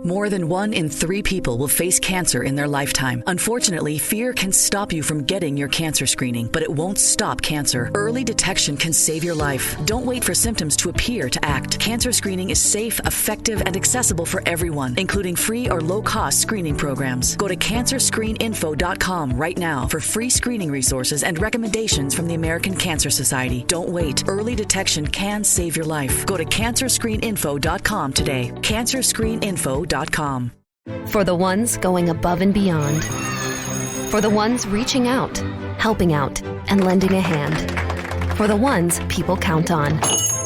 More than 1 in 3 people will face cancer in their lifetime. Unfortunately, fear can stop you from getting your cancer screening, but it won't stop cancer. Early detection can save your life. Don't wait for symptoms to appear to act. Cancer screening is safe, effective, and accessible for everyone, including free or low-cost screening programs. Go to cancerscreeninfo.com right now for free screening resources and recommendations from the American Cancer Society. Don't wait. Early detection can save your life. Go to cancerscreeninfo.com today. Cancerscreeninfo.com. For the ones going above and beyond. For the ones reaching out, helping out, and lending a hand. For the ones people count on.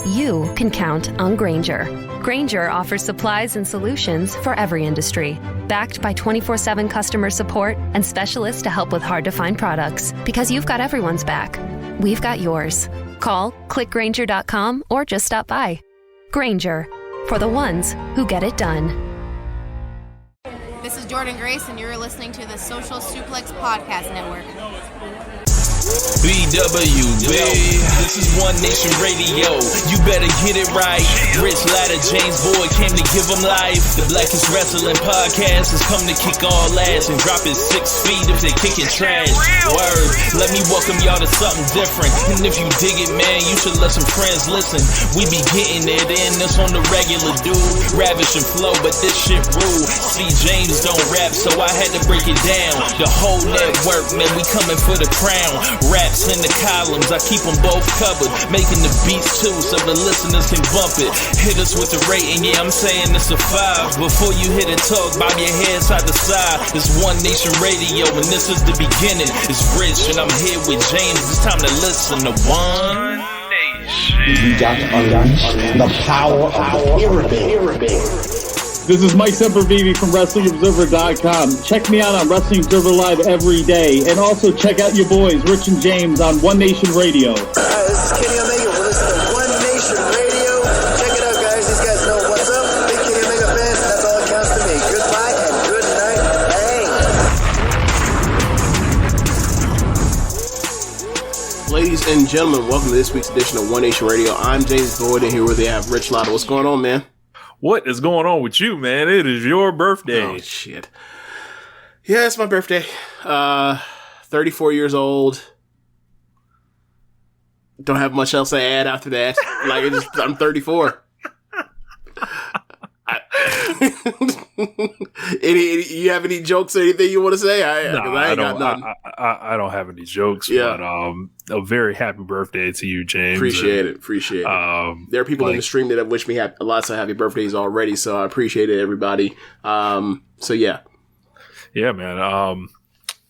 You can count on Grainger. Grainger offers supplies and solutions for every industry. Backed by 24/7 customer support and specialists to help with hard-to-find products. Because you've got everyone's back. We've got yours. Call, click Grainger.com, or just stop by. Grainger. For the ones who get it done. This is Jordan Grace, and you're listening to the Social Suplex Podcast Network. BWB, this is One Nation Radio. You better get it right. Rich Latta, James Boyd came to give them life. The Blackest Wrestling Podcast has come to kick all ass and drop it 6 feet if they kicking trash. Word, let me welcome y'all to something different. And if you dig it, man, you should let some friends listen. We be getting it in, this on the regular, dude. Ravish and flow, but this shit rude. See, James don't rap, so I had to break it down. The whole network, man, we coming for the crown. Raps in the columns, I keep them both covered. Making the beats too, so the listeners can bump it. Hit us with the rating, yeah, I'm saying it's a 5. Before you hit it, talk, bob your head side to side. It's One Nation Radio, and this is the beginning. It's Rich, and I'm here with James. It's time to listen to One Nation. We got to unleash the power of the pyramid. This is Mike Sempervive from WrestlingObserver.com. Check me out on Wrestling Observer Live every day. And also check out your boys, Rich and James, on One Nation Radio. This is Kenny Omega. We're listening to One Nation Radio. Check it out, guys. These guys know what's up. Big Kenny Omega fans, and that's all that counts to me. Goodbye and good night. Bang. Ladies and gentlemen, welcome to this week's edition of One Nation Radio. I'm James Boyd, and here we have Rich Latta. What's going on, man? What is going on with you, man? It is your birthday. Oh, shit. Yeah, it's my birthday. 34 years old. Don't have much else to add after that. I'm 34. You have any jokes or anything you want to say? I don't have any jokes. Yeah. But a very happy birthday to you, James. Appreciate it. There are people in the stream that have wished me lots of happy birthdays already, so I appreciate it, everybody. So yeah. Yeah, man.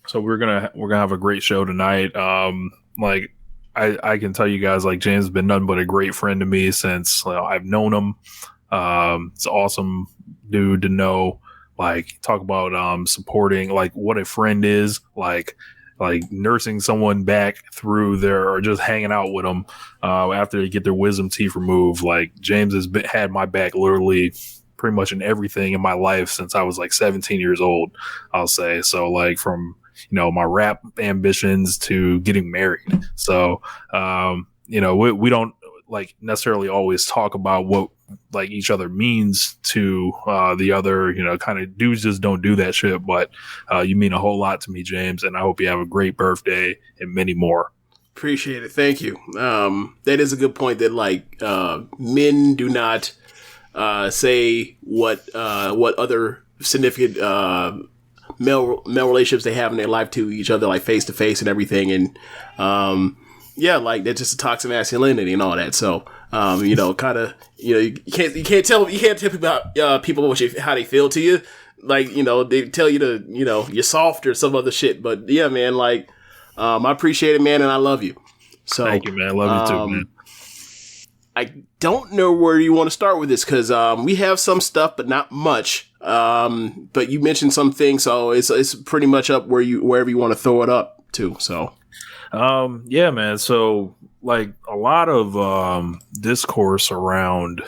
So we're gonna have a great show tonight. I can tell you guys, James has been nothing but a great friend to me since I've known him. It's an awesome dude to know. Talk about supporting what a friend is, like nursing someone back through or just hanging out with them after they get their wisdom teeth removed. James has had my back literally pretty much in everything in my life since I was 17 years old, I'll say. So from my rap ambitions to getting married. So we don't necessarily always talk about what each other means to the other, kind of dudes just don't do that shit. But you mean a whole lot to me, James, and I hope you have a great birthday and many more. Appreciate it. Thank you. That is a good point that men do not say what other significant male relationships they have in their life to each other, face to face and everything. And that's just a toxic masculinity and all that. So you can't tell people about people how they feel to you. They tell you to you're soft or some other shit. But yeah, man, I appreciate it, man, and I love you. So thank you, man. I love you too, man. I don't know where you want to start with this because we have some stuff, but not much. But you mentioned some things, so it's pretty much up wherever you want to throw it up to. So. Yeah, man. So a lot of discourse around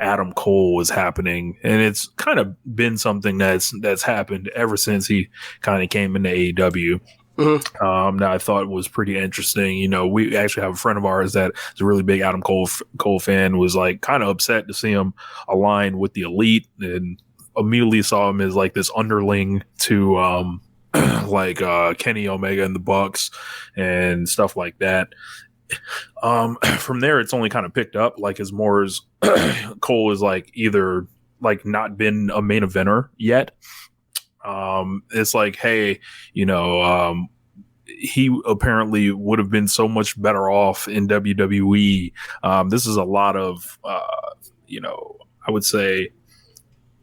Adam Cole was happening, and it's kind of been something that's happened ever since he kind of came into AEW. Mm-hmm. Now I thought it was pretty interesting. We actually have a friend of ours that is a really big Adam Cole fan, was kind of upset to see him align with the Elite and immediately saw him as like this underling to like Kenny Omega and the Bucks and stuff like that. From there, it's only kind of picked up, like, as more as Cole is like either like not been a main eventer yet. It's like, hey, you know, he apparently would have been so much better off in WWE. This is a lot of, you know, I would say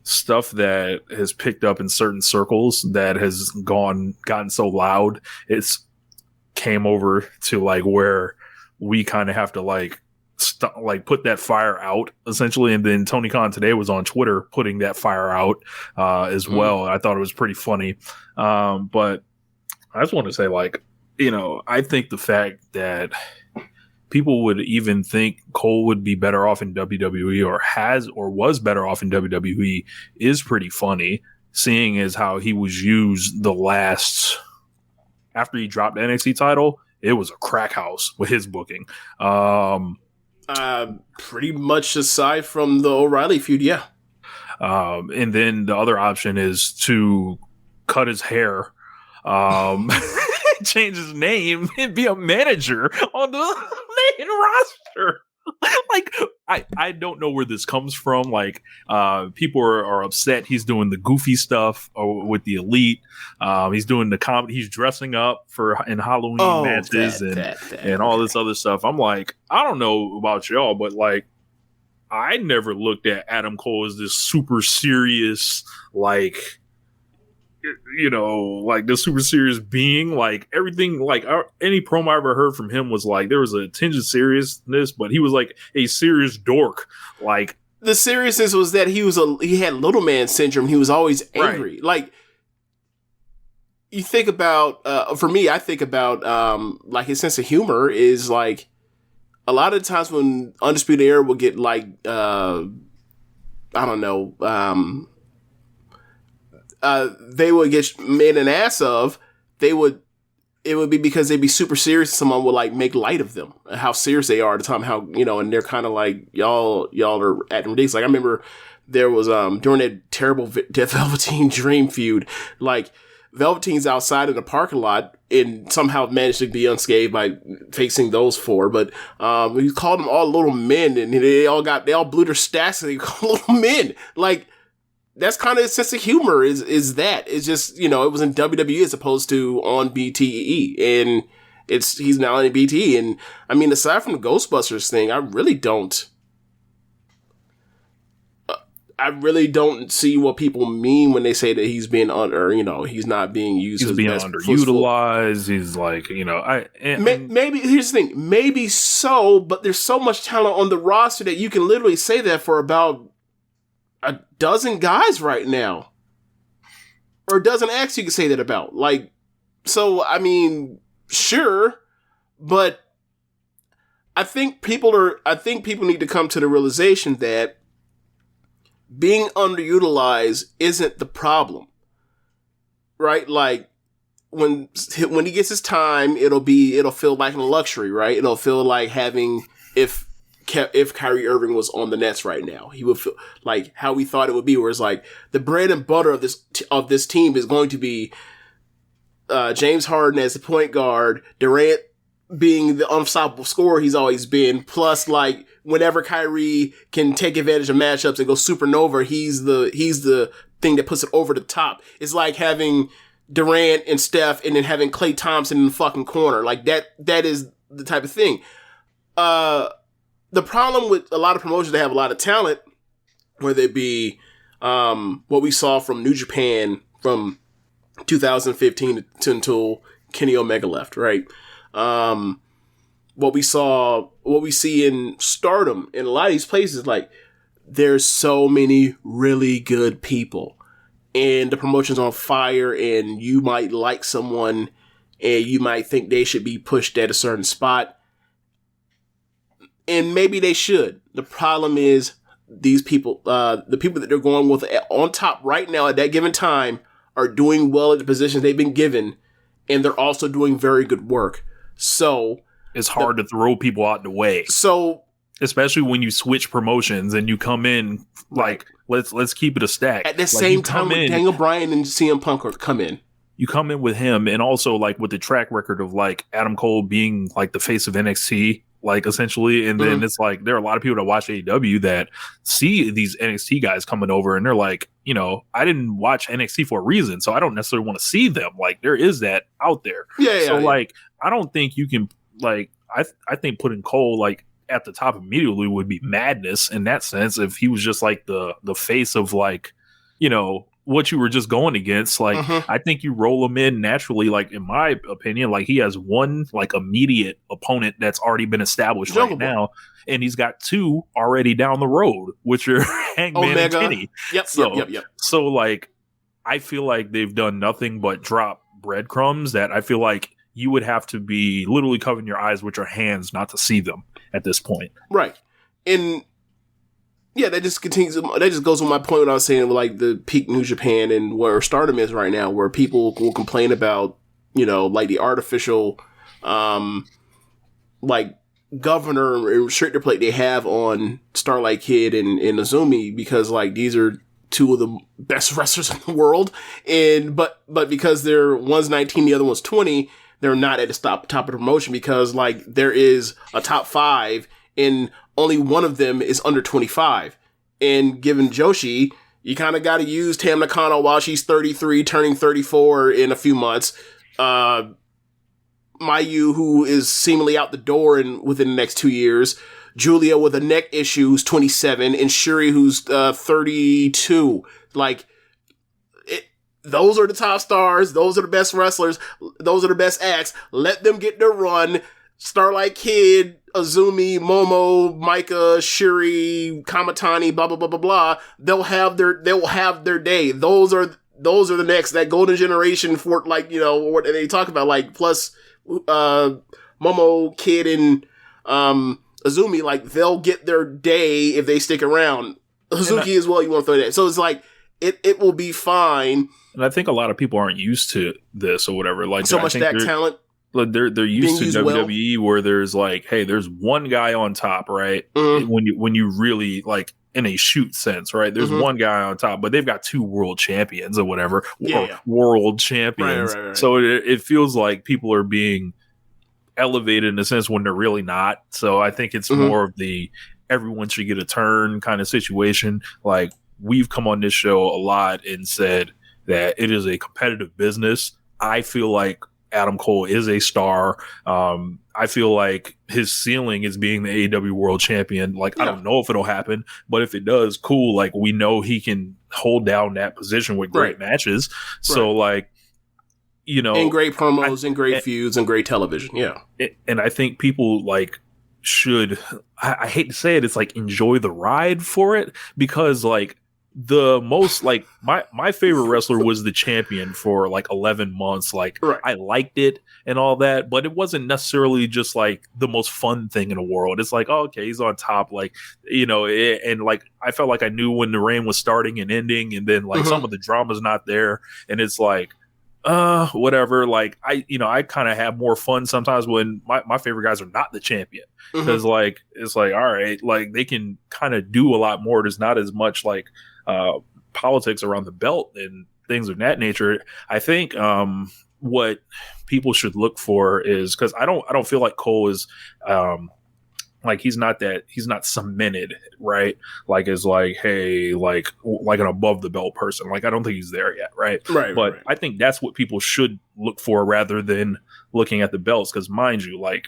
stuff that has picked up in certain circles that has gotten so loud. It's came over to like where we kind of have to like put that fire out essentially. And then Tony Khan today was on Twitter putting that fire out as well. I thought it was pretty funny. But I just want to say, like, you know, I think the fact that people would even think Cole would be better off in WWE or was better off in WWE is pretty funny, seeing as how he was used the last, after he dropped the NXT title, it was a crack house with his booking. Pretty much aside from the O'Reilly feud, yeah. And then the other option is to cut his hair, change his name, and be a manager on the main roster. Like, I don't know where this comes from. Like, people are upset he's doing the goofy stuff with the Elite. He's doing the comedy. He's dressing up in Halloween matches and all this other stuff. I'm like, I don't know about y'all, but like, I never looked at Adam Cole as this super serious, like, you know, like the super serious being. Like, everything, like any promo I ever heard from him was like there was a tinge of seriousness, but he was like a serious dork. Like, the seriousness was that he had little man syndrome. He was always angry. Right. Like, you think about, for me, I think about like his sense of humor is like a lot of times when Undisputed Era will get like I don't know. They would get made an ass of, it would be because they'd be super serious. Someone would like make light of them, how serious they are at the time, how, you know, and they're kind of like, y'all are acting ridiculous. Like, I remember there was, during that terrible Death Velveteen Dream feud, like Velveteen's outside in the parking lot and somehow managed to be unscathed by facing those four. But, we called them all little men, and they all blew their stacks and they called little men. Like, that's kind of his sense of humor is that. It's just, you know, it was in WWE as opposed to on BTE, and he's now in BTE. And I mean, aside from the Ghostbusters thing, I really don't see what people mean when they say that he's being he's not being used. He's being underutilized. He's like, you know, maybe here's the thing, maybe so, but there's so much talent on the roster that you can literally say that for about a dozen guys right now, or a dozen acts you can say that about. Like, so I mean, sure, but I think people need to come to the realization that being underutilized isn't the problem, right? Like, when he gets his time, it'll feel like a luxury, right? It'll feel like having, if Kyrie Irving was on the Nets right now, he would feel like how we thought it would be, where it's like the bread and butter of this team is going to be James Harden as the point guard, Durant being the unstoppable scorer he's always been, plus like whenever Kyrie can take advantage of matchups and go supernova, he's the thing that puts it over the top. It's like having Durant and Steph and then having Klay Thompson in the fucking corner. Like that is the type of thing. The problem with a lot of promotions that have a lot of talent, whether it be what we saw from New Japan from 2015 until Kenny Omega left, right? What we see in Stardom in a lot of these places, like, there's so many really good people and the promotion's on fire, and you might like someone and you might think they should be pushed at a certain spot. And maybe they should. The problem is these people, the people that they're going with on top right now at that given time, are doing well at the positions they've been given, and they're also doing very good work. So it's hard to throw people out the way. So, especially when you switch promotions and you come in like let's keep it a stack. At the same time, when Daniel Bryan and CM Punk come in. You come in with him, and also like with the track record of like Adam Cole being like the face of NXT, like essentially, and then it's like there are a lot of people that watch AEW that see these NXT guys coming over, and they're like, I didn't watch NXT for a reason, so I don't necessarily want to see them. Like there is that out there. Like I don't think you can like I think putting Cole like at the top immediately would be madness in that sense if he was just like the face of like what you were just going against. Like I think you roll him in naturally, like in my opinion, like he has one like immediate opponent that's already been established right now, and he's got two already down the road, which are Hangman and Kenny. So like I feel like they've done nothing but drop breadcrumbs that I feel like you would have to be literally covering your eyes with your hands not to see them at this point. Right. And yeah, that just goes with my point when I was saying like the peak New Japan and where Stardom is right now, where people will complain about, like the artificial, like governor and restrictor plate they have on Starlight Kid and Azumi, because like these are two of the best wrestlers in the world. But because one's 19, the other one's 20, they're not at the top of the promotion because like there is a top 5 and only one of them is under 25. And given Joshi, you kind of got to use Tam Nakano while she's 33, turning 34 in a few months. Mayu, who is seemingly out the door within the next 2 years. Julia with a neck issue, who's 27. And Shuri, who's 32. Like, those are the top stars. Those are the best wrestlers. Those are the best acts. Let them get their run. Starlight Kid, Azumi, Momo, Micah, Shuri, Kamatani, blah blah blah blah blah. They'll have their day. Those are the next, that golden generation for like what they talk about, like plus Momo, Kid, and Azumi, like they'll get their day if they stick around. Hazuki as well. You want to throw that, so it's like it will be fine. And I think a lot of people aren't used to this or whatever. Like so much that talent. They're used to WWE where there's like, hey, there's one guy on top, right? When you really like in a shoot sense, right? There's one guy on top, but they've got 2 world champions or whatever, world champions. Right. So it feels like people are being elevated in a sense when they're really not. So I think it's more of the everyone should get a turn kind of situation. Like we've come on this show a lot and said that it is a competitive business. I feel like Adam Cole is a star. I feel like his ceiling is being the AEW World Champion. Like, I don't know if it'll happen, but if it does, cool. Like, we know he can hold down that position with great matches. So, like, and great promos and great feuds and great television. Yeah. And I think people, like, should, I hate to say it, it's like enjoy the ride for it, because, like, the most like my favorite wrestler was the champion for like 11 months. Like I liked it and all that, but it wasn't necessarily just like the most fun thing in the world. It's like, oh, okay, he's on top, like, and like I felt like I knew when the reign was starting and ending, and then like some of the drama's not there, and it's like whatever. Like I kind of have more fun sometimes when my favorite guys are not the champion, because like it's like, all right, like they can kind of do a lot more. There's not as much like politics around the belt and things of that nature. I think what people should look for is, because I don't feel like Cole is like he's not cemented, right? Like is like, hey, like an above the belt person. Like I don't think he's there yet, right? But I think that's what people should look for rather than looking at the belts, because mind you, like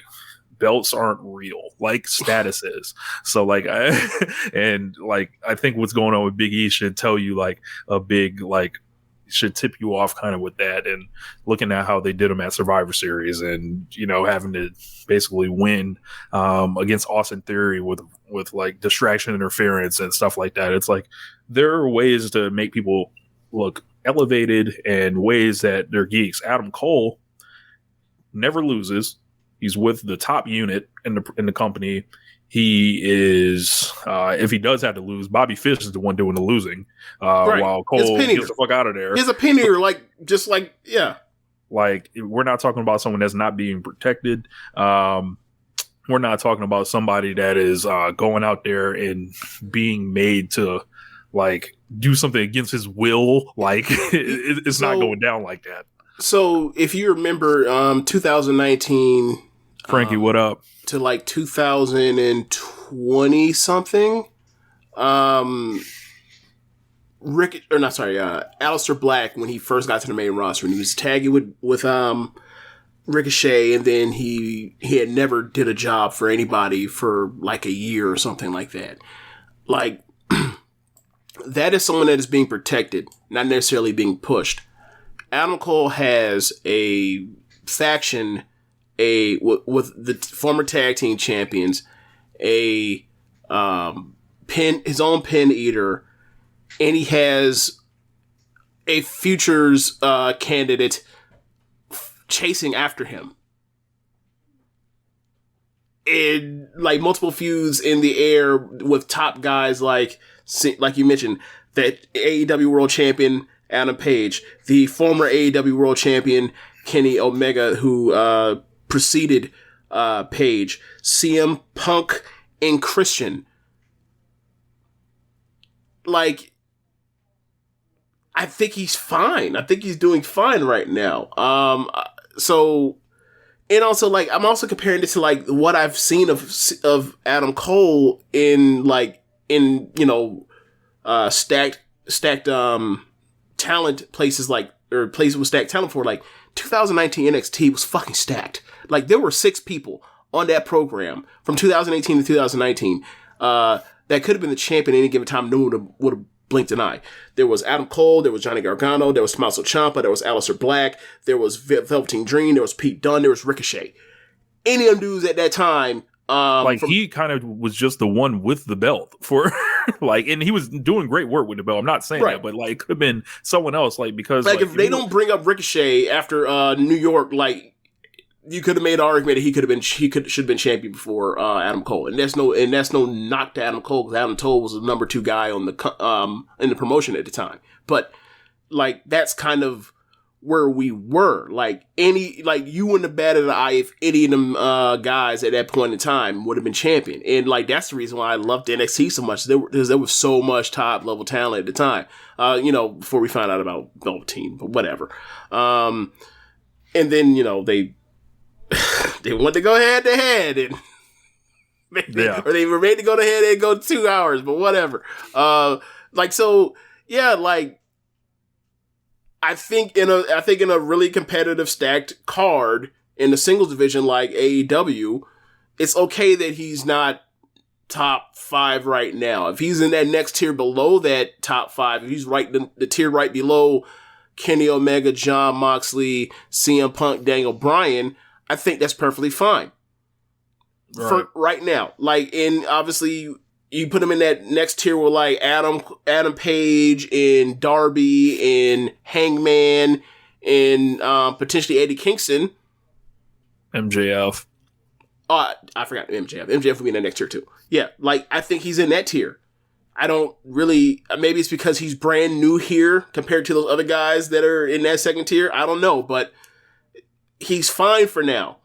belts aren't real, like status is. So like I think what's going on with Big E should tell you like a big, like, should tip you off kind of with that, and looking at how they did him at Survivor Series, and having to basically win against Austin Theory with like distraction interference and stuff like that. It's like there are ways to make people look elevated and ways that they're geeks. Adam Cole never loses. He's with the top unit in the company. He is, if he does have to lose, Bobby Fish is the one doing the losing. While Cole gets the fuck out of there. His opinion, like, just like, yeah. Like, we're not talking about someone that's not being protected. We're not talking about somebody that is going out there and being made to like do something against his will. Like it's not going down like that. So if you remember, 2019, Frankie, what up? To like 2020 something, Aleister Black, when he first got to the main roster, and he was tagging with Ricochet, and then he had never did a job for anybody for like a year or something like that. Like, that is someone that is being protected, not necessarily being pushed. Adam Cole has a faction, with the former tag team champions, his own pin eater, and he has a futures candidate chasing after him. And like multiple feuds in the air with top guys like you mentioned, that AEW World Champion Adam Page, the former AEW World Champion Kenny Omega, who preceded Page, CM Punk, and Christian. Like, I think he's fine. I think he's doing fine right now. So, and also, like, I'm also comparing this to like what I've seen of Adam Cole in stacked talent places, like, or places with stacked talent for, like, 2019 NXT was fucking stacked. Like, there were 6 people on that program from 2018 to 2019 that could have been the champion at any given time. No one would have blinked an eye. There was Adam Cole, there was Johnny Gargano, there was Tommaso Ciampa, there was Aleister Black, there was Velveteen Dream, there was Pete Dunne, there was Ricochet. Any of them dudes at that time, he kind of was just the one with the belt for like, and he was doing great work with the belt. I'm not saying that, but like, could have been someone else, like, because like if they don't bring up Ricochet after New York, like, you could have made an argument that should have been champion before Adam Cole, and that's no knock to Adam Cole, because Adam Cole was the number 2 guy on the in the promotion at the time. But like, that's kind of where we were. Like, you wouldn't have batted an eye if any of them guys at that point in time would have been champion. And like, that's the reason why I loved NXT so much. There was so much top level talent at the time. Before we found out about Velveteen, but whatever. And then they wanted to go head to head, and or they were made to go to head and go 2 hours, but whatever. I think in a really competitive stacked card in the singles division like AEW, it's okay that he's not top 5 right now. If he's in that next tier below that top 5, if he's the tier right below Kenny Omega, Jon Moxley, CM Punk, Daniel Bryan, I think that's perfectly fine. Right. For right now. Like, and obviously you put him in that next tier with like Adam Page and Darby and Hangman and potentially Eddie Kingston. MJF. I forgot MJF. MJF would be in that next tier too. Yeah, like, I think he's in that tier. I don't really, maybe it's because he's brand new here compared to those other guys that are in that second tier. I don't know, but he's fine for now.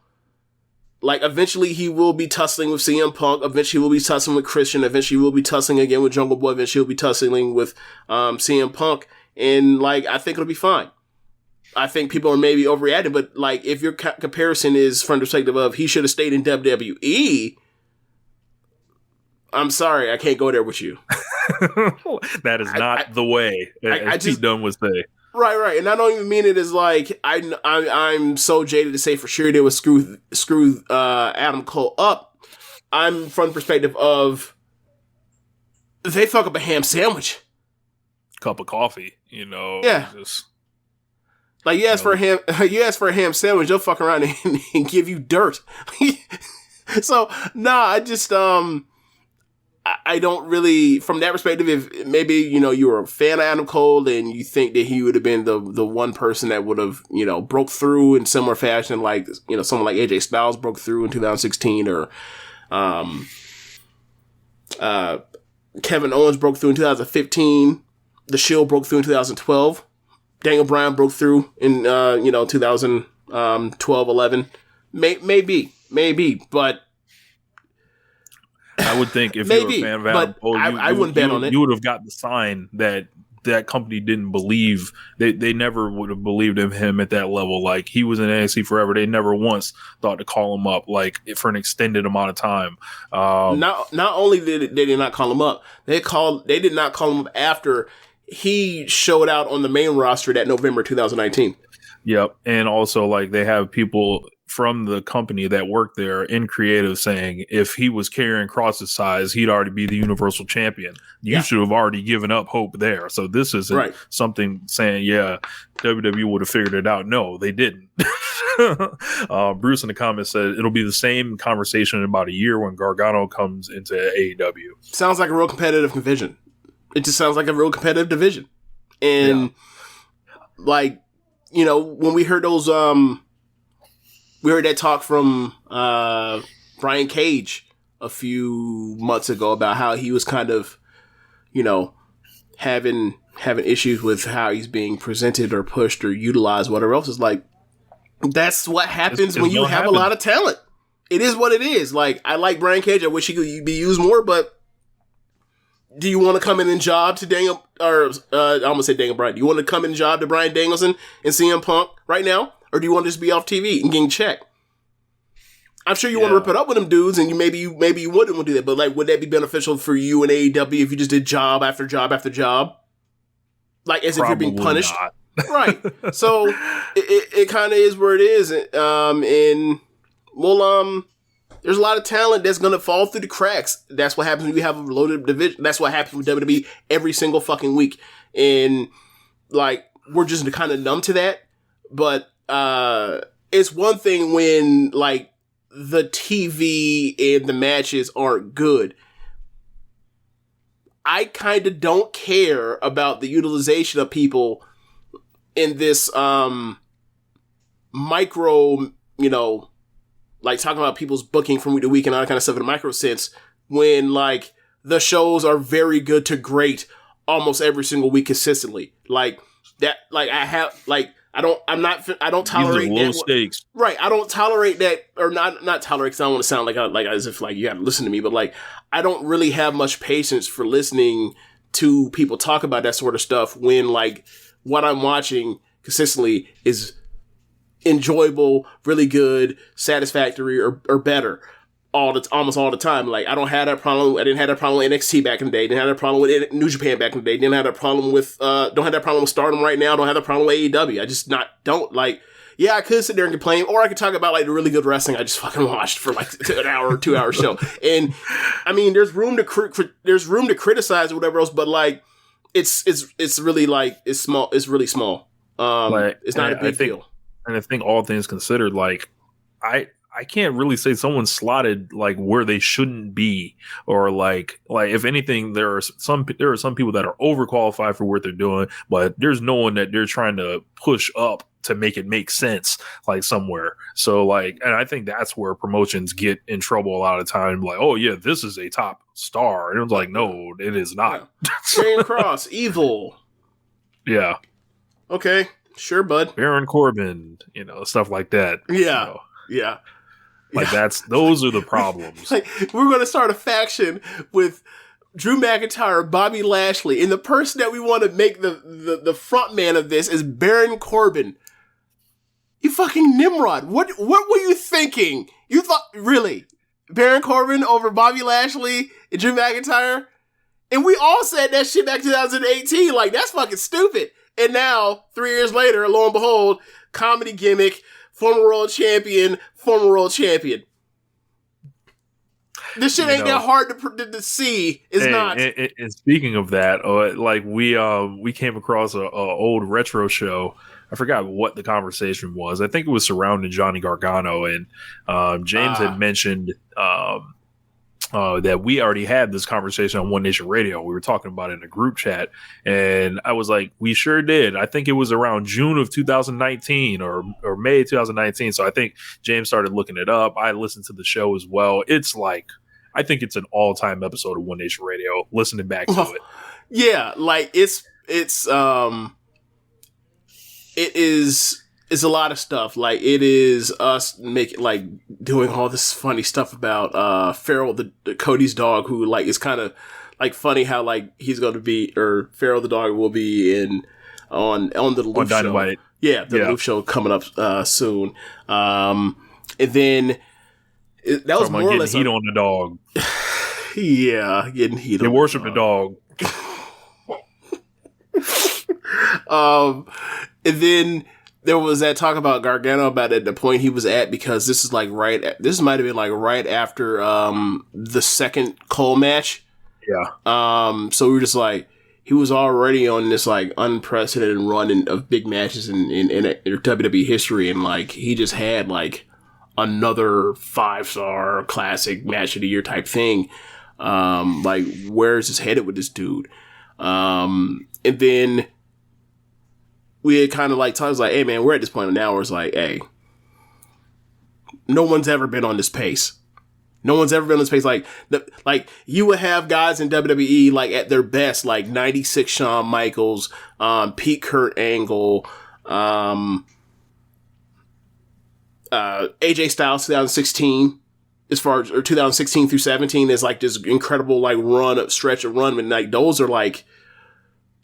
Like, eventually he will be tussling with CM Punk. Eventually he will be tussling with Christian. Eventually he will be tussling again with Jungle Boy. Eventually he'll be tussling with CM Punk. And, like, I think it'll be fine. I think people are maybe overreacting, but, like, if your comparison is from the perspective of he should have stayed in WWE, I'm sorry, I can't go there with you. That is not the way, as Pete Dunne would say. Right, and I don't even mean it as like I'm so jaded to say for sure they would screw Adam Cole up. I'm from the perspective of they fuck up a ham sandwich, cup of coffee, Yeah, just, like you ask for a ham sandwich, they'll fuck around and give you dirt. So I just I don't really, from that perspective, if maybe, you were a fan of Adam Cole and you think that he would have been the one person that would have, broke through in similar fashion, like, someone like AJ Styles broke through in 2016, or Kevin Owens broke through in 2015, The Shield broke through in 2012, Daniel Bryan broke through in, 2012, 11, maybe, but I would think if Maybe, you're a fan of Adam Cole, I wouldn't bet on it. You would have got the sign that company didn't believe. They never would have believed in him at that level. Like, he was in NXT forever. They never once thought to call him up like for an extended amount of time. Not only did they not call him up, they did not call him up after he showed out on the main roster that November 2019. Yep. And also, like, they have people from the company that work there in creative saying if he was carrying Cross's size, he'd already be the Universal Champion. You should have already given up hope there. So this isn't something saying, yeah, WWE would have figured it out. No, they didn't. Bruce in the comments said it'll be the same conversation in about a year when Gargano comes into AEW. Sounds like a real competitive division. It just sounds like a real competitive division. And like, you know, when we heard those, we heard that talk from Brian Cage a few months ago about how he was kind of, you know, having issues with how he's being presented or pushed or utilized, whatever else. Is like, that's what happens when you have a lot of talent. It is what it is. Like, I like Brian Cage. I wish he could be used more, but do you want to come in and job to Daniel, or I'm going to say Daniel Bryan. Do you want to come in and job to Bryan Danielson and CM Punk right now? Or do you want to just be off TV and getting checked? I'm sure you want to rip it up with them dudes, and maybe you wouldn't want to do that. But like, would that be beneficial for you in AEW if you just did job after job after job, like as if you're being punished? Right. So it kind of is where it is, and there's a lot of talent that's gonna fall through the cracks. That's what happens when you have a loaded division. That's what happens with WWE every single fucking week, and like, we're just kind of numb to that. But it's one thing when like the TV and the matches aren't good. I kind of don't care about the utilization of people in this micro, you know, like talking about people's booking from week to week and all that kind of stuff in a micro sense, when like the shows are very good to great almost every single week consistently. Like that, like I don't tolerate low that. Stakes. Right. I don't tolerate that, or not tolerate, because I don't want to sound like as if like you got to listen to me, but like, I don't really have much patience for listening to people talk about that sort of stuff when like what I'm watching consistently is enjoyable, really good, satisfactory, or better almost all the time. Like, I don't have that problem. I didn't have that problem with NXT back in the day. Didn't have that problem with New Japan back in the day. Didn't have that problem with don't have that problem with Stardom right now. Don't have that problem with AEW. I just don't like. Yeah, I could sit there and complain, or I could talk about like the really good wrestling I just fucking watched for like an hour or 2 hour show. And I mean, there's room to criticize or whatever else, but like it's really like it's small. It's really small. It's not a big deal. And I think all things considered, like I can't really say someone slotted like where they shouldn't be, or like if anything, there are some people that are overqualified for what they're doing, but there's no one that they're trying to push up to make it make sense, like somewhere. So like, and I think that's where promotions get in trouble a lot of time. Like, oh yeah, this is a top star, and it was like, no, it is not. Jane Cross, evil. Yeah. Okay, sure, bud. Baron Corbin, stuff like that. Yeah, yeah. Like those are the problems. Like, we're going to start a faction with Drew McIntyre, Bobby Lashley, and the person that we want to make the front man of this is Baron Corbin. You fucking Nimrod. What were you thinking? You thought, really? Baron Corbin over Bobby Lashley and Drew McIntyre? And we all said that shit back in 2018. Like, that's fucking stupid. And now, 3 years later, lo and behold, comedy gimmick, former world champion. This shit ain't that hard to see. It's not. And speaking of that, like we came across a old retro show. I forgot what the conversation was. I think it was surrounding Johnny Gargano, and James had mentioned that we already had this conversation on One Nation Radio. We were talking about it in a group chat, and I was like, we sure did. I think it was around June of 2019 or May 2019. So I think James started looking it up. I listened to the show as well. It's like, I think it's an all-time episode of One Nation Radio, listening back to it. Yeah, like it's it's a lot of stuff. Like, it is us doing all this funny stuff about Farrell, the Cody's dog, who like is kind of like funny how like he's going to be, or Farrell the dog will be on the Loof show. Dynamite. Yeah, the Loof show coming up soon. And then that was more or less heat on the dog. Yeah, getting heat. They worship the dog. And then there was that talk about Gargano about at the point he was at, because this might have been like right after the second Cole match. Yeah. So we were just like, he was already on this like unprecedented run of big matches in WWE history, and like he just had like another 5-star classic match of the year type thing. Like, where's his headed with this dude? And then we had kind of like talked, like, hey man, we're at this point now where it's like, hey, no one's ever been on this pace. No one's ever been on this pace. Like you would have guys in WWE like at their best, like 96 Shawn Michaels, Pete Kurt Angle, AJ Styles 2016, as far as, or 2016 through 17 is like this incredible like stretch of run, but like those are like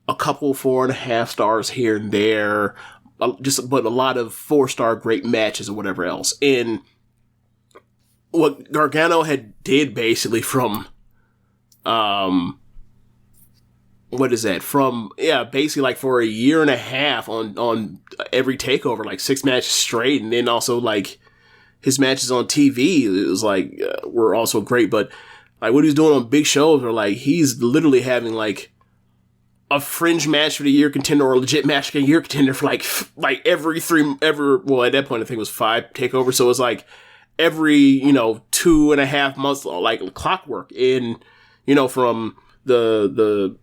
a couple 4.5 stars here and there, but a lot of 4-star great matches or whatever else. And what Gargano did basically from, basically like for a year and a half on every takeover, like 6 matches straight. And then also like his matches on TV, it was like, were also great. But like what he's doing on big shows are like, he's literally having like a fringe match for the year contender or a legit match for the year contender for like every at that point I think it was 5 takeovers. So it was like every, 2.5 months, like clockwork in, from Philly,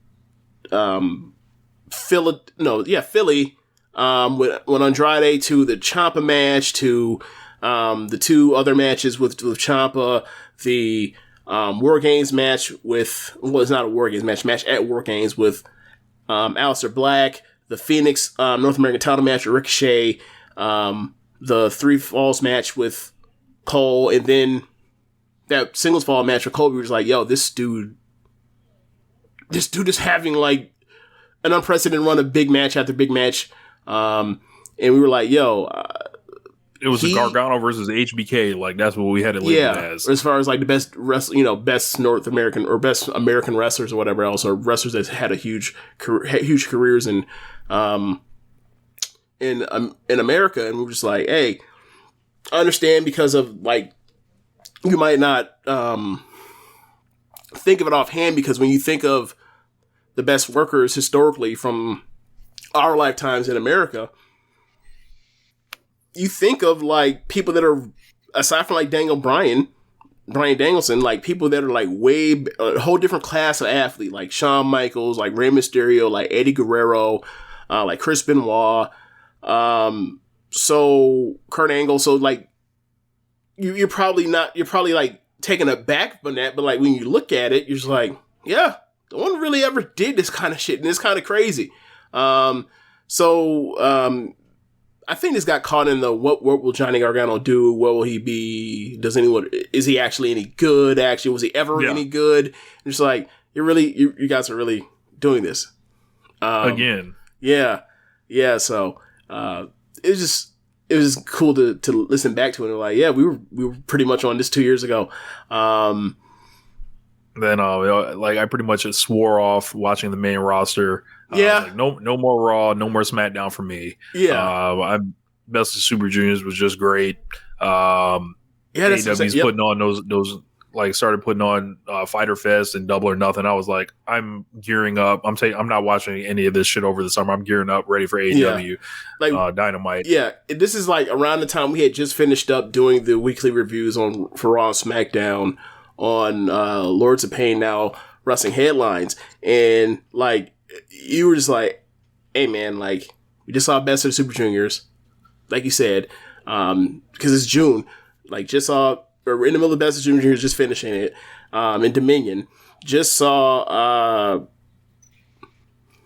with Andrade, to the Ciampa match, to the 2 other matches with Ciampa, the War Games match with, it's not a War Games match at War Games with Aleister Black, the Phoenix North American title match with Ricochet, the 3 Falls match with Cole, and then that singles fall match with Cole. We were just like, yo, this dude is having like an unprecedented run of big match after big match. And we were like, yo, it was a Gargano versus HBK. Like, that's what we had it labeled as far as like the best best North American or best American wrestlers or whatever else, or wrestlers that had a huge careers in America. And we were just like, hey, I understand, because of like, you might not think of it offhand, because when you think of the best workers historically from our lifetimes in America, you think of like people that are, aside from like Brian Danielson, like people that are like a whole different class of athlete, like Shawn Michaels, like Rey Mysterio, like Eddie Guerrero, like Chris Benoit, so Kurt Angle. So like you're probably like taken aback from that, but like when you look at it, you're just like, yeah, no one really ever did this kind of shit, and it's kind of crazy. I think this got caught in the what will Johnny Gargano do? What will he be? Is he actually any good? Actually, was he ever any good? And it's like, you guys are really doing this again. Yeah. So it was cool to listen back to it. And like, yeah, we were pretty much on this 2 years ago. Then like I pretty much just swore off watching the main roster. Like, no more Raw, no more SmackDown for me. Best of Super Juniors was just great. AEW's putting on those like started putting on Fyter Fest and Double or Nothing. I was like, I'm gearing up. I'm not watching any of this shit over the summer. I'm gearing up, ready for AEW, Dynamite. Yeah, this is like around the time we had just finished up doing the weekly reviews for Raw and SmackDown on Lords of Pain Now Wrestling Headlines, and like you were just like, hey man, like we just saw Best of the Super Juniors, like you said, because it's June, like we're in the middle of Best of Super Juniors, just finishing it, in Dominion. Just saw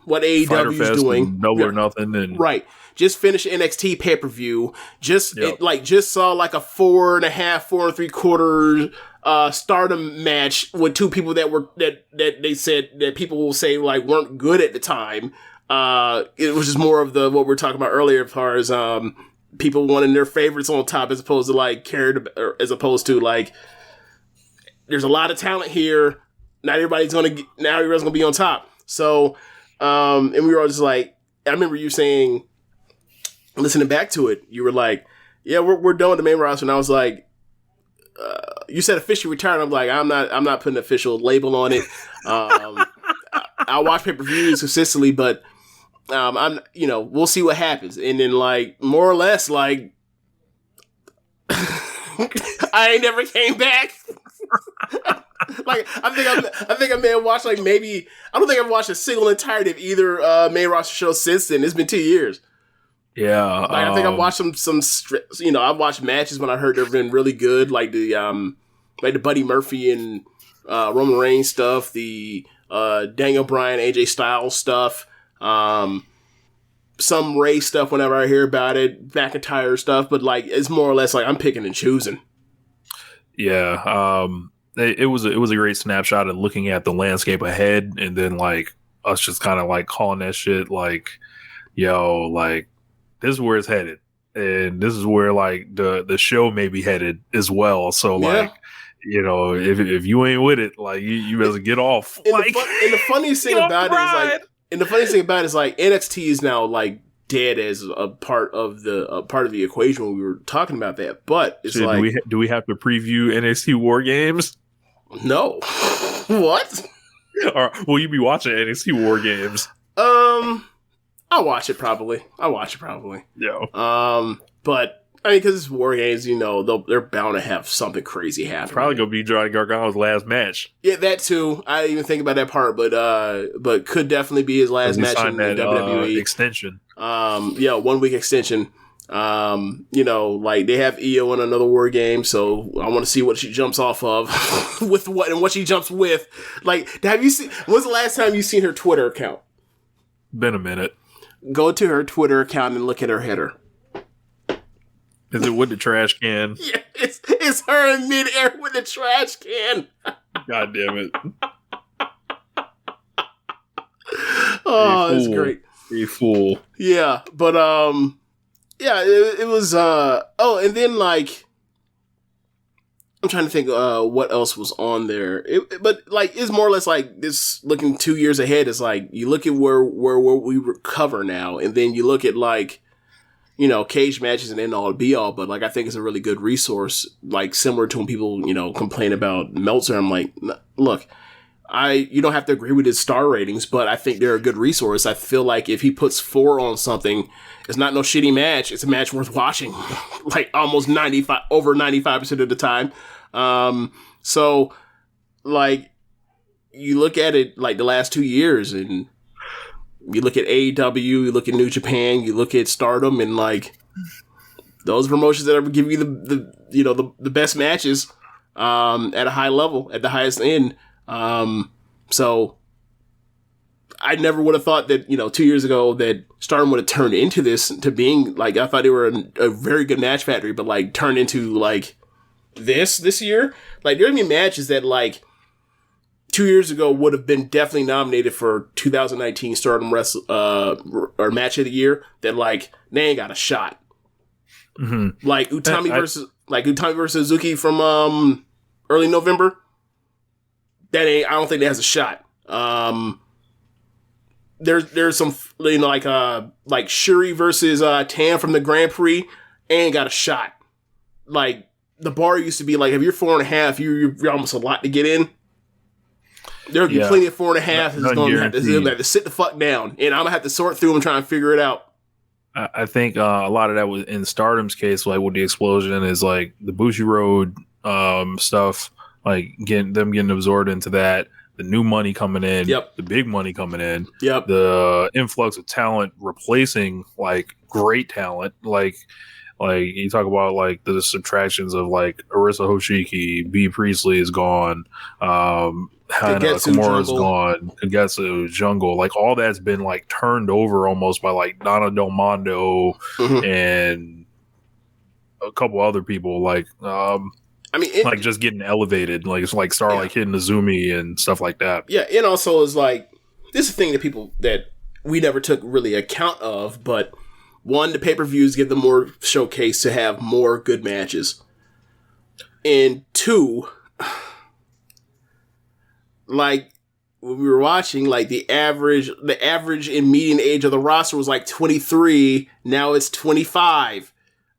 what AEW is doing. Double or Nothing. And right. Just finished NXT pay-per-view. Just saw like a 4 3/4 Stardom match with two people that they said that people will say like weren't good at the time. It was just more of what we were talking about earlier, as far as people wanting their favorites on top, as opposed to like as opposed to like there's a lot of talent here. Not everybody's gonna be on top. So, and we were all just like, I remember you saying, listening back to it, you were like, yeah, we're done with the main roster. And I was like, you said officially retired. I'm like, I'm not putting an official label on it. I watch pay-per-views consistently, but we'll see what happens. And then like, more or less, like, I ain't never came back. Like, I think I may have watched like maybe, I don't think I've watched a single entirety of either main roster show since then. It's been 2 years. Yeah, like, I think I've watched some I've watched matches when I heard they've been really good, like the Buddy Murphy and Roman Reigns stuff, the Daniel Bryan, AJ Styles stuff, some Ray stuff whenever I hear about it, McIntyre stuff, but like it's more or less like I'm picking and choosing. Yeah, it was a great snapshot of looking at the landscape ahead, and then like us just kind of like calling that shit like, yo, like this is where it's headed, and this is where like the show may be headed as well. So like, if you ain't with it, like you better get off. And the funniest thing about it is like NXT is now like dead as a part of the equation when we were talking about that. But it's like, do we have to preview NXT War Games? No. What? Or will you be watching NXT War Games? I'll watch it probably. Yeah. But I mean, because it's War Games, they're bound to have something crazy happen. Probably gonna be Johnny Gargano's last match. Yeah, that too. I didn't even think about that part, but could definitely be his last match in the WWE extension. 1 week extension. Like they have Io in another War Game, so I want to see what she jumps off of, with what she jumps with. Like, have you seen? When's the last time you seen her Twitter account? Been a minute. Go to her Twitter account and look at her header. Is it with the trash can? Yeah, it's her in midair with the trash can. God damn it! Oh, that's great. You fool. Yeah, but it was and then like I'm trying to think what else was on there. But like it's more or less like this, looking 2 years ahead is like you look at where we recover now, and then you look at like cage matches and end all be all, but like I think it's a really good resource, like similar to when people complain about Meltzer. I'm like, look, you don't have to agree with his star ratings, but I think they're a good resource. I feel like if he puts 4 on something, it's not no shitty match. It's a match worth watching, like almost over 95% of the time. So like you look at it like the last 2 years, and you look at AEW, you look at New Japan, you look at Stardom, and like those promotions that ever give you the best matches at a high level, at the highest end. So I never would have thought that, 2 years ago that Stardom would have turned into this, to being like, I thought they were a very good match factory, but like turned into like this year. Like there are many matches that like 2 years ago would have been definitely nominated for 2019 Stardom or match of the year that like they ain't got a shot. Mm-hmm. Like Utami versus Suzuki from early November. I don't think that has a shot. There's some like Shuri versus Tam from the Grand Prix ain't got a shot. Like the bar used to be like, if you're 4.5, you're almost a lot to get in. There'll be plenty of 4.5 that's going to have to sit the fuck down, and I'm gonna have to sort through them and try and figure it out. I think a lot of that was in Stardom's case, like with the explosion, is like the Bushiroad stuff, like getting absorbed into that, the new money coming in, the big money coming in, the influx of talent replacing like great talent, like Like, you talk about, like, the subtractions of, like, Arisa Hoshiki, B. Priestley is gone, Hana Kimura's gone, Kagetsu, Jungle. Like, all that's been, like, turned over almost by, like, Donna Del Mondo and a couple other people. Like, like, just getting elevated. Like, it's like Starlight Kid and Izumi and stuff like that. Yeah, and also is, like, this is a thing that people that we never took really account of, but... One, the pay-per-views give them more showcase to have more good matches. And two, like, when we were watching, like, the average and median age of the roster was, like, 23. Now it's 25.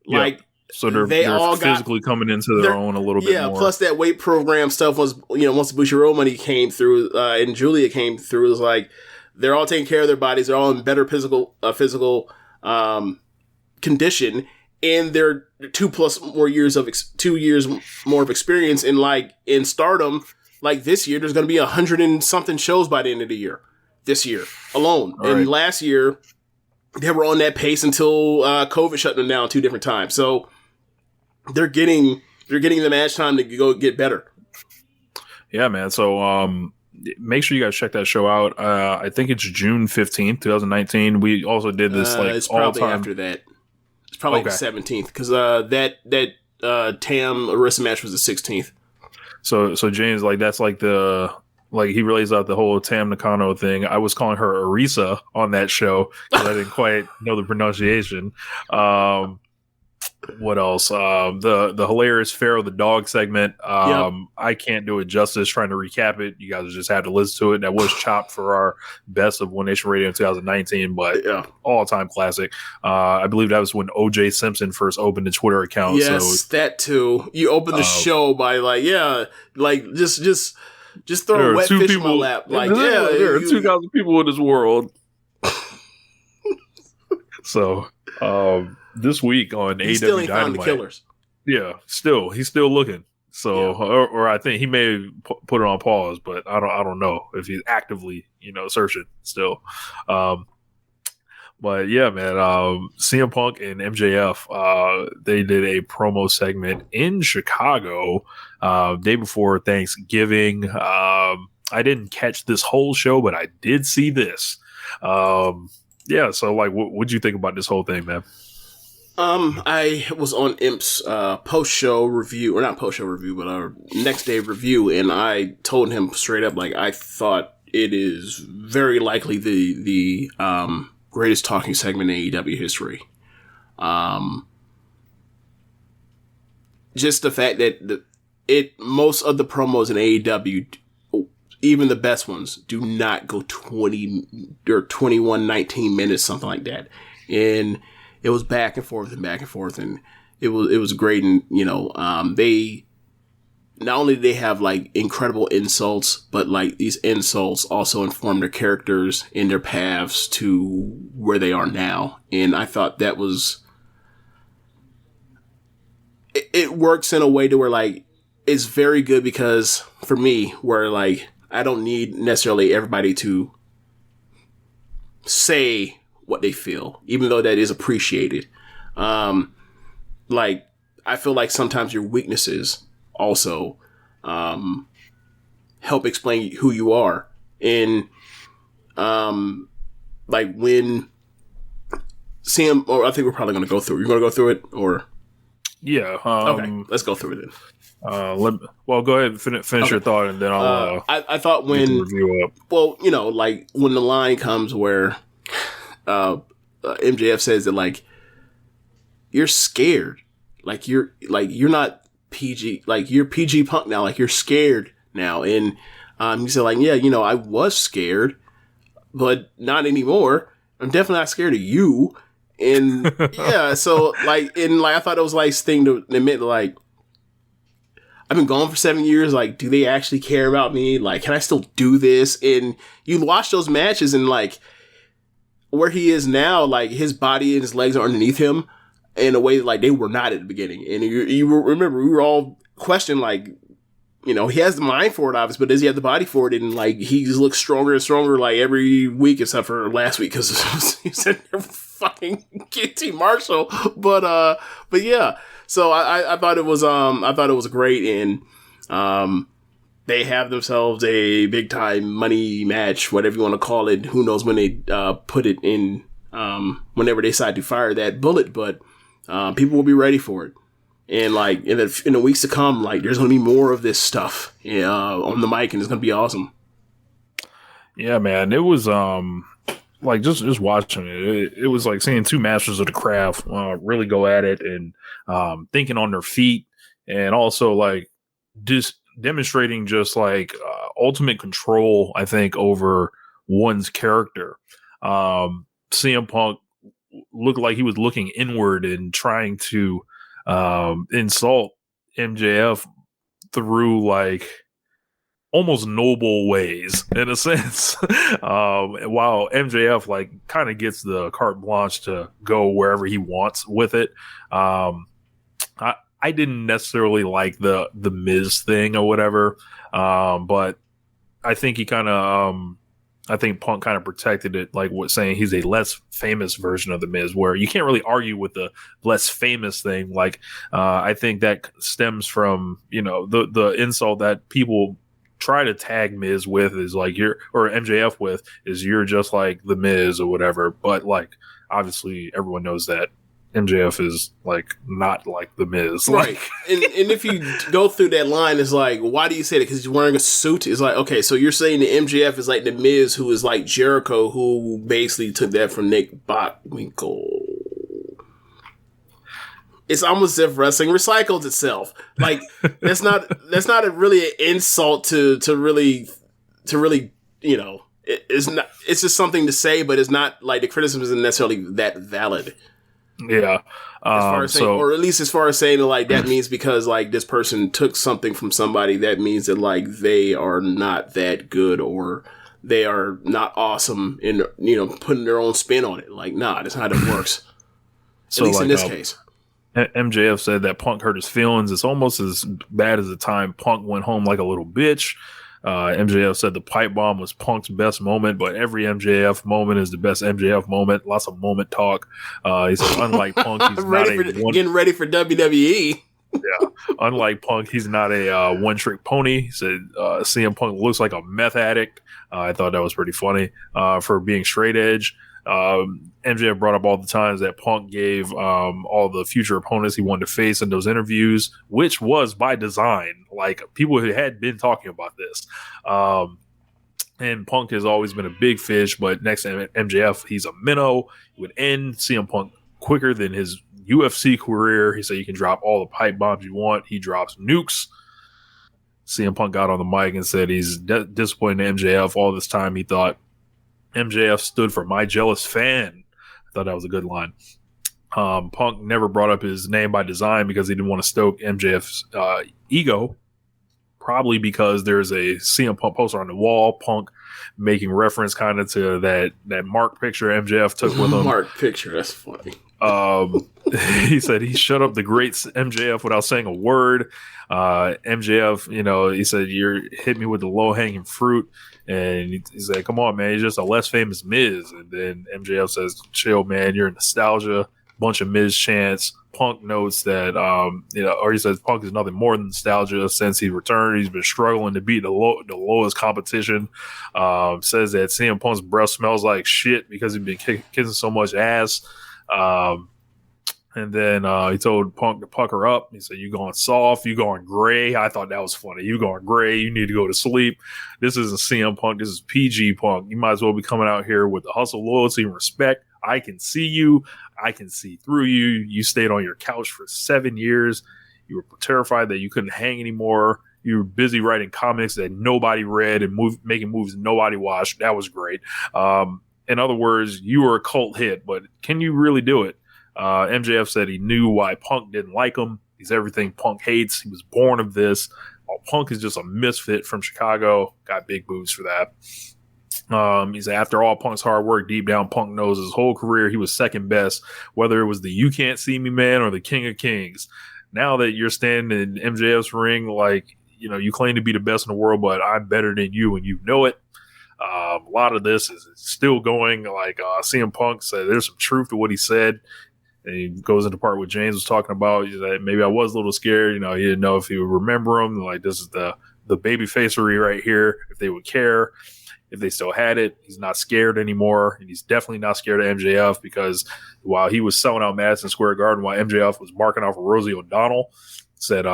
Like, so they're all physically coming into their own a little bit more. Yeah, plus that weight program stuff was, once the Bushiroad money came through, and Julia came through, it was like, they're all taking care of their bodies. They're all in better physical condition, and they're 2 years more of experience. And like in Stardom, like this year, there's going to be 100 and something shows by the end of the year. This year alone, and last year they were on that pace until COVID shut them down 2 different times. So they're getting the match time to go get better. Yeah, man. So make sure you guys check that show out. I think it's June 15th, 2019. We also did this it's probably after that. It's probably the 17th because that Tam Arisa match was the 16th. So James, like, that's like he relays out the whole Tam Nakano thing. I was calling her Arisa on that show because I didn't quite know the pronunciation. What else? The hilarious Pharaoh the dog segment. I can't do it justice trying to recap it. You guys just had to listen to it. That was chopped for our best of One Nation Radio in 2019, but all-time classic. I believe that was when OJ Simpson first opened the Twitter account. Yes, that too. You opened the show by just throw a wet fish in my lap. Like, there are 2,000 people in this world. So, this week on AEW still ain't Dynamite, found the killers. Yeah, he's still looking. So, or I think he may have put it on pause, but I don't know if he's actively, searching still. But yeah, man, CM Punk and MJF, they did a promo segment in Chicago, day before Thanksgiving. I didn't catch this whole show, but I did see this. Yeah, so like, what'd you think about this whole thing, man? I was on Imp's post-show review, or not post-show review, but our next day review, and I told him straight up, like, I thought it is very likely the greatest talking segment in AEW history. Just the fact that most of the promos in AEW, even the best ones, do not go 20 or 21, 19 minutes, something like that. And it was back and forth, and it was great. And they not only did they have like incredible insults, but like these insults also inform their characters and their paths to where they are now. And I thought that was it works in a way to where like it's very good, because for me, where like I don't need necessarily everybody to say what they feel, even though that is appreciated. Like, I feel like sometimes your weaknesses also help explain who you are. And like when Sam, or I think we're probably going to go through. You're going to go through it, or yeah? Okay, let's go through it then. Well, go ahead and finish your thought, and then I'll. I thought when review up. Well, like when the line comes where MJF says that like you're scared, like you're not PG, like you're PG Punk now, like you're scared now, and he said like, yeah, I was scared, but not anymore. I'm definitely not scared of you, and yeah, so like, and like I thought it was like this thing to admit like, I've been gone for 7 years. Like, do they actually care about me? Like, can I still do this? And you watch those matches and like where he is now, like his body and his legs are underneath him in a way that, like, they were not at the beginning. And you remember we were all questioning like, you know, he has the mind for it, obviously, but does he have the body for it? And like, he just looks stronger and stronger like every week, except for last week because he said fucking QT Marshall. But yeah. So I thought it was great, and they have themselves a big time money match, whatever you want to call it. Who knows when they put it in, whenever they decide to fire that bullet, but people will be ready for it. And like in the weeks to come, like there's going to be more of this stuff on the mic, and it's going to be awesome. Yeah, man, it was like just watching it. It was like seeing two masters of the craft really go at it and thinking on their feet, and also like just demonstrating just like ultimate control, I think, over one's character. CM Punk looked like he was looking inward and trying to insult MJF through like almost noble ways in a sense. While MJF like kind of gets the carte blanche to go wherever he wants with it. I didn't necessarily like the Miz thing or whatever. But I think he kind of, I think Punk kind of protected it, like what saying he's a less famous version of the Miz, where you can't really argue with the less famous thing. Like, I think that stems from, you know, the insult that people try to tag Miz with is like or MJF with is you're just like the Miz or whatever. But like, obviously everyone knows that MJF is like not like the Miz, right? and if you go through that line, it's like, why do you say that? Because he's wearing a suit. It's like, okay, so you're saying the MJF is like the Miz, who is like Jericho, who basically took that from Nick Bockwinkel. It's almost as if wrestling recycles itself. Like that's not really an insult to really, you know, it's not. It's just something to say, but it's not like the criticism isn't necessarily that valid. Yeah. As far as saying, or at least as far as saying like that means because like this person took something from somebody, that means that like they are not that good or they are not awesome in, you know, putting their own spin on it. Like, nah, that's not how it works. So at least like, in this case. MJF said that Punk hurt his feelings. It's almost as bad as the time Punk went home like a little bitch. MJF said the pipe bomb was Punk's best moment, but every MJF moment is the best MJF moment. Lots of moment talk. He said, unlike Punk, he's getting ready for WWE. Yeah, unlike Punk, he's not a one-trick pony. He said CM Punk looks like a meth addict. I thought that was pretty funny for being straight edge. MJF brought up all the times that Punk gave all the future opponents he wanted to face in those interviews, which was by design. Like, people who had been talking about this. And Punk has always been a big fish, but next to MJF, he's a minnow. He would end CM Punk quicker than his UFC career. He said you can drop all the pipe bombs you want. He drops nukes. CM Punk got on the mic and said he's disappointed in MJF. All this time he thought MJF stood for my jealous fan. I thought that was a good line. Punk never brought up his name by design because he didn't want to stoke MJF's ego. Probably because there's a CM Punk poster on the wall, Punk making reference kind of to that Mark picture MJF took with him. Mark picture, that's funny. He said he shut up the great MJF without saying a word. MJF, you know, he said, you hit me with the low-hanging fruit. And he said, come on, man, he's just a less famous Miz. And then MJF says, chill, man, you're nostalgia. Bunch of Miz chants. Punk notes that, you know, or he says Punk is nothing more than nostalgia. Since he returned, he's been struggling to beat the lowest competition. Says that CM Punk's breath smells like shit because he's been kissing so much ass. And then he told Punk to pucker up. He said, you going soft, you going gray. I thought that was funny. You going gray, you need to go to sleep. This isn't CM Punk, this is PG Punk. You might as well be coming out here with the hustle, loyalty, and respect. I can see you. I can see through you. You stayed on your couch for 7 years. You were terrified that you couldn't hang anymore. You were busy writing comics that nobody read and making movies nobody watched. That was great. In other words, you were a cult hit, but can you really do it? MJF said he knew why Punk didn't like him. He's everything Punk hates. He was born of this. Punk is just a misfit from Chicago. Got big boobs for that. He said after all Punk's hard work, deep down Punk knows his whole career he was second best, whether it was the You Can't See Me Man or the King of Kings. Now that you're standing in MJF's ring, like, you claim to be the best in the world, but I'm better than you and you know it. A lot of this is still going. Like CM Punk said, there's some truth to what he said. And he goes into part what James was talking about. He's like, maybe I was a little scared. He didn't know if he would remember him. Like, this is the baby facery right here. If they would care, if they still had it. He's not scared anymore. And he's definitely not scared of MJF, because while he was selling out Madison Square Garden, while MJF was marking off Rosie O'Donnell, said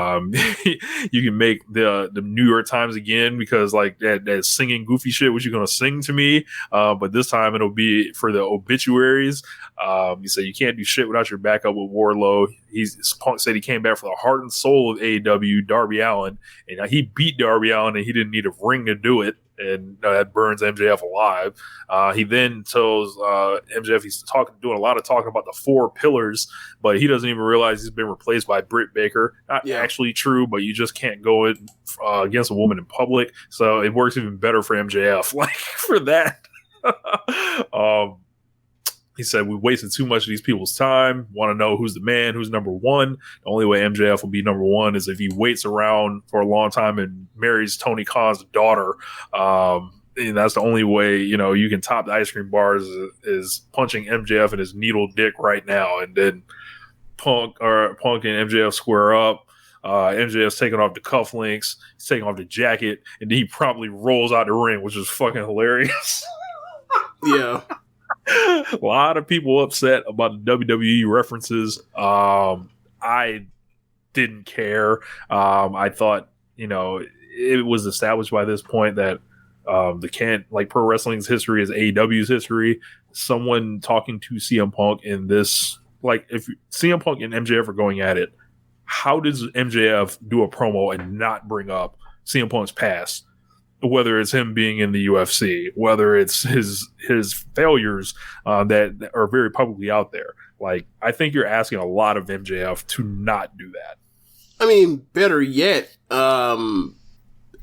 you can make the New York Times again, because like that singing goofy shit, what you gonna sing to me, but this time it'll be for the obituaries. He said you can't do shit without your backup with Wardlow. Punk said he came back for the heart and soul of AEW, Darby Allin, and he beat Darby Allin, and he didn't need a ring to do it, and that burns MJF alive. He then tells MJF he's doing a lot of talking about the 4 pillars, but he doesn't even realize he's been replaced by Britt Baker. Not actually true, but you just can't go against a woman in public, so it works even better for MJF. Like, for that. He said, we wasted too much of these people's time. Want to know who's the man, who's number one. The only way MJF will be number one is if he waits around for a long time and marries Tony Khan's daughter. And that's the only way, you can top the ice cream bars is punching MJF in his needle dick right now. And then Punk and MJF square up. MJF's taking off the cufflinks. He's taking off the jacket. And then he promptly rolls out the ring, which is fucking hilarious. Yeah. A lot of people upset about the WWE references. I didn't care. I thought, it was established by this point that pro wrestling's history is AEW's history. Someone talking to CM Punk in this, like, if CM Punk and MJF are going at it, how does MJF do a promo and not bring up CM Punk's past? Whether it's him being in the UFC, whether it's his failures that are very publicly out there. Like, I think you're asking a lot of MJF to not do that. I mean, better yet, it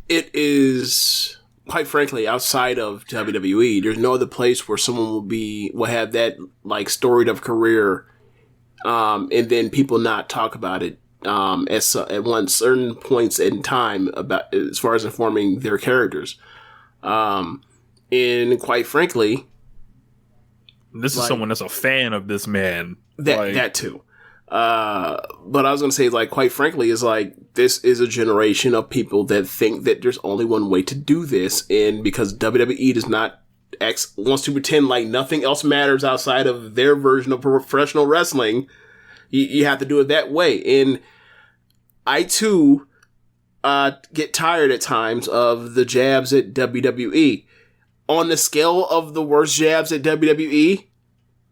is, quite frankly, outside of WWE. There's no other place where someone will have that, like, storied of career, and then people not talk about it at one certain points in time about as far as informing their characters. And quite frankly, this is someone that's a fan of this man. That too. But I was going to say, like, quite frankly, is like, this is a generation of people that think that there's only one way to do this. And because WWE wants to pretend like nothing else matters outside of their version of professional wrestling, you have to do it that way. And I too get tired at times of the jabs at WWE. On the scale of the worst jabs at WWE,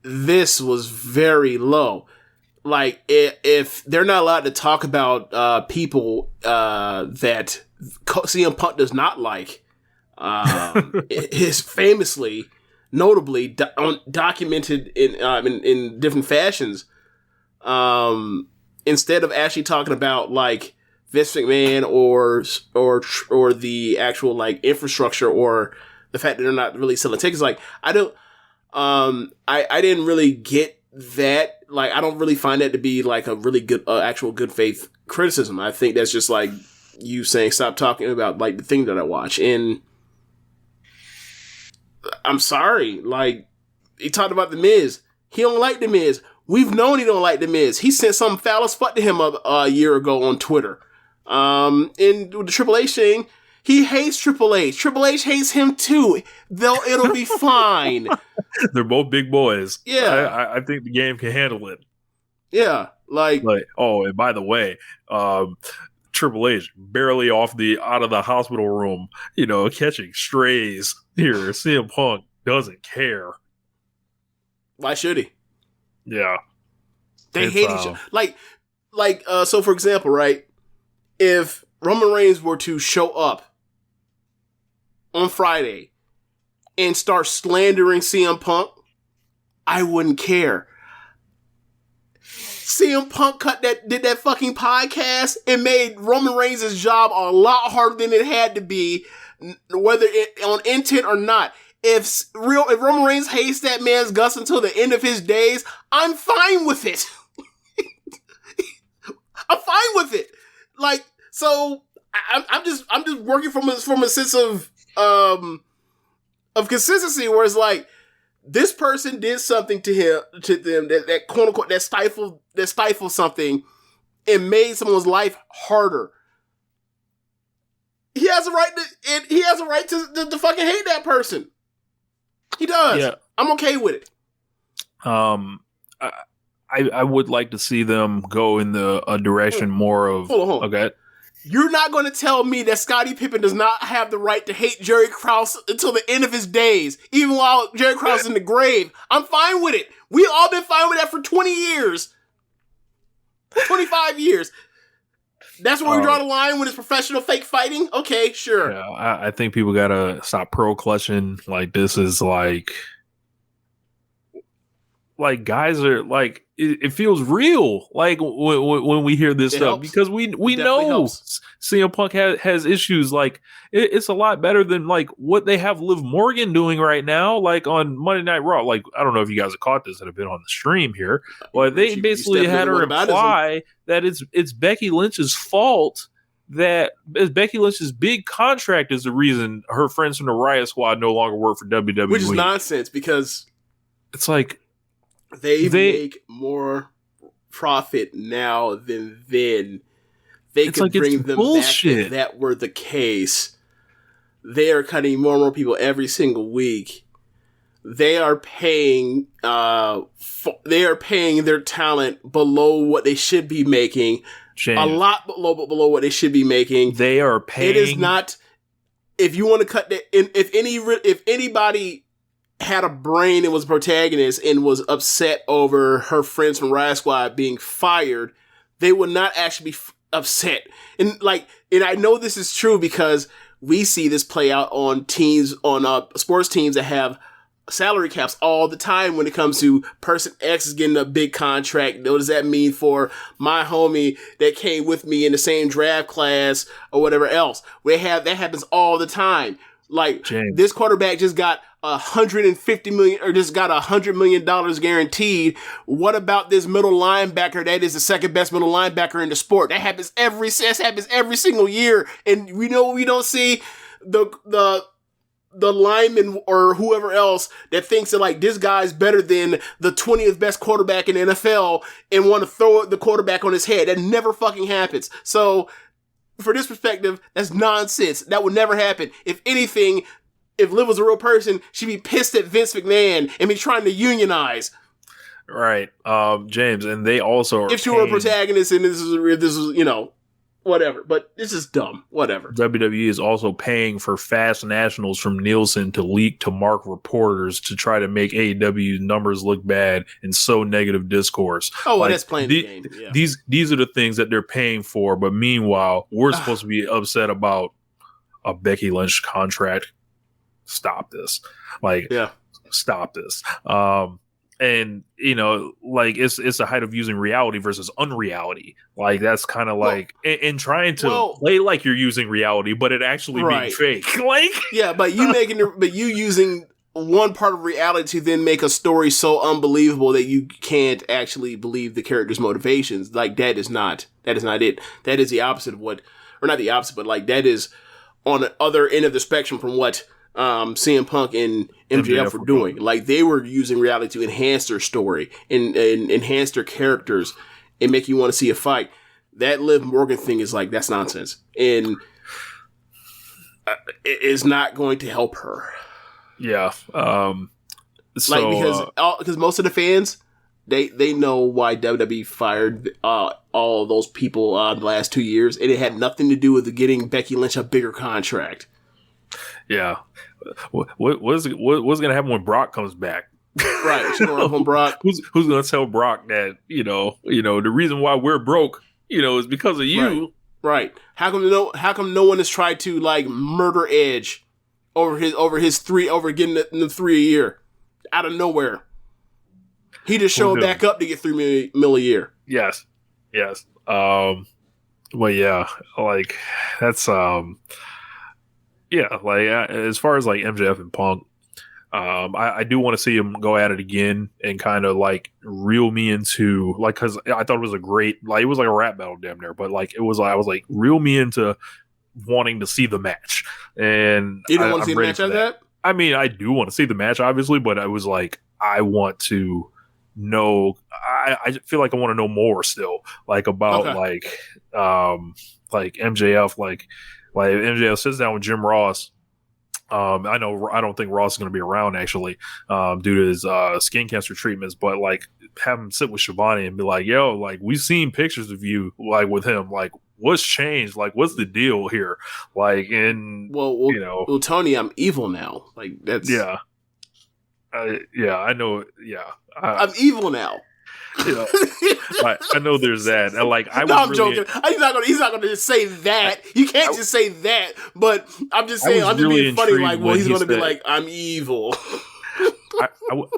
this was very low. Like, if they're not allowed to talk about people that CM Punk does not like, is famously, notably documented in different fashions. Instead of actually talking about, like, Vince McMahon or the actual, like, infrastructure or the fact that they're not really selling tickets, like, I didn't really get that. Like, I don't really find that to be, like, a really good, actual good faith criticism. I think that's just, like, you saying, stop talking about, like, the thing that I watch. And I'm sorry, like, he talked about The Miz. He don't like The Miz. We've known he don't like The Miz. He sent some foul as fuck to him a year ago on Twitter. And with the Triple H thing, he hates Triple H. Triple H hates him too. It'll be fine. They're both big boys. Yeah. I think the game can handle it. Yeah. Like, oh, and by the way, Triple H barely out of the hospital room, catching strays here. CM Punk doesn't care. Why should he? Yeah. They hate each other. So for example, right? If Roman Reigns were to show up on Friday and start slandering CM Punk, I wouldn't care. CM Punk did that fucking podcast and made Roman Reigns' job a lot harder than it had to be, whether on intent or not. If Roman Reigns hates that man's guts until the end of his days, I'm fine with it. I'm fine with it. Like, so I'm just working from a sense of consistency, where it's like this person did something to them that quote unquote that stifled something and made someone's life harder. He has a right to fucking hate that person. He does. Yeah. I'm okay with it. I would like to see them go in a direction more of. Hold on. Okay. You're not going to tell me that Scottie Pippen does not have the right to hate Jerry Krause until the end of his days, even while Jerry Krause is in the grave. I'm fine with it. We've all been fine with that for 20 years. 25 years. That's where we draw the line when it's professional fake fighting? Okay, sure. Yeah, I think people got to stop pearl clutching. Like, this is like guys are like, it feels real. Like when we hear this stuff, because we know CM Punk has issues. Like it's a lot better than like what they have Liv Morgan doing right now. Like on Monday Night Raw. Like, I don't know if you guys have caught this that have been on the stream here, but they basically had her imply that it's Becky Lynch's fault. That Becky Lynch's big contract is the reason her friends from the Riot Squad no longer work for WWE. Which is nonsense, because it's like they make more profit now than then. They could bring them back if that were the case. They are cutting more and more people every single week. They are paying their talent below what they should be making. James, a lot below what they should be making. They are paying. It is not. If you want to cut that, if anybody had a brain and was a protagonist and was upset over her friends from Riot Squad being fired, they would not actually be upset. And I know this is true because we see this play out on sports teams that have salary caps all the time when it comes to person X is getting a big contract. What does that mean for my homie that came with me in the same draft class or whatever else? That happens all the time. Like, James, this quarterback just got $150 million or just got $100 million guaranteed. What about this middle linebacker that is the second best middle linebacker in the sport? That happens every single year. And we don't see the lineman or whoever else that thinks that like this guy's better than the 20th best quarterback in the NFL and want to throw the quarterback on his head. That never fucking happens. So for this perspective, that's nonsense. That would never happen. If anything, if Liv was a real person, she'd be pissed at Vince McMahon and be trying to unionize. Right. James, and they also are if she were a protagonist and this is, whatever, but this is dumb. Whatever. WWE is also paying for fast nationals from Nielsen to leak to mark reporters to try to make AEW numbers look bad and sow negative discourse. Oh, well, that's playing the game. Yeah. These are the things that they're paying for, but meanwhile, we're supposed to be upset about a Becky Lynch contract. Stop this. Stop this. And it's a height of using reality versus unreality. Like that's kind of like and trying to play like you're using reality, but it actually being fake. But you using one part of reality to then make a story so unbelievable that you can't actually believe the character's motivations. Like that is not it. That is the opposite of what, or not the opposite, but like that is on the other end of the spectrum from what CM Punk and MJF were doing. Like they were using reality to enhance their story and enhance their characters and make you want to see a fight. That Liv Morgan thing is like, that's nonsense. And it is not going to help her. Yeah. Because most of the fans, they know why WWE fired all those people the last 2 years, and it had nothing to do with getting Becky Lynch a bigger contract. Yeah. What's going to happen when Brock comes back? Right. She's going to run Brock. Who's going to tell Brock that, the reason why we're broke, is because of you. Right. How come no one has tried to like murder Edge over getting the 3 a year out of nowhere? He just showed back up to get $3 million a year. Yes. Well, yeah, like that's yeah, like as far as like MJF and Punk, I do want to see him go at it again and kind of like reel me into because I thought it was a great, like it was like a rap battle damn near, but like I was like reel me into wanting to see the match. And you don't want to see the match after that? I mean, I do want to see the match, obviously, but I was like, I want to know. I feel like I want to know more still, like about like MJF, like MJF sits down with Jim Ross. I don't think Ross is going to be around actually, due to his skin cancer treatments, but like have him sit with Shivani and be like, yo, like we've seen pictures of you like with him, like what's changed? Like what's the deal here? Like, and you know, well, Tony, I'm evil now. Like that's I know. Yeah, I'm evil now. You know, I know there's that. And like, I'm joking. He's not gonna just say that. You can't just say that. But I'm just saying. I'm just being funny. Like, well, he's gonna be like, I'm evil.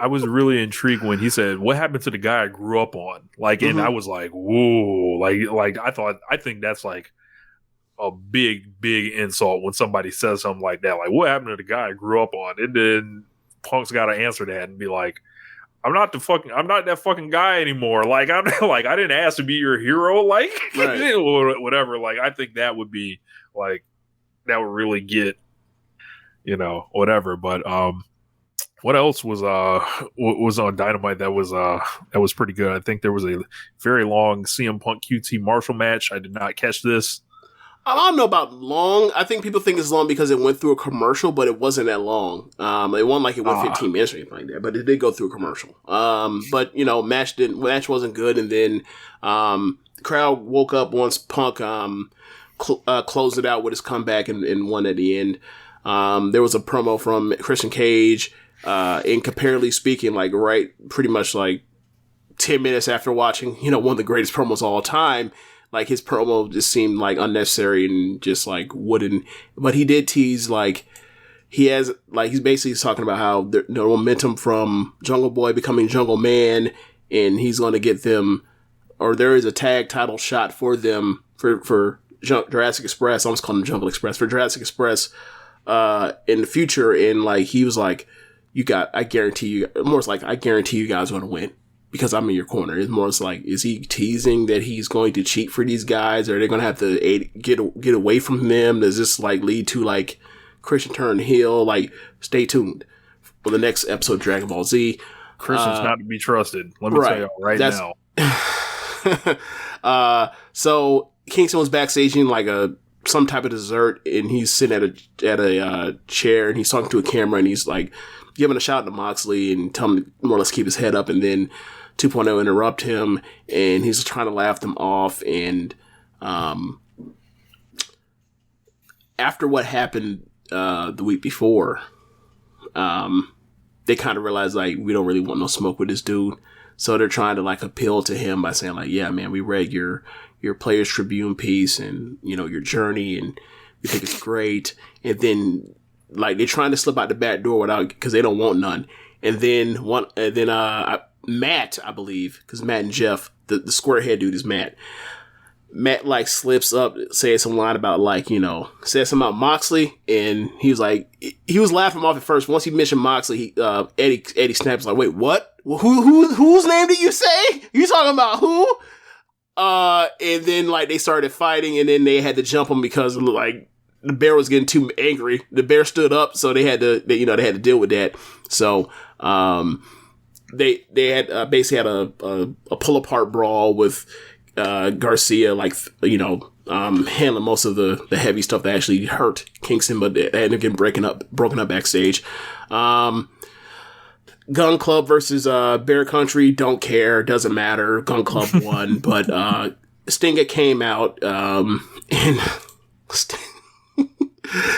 I was really intrigued when he said, "What happened to the guy I grew up on?" Like, and I was like, "Whoa!" Like I think that's like a big insult when somebody says something like that. Like, what happened to the guy I grew up on? And then Punk's got to answer that and be like, I'm not that fucking guy anymore. Like, I'm like, I didn't ask to be your hero. Like, whatever. Like, I think that would be like, that would really get, you know, whatever. But, what else was on Dynamite that was pretty good? I think there was a very long CM Punk QT Marshall match. I did not catch this. I don't know about long. I think people think it's long because it went through a commercial, but it wasn't that long. It wasn't like it went 15 minutes or anything like that, but it did go through a commercial. But you know, match wasn't good, and then the crowd woke up once Punk closed it out with his comeback and won at the end. There was a promo from Christian Cage, and comparatively speaking, like pretty much like 10 minutes after watching, you know, one of the greatest promos of all time. Like, his promo just seemed, like, unnecessary and just, like, wooden. But he did tease, like, he's basically talking about how the momentum from Jungle Boy becoming Jungle Man, and he's going to get them, or there is a tag title shot for them, for Jurassic Express. I almost called him Jungle Express. For Jurassic Express, in the future. And, like, he was like, I guarantee you guys are going to win. Because I'm in your corner. It's more like, is he teasing that he's going to cheat for these guys? Or are they going to have to get away from them? Does this like lead to like Christian turn heel? Like, stay tuned for the next episode of Dragon Ball Z. Christian's not to be trusted. Let me tell you right now. So Kingston was backstage eating like some type of dessert, and he's sitting at a chair, and he's talking to a camera, and he's like giving a shout out to Moxley and telling him to more or less keep his head up, and then 2.0 interrupt him, and he's trying to laugh them off. And after what happened the week before, they kind of realized, like, we don't really want no smoke with this dude. So they're trying to, like, appeal to him by saying, like, yeah, man, we read your Players Tribune piece and, you know, your journey, and we think it's great. And then, like, they're trying to slip out the back door because they don't want none. And then Matt, I believe, because Matt and Jeff, the square head dude is Matt. Matt, like, slips up, says some line about, like, you know, says something about Moxley, and he was like, he was laughing him off at first. Once he mentioned Moxley, Eddie snaps like, wait, what? Whose name did you say? You talking about who? And then, like, they started fighting, and then they had to jump him because, like, the bear was getting too angry. The bear stood up, so they had to deal with that. So, they had basically had a pull apart brawl with Garcia, like, you know, handling most of the heavy stuff that actually hurt Kingston, but they ended up getting broken up backstage. Gun Club versus Bear Country, don't care, doesn't matter. Gun Club won, but Sting came out, and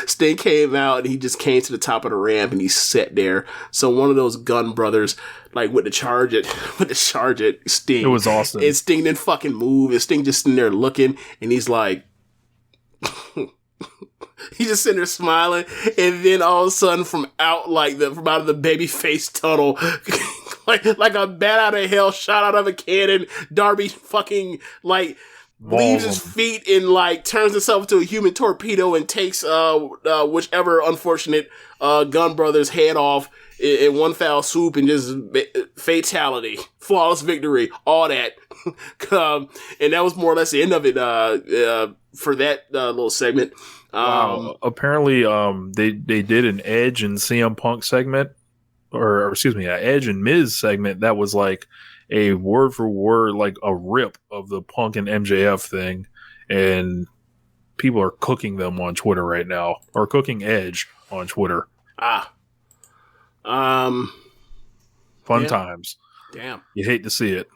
Sting came out, and he just came to the top of the ramp, and he sat there. So one of those Gun brothers, like, with the charge at Sting. It was awesome. And Sting didn't fucking move, and Sting just sitting there looking, and he's like, he's just sitting there smiling, and then all of a sudden from out of the baby face tunnel, like a bat out of hell, shot out of a cannon, Darby fucking, like, leaves his feet and like turns himself into a human torpedo and takes whichever unfortunate Gun Brothers head off in one foul swoop and just fatality, flawless victory, all that. And that was more or less the end of it for that little segment. Wow. Apparently, they did an Edge and CM Punk segment, or excuse me, an Edge and Miz segment that was like a word for word, like a rip of the Punk and MJF thing, and people are cooking them on Twitter right now, or cooking Edge on Twitter. Fun times. Damn. You hate to see it.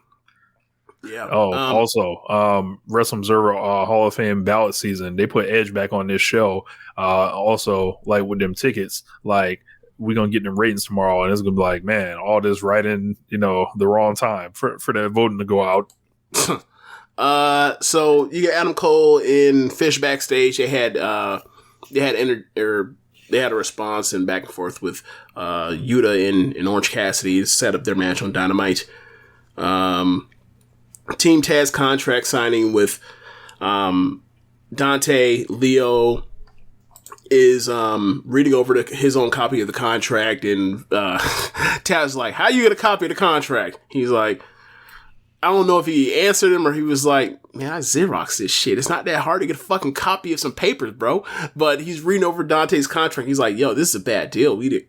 Yeah. Oh, also, Wrestling Observer Hall of Fame ballot season, they put Edge back on this show. Also, like with them tickets, like we're gonna get them ratings tomorrow, and it's gonna be like, man, all this right in, the wrong time for that voting to go out. So you got Adam Cole and Fish backstage. They had a response and back and forth with Yuta and Orange Cassidy to set up their match on Dynamite. Team Taz contract signing with Dante. Leo is reading over his own copy of the contract, and Taz is like, how you get a copy of the contract? He's like, I don't know if he answered him or he was like, man, I Xerox this shit. It's not that hard to get a fucking copy of some papers, bro. But he's reading over Dante's contract. He's like, yo, this is a bad deal. We're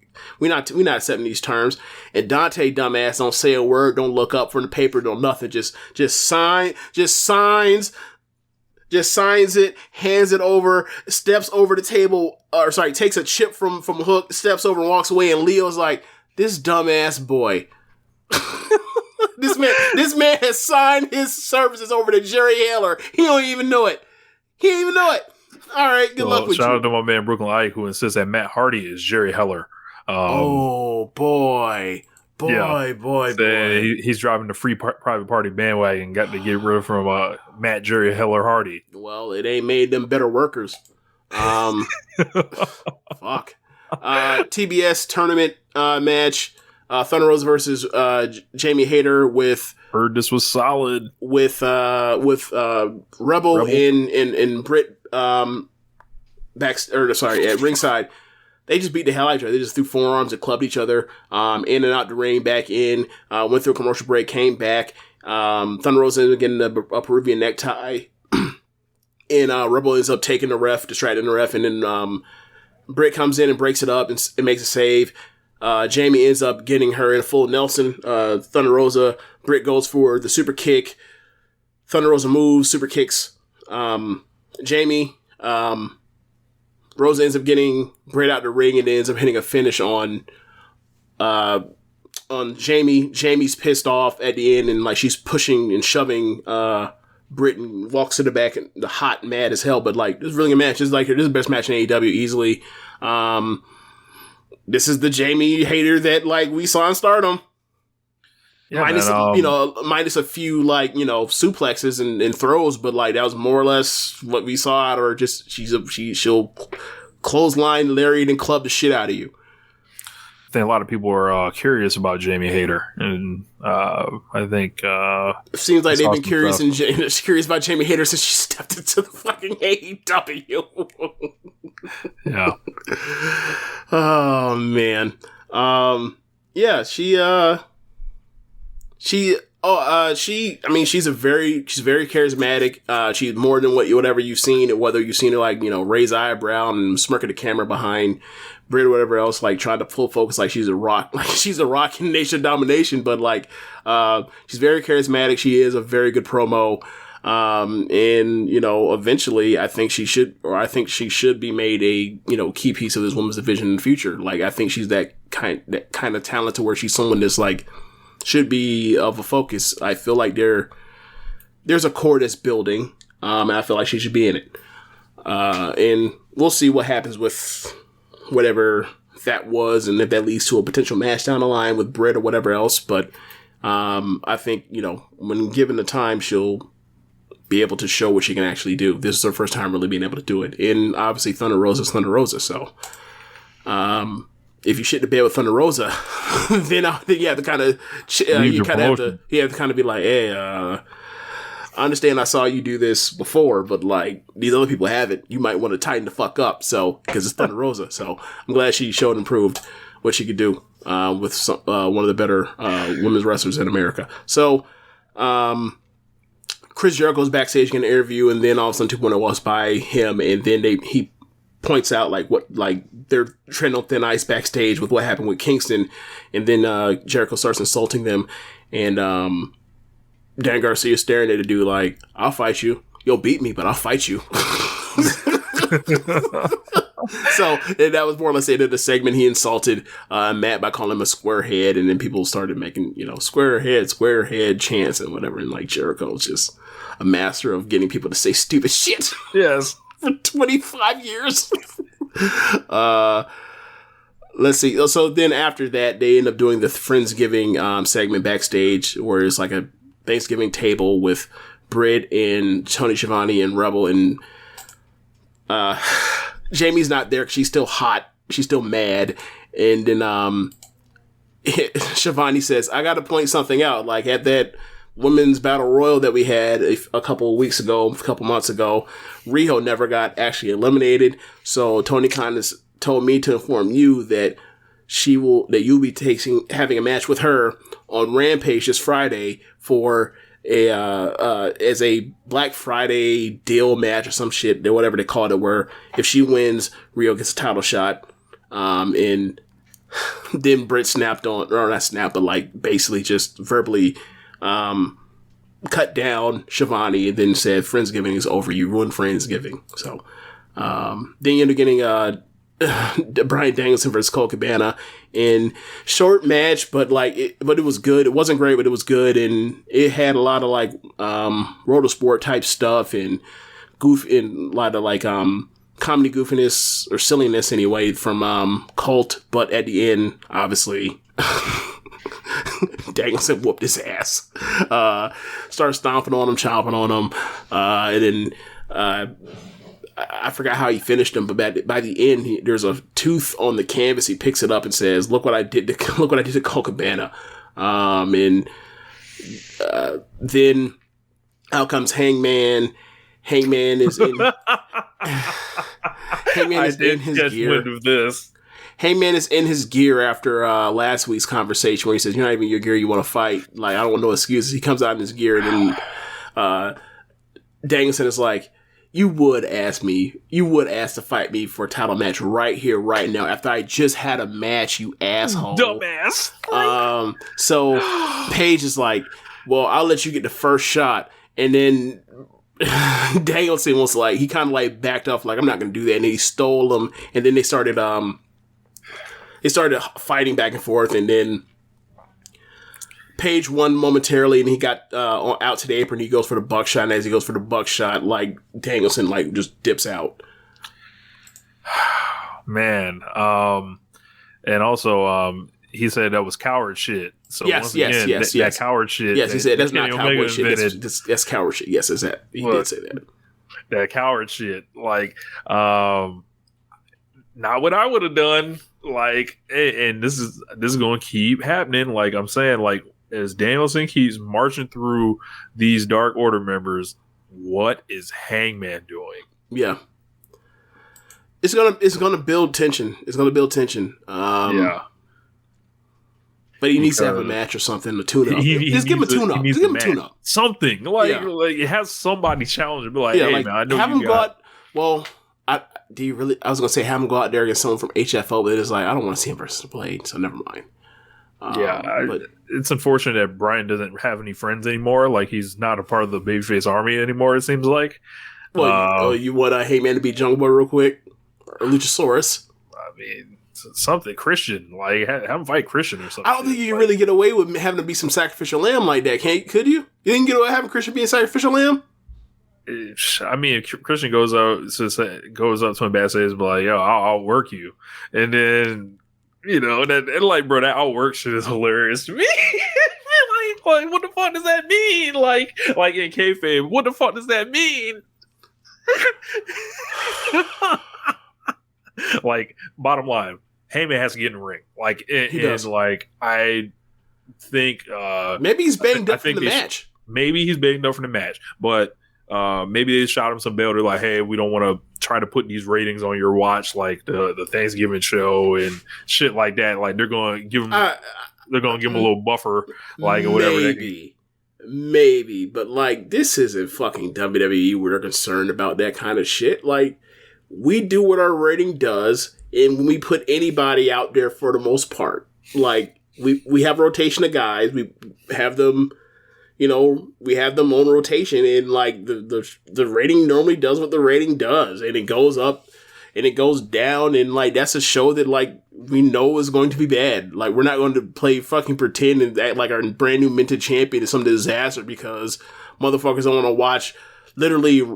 not accepting these terms. And Dante, dumbass, don't say a word, don't look up from the paper, don't nothing. Just signs it, hands it over, steps over the table, takes a chip from Hook, steps over and walks away. And Leo's like, this dumbass boy. This man has signed his services over to Jerry Heller. He don't even know it. All right, good luck with you. Shout out to my man Brooklyn Ike, who insists that Matt Hardy is Jerry Heller. Boy. He's driving the free private party bandwagon. Got to get rid from Matt Jerry Heller Hardy. Well, it ain't made them better workers. Fuck. TBS tournament match. Thunder Rosa versus Jamie Hayter with. Heard this was solid. With Rebel and Britt at ringside. They just beat the hell out of each other. They just threw forearms and clubbed each other in and out the ring, back in. Went through a commercial break, came back. Thunder Rosa ended up getting a Peruvian necktie. And Rebel ends up taking the ref, distracting the ref. And then Britt comes in and breaks it up and makes a save. Jamie ends up getting her in a full Nelson. Thunder Rosa, Britt goes for the super kick. Thunder Rosa moves, super kicks Jamie. Rosa ends up getting Britt out the ring and ends up hitting a finish on Jamie. Jamie's pissed off at the end and like she's pushing and shoving Britt and walks to the back and the hot mad as hell. But like this is really a match. This is the best match in AEW easily. This is the Jamie Hayter that like we saw in Stardom. Yeah, minus a few like suplexes and throws, but like that was more or less what we saw out of her. Just she'll clothesline, lariat, and club the shit out of you. I think a lot of people are curious about Jamie Hayter, and I think it seems like they've been curious about Jamie Hayter since she stepped into the fucking AEW. Yeah. Oh man. Yeah. She's very charismatic. She's more than whatever you've seen, whether you've seen her like, raise eyebrow and smirk at the camera behind Britt or whatever else, like trying to full focus like she's a rock, in Nation Domination, but like, she's very charismatic. She is a very good promo. And eventually I think she should be made a, key piece of this women's division in the future. Like, I think she's that kind of talent to where she's someone that's like, should be of a focus. I feel like there's a core that's building, and I feel like she should be in it. And we'll see what happens with whatever that was, and if that leads to a potential match down the line with Britt or whatever else. But I think, when given the time, she'll be able to show what she can actually do. This is her first time really being able to do it. And obviously Thunder Rosa's Thunder Rosa, so if you shit the bed with Thunder Rosa, then you have to kind of, you have to kind of be like, hey, I understand I saw you do this before, but like these other people haven't. You might want to tighten the fuck up. So, because it's Thunder Rosa. So I'm glad she showed and proved what she could do with one of the better women's wrestlers in America. So, Chris Jericho's backstage getting an interview, and then all of a sudden 2.0 walks by him, and then he points out like they're treading on thin ice backstage with what happened with Kingston, and then Jericho starts insulting them, and Dan Garcia staring at the dude like, "I'll fight you. You'll beat me, but I'll fight you." So that was more or less the end of the segment. He insulted Matt by calling him a squarehead, and then people started making squarehead chants and whatever. And like Jericho was just a master of getting people to say stupid shit. Yes, for 25 years. Let's see. So then after that, they end up doing the Friendsgiving segment backstage, where it's like a Thanksgiving table with Britt and Tony Schiavone and Rebel, and Jamie's not there because she's still hot. She's still mad. And then Schiavone says, "I got to point something out. Like at that women's battle royal that we had a couple months ago, Riho never got actually eliminated. So Tony Khan has told me to inform you that you'll be having a match with her on Rampage this Friday for as a Black Friday deal match or some shit, or whatever they called it, where if she wins, Rio gets a title shot." And then Britt like basically just verbally cut down Schiavone, and then said, "Friendsgiving is over. You ruined Friendsgiving." So then you end up getting Bryan Danielson versus Colt Cabana in short match, but it was good. It wasn't great, but it was good, and it had a lot of like Rotosport type stuff and a lot of like comedy goofiness or silliness anyway from Colt. But at the end, obviously, Danielson whooped his ass. Started stomping on him, chomping on him, and then I forgot how he finished him, but by the end, there's a tooth on the canvas. He picks it up and says, "Look what I did to Colt Cabana." And then out comes Hangman. Hangman is in. Hangman is in his gear. Wind of this. Hangman is in his gear after last week's conversation where he says, "You're not even in your gear. You want to fight? Like, I don't want no excuses." He comes out in his gear, and then Danielson is like, You would ask to fight me for a title match right here, right now, after I just had a match, you asshole. Dumbass. So Paige is like, "Well, I'll let you get the first shot." And then Danielson was like, he kind of like backed off, like, "I'm not going to do that." And he stole him. And then they started fighting back and forth. And then Paige won momentarily, and he got out to the apron. He goes for the buckshot, and as he goes for the buckshot, like, Danielson like just dips out. Man, and also he said that was coward shit. So yes. That coward shit. Yes, he said that's not Kenny cowboy shit. That's coward shit. Yes, is that he did say that. That coward shit, like, not what I would have done. Like, and this is going to keep happening. Like I'm saying, like, as Danielson keeps marching through these Dark Order members, what is Hangman doing? Yeah, it's gonna build tension. It's gonna build tension. Yeah, but he needs to have a match or something to tune up. Just give him a tune up. Just give him a tune up. Something like it has somebody challenge him. Be like, "Hey, man, I know have you him go out. Well, do you really? I was gonna say have him go out there against someone from HFO, but it's like I don't want to see him versus Blade, so never mind. But it's unfortunate that Brian doesn't have any friends anymore. Like, he's not a part of the babyface army anymore, it seems like. Well, you want Heyman to beat Jungle Boy real quick? Or Luchasaurus? I mean, something Christian. Like, have him fight Christian or something. I don't think you can really get away with having to be some sacrificial lamb like that, could you? You didn't get away with having Christian be a sacrificial lamb? I mean, if Christian goes up to him backstage, be like, "Yo, I'll work you," and then, you know, and like, bro, that "I'll work" shit is hilarious to me. like, what the fuck does that mean? Like in kayfabe, what the fuck does that mean? Like, bottom line, Heyman has to get in the ring. Like, he does. Like, I think maybe he's banged up in the match. maybe he's big enough for the match, but maybe they shot him some bail. They're like, hey, we don't want to try to put these ratings on your watch like the Thanksgiving show and shit like that. Like they're going to give him, they're going to give him a little buffer, like or whatever. Maybe, but like this isn't fucking WWE where they're concerned about that kind of shit. Like we do what our rating does, and when we put anybody out there for the most part, like we have a rotation of guys, we have them. You know, we have them on rotation, and like the rating normally does what the rating does, and it goes up and it goes down, and like that's a show that like we know is going to be bad. Like we're not going to play fucking pretend and act like our brand new minted champion is some disaster because motherfuckers don't want to watch literally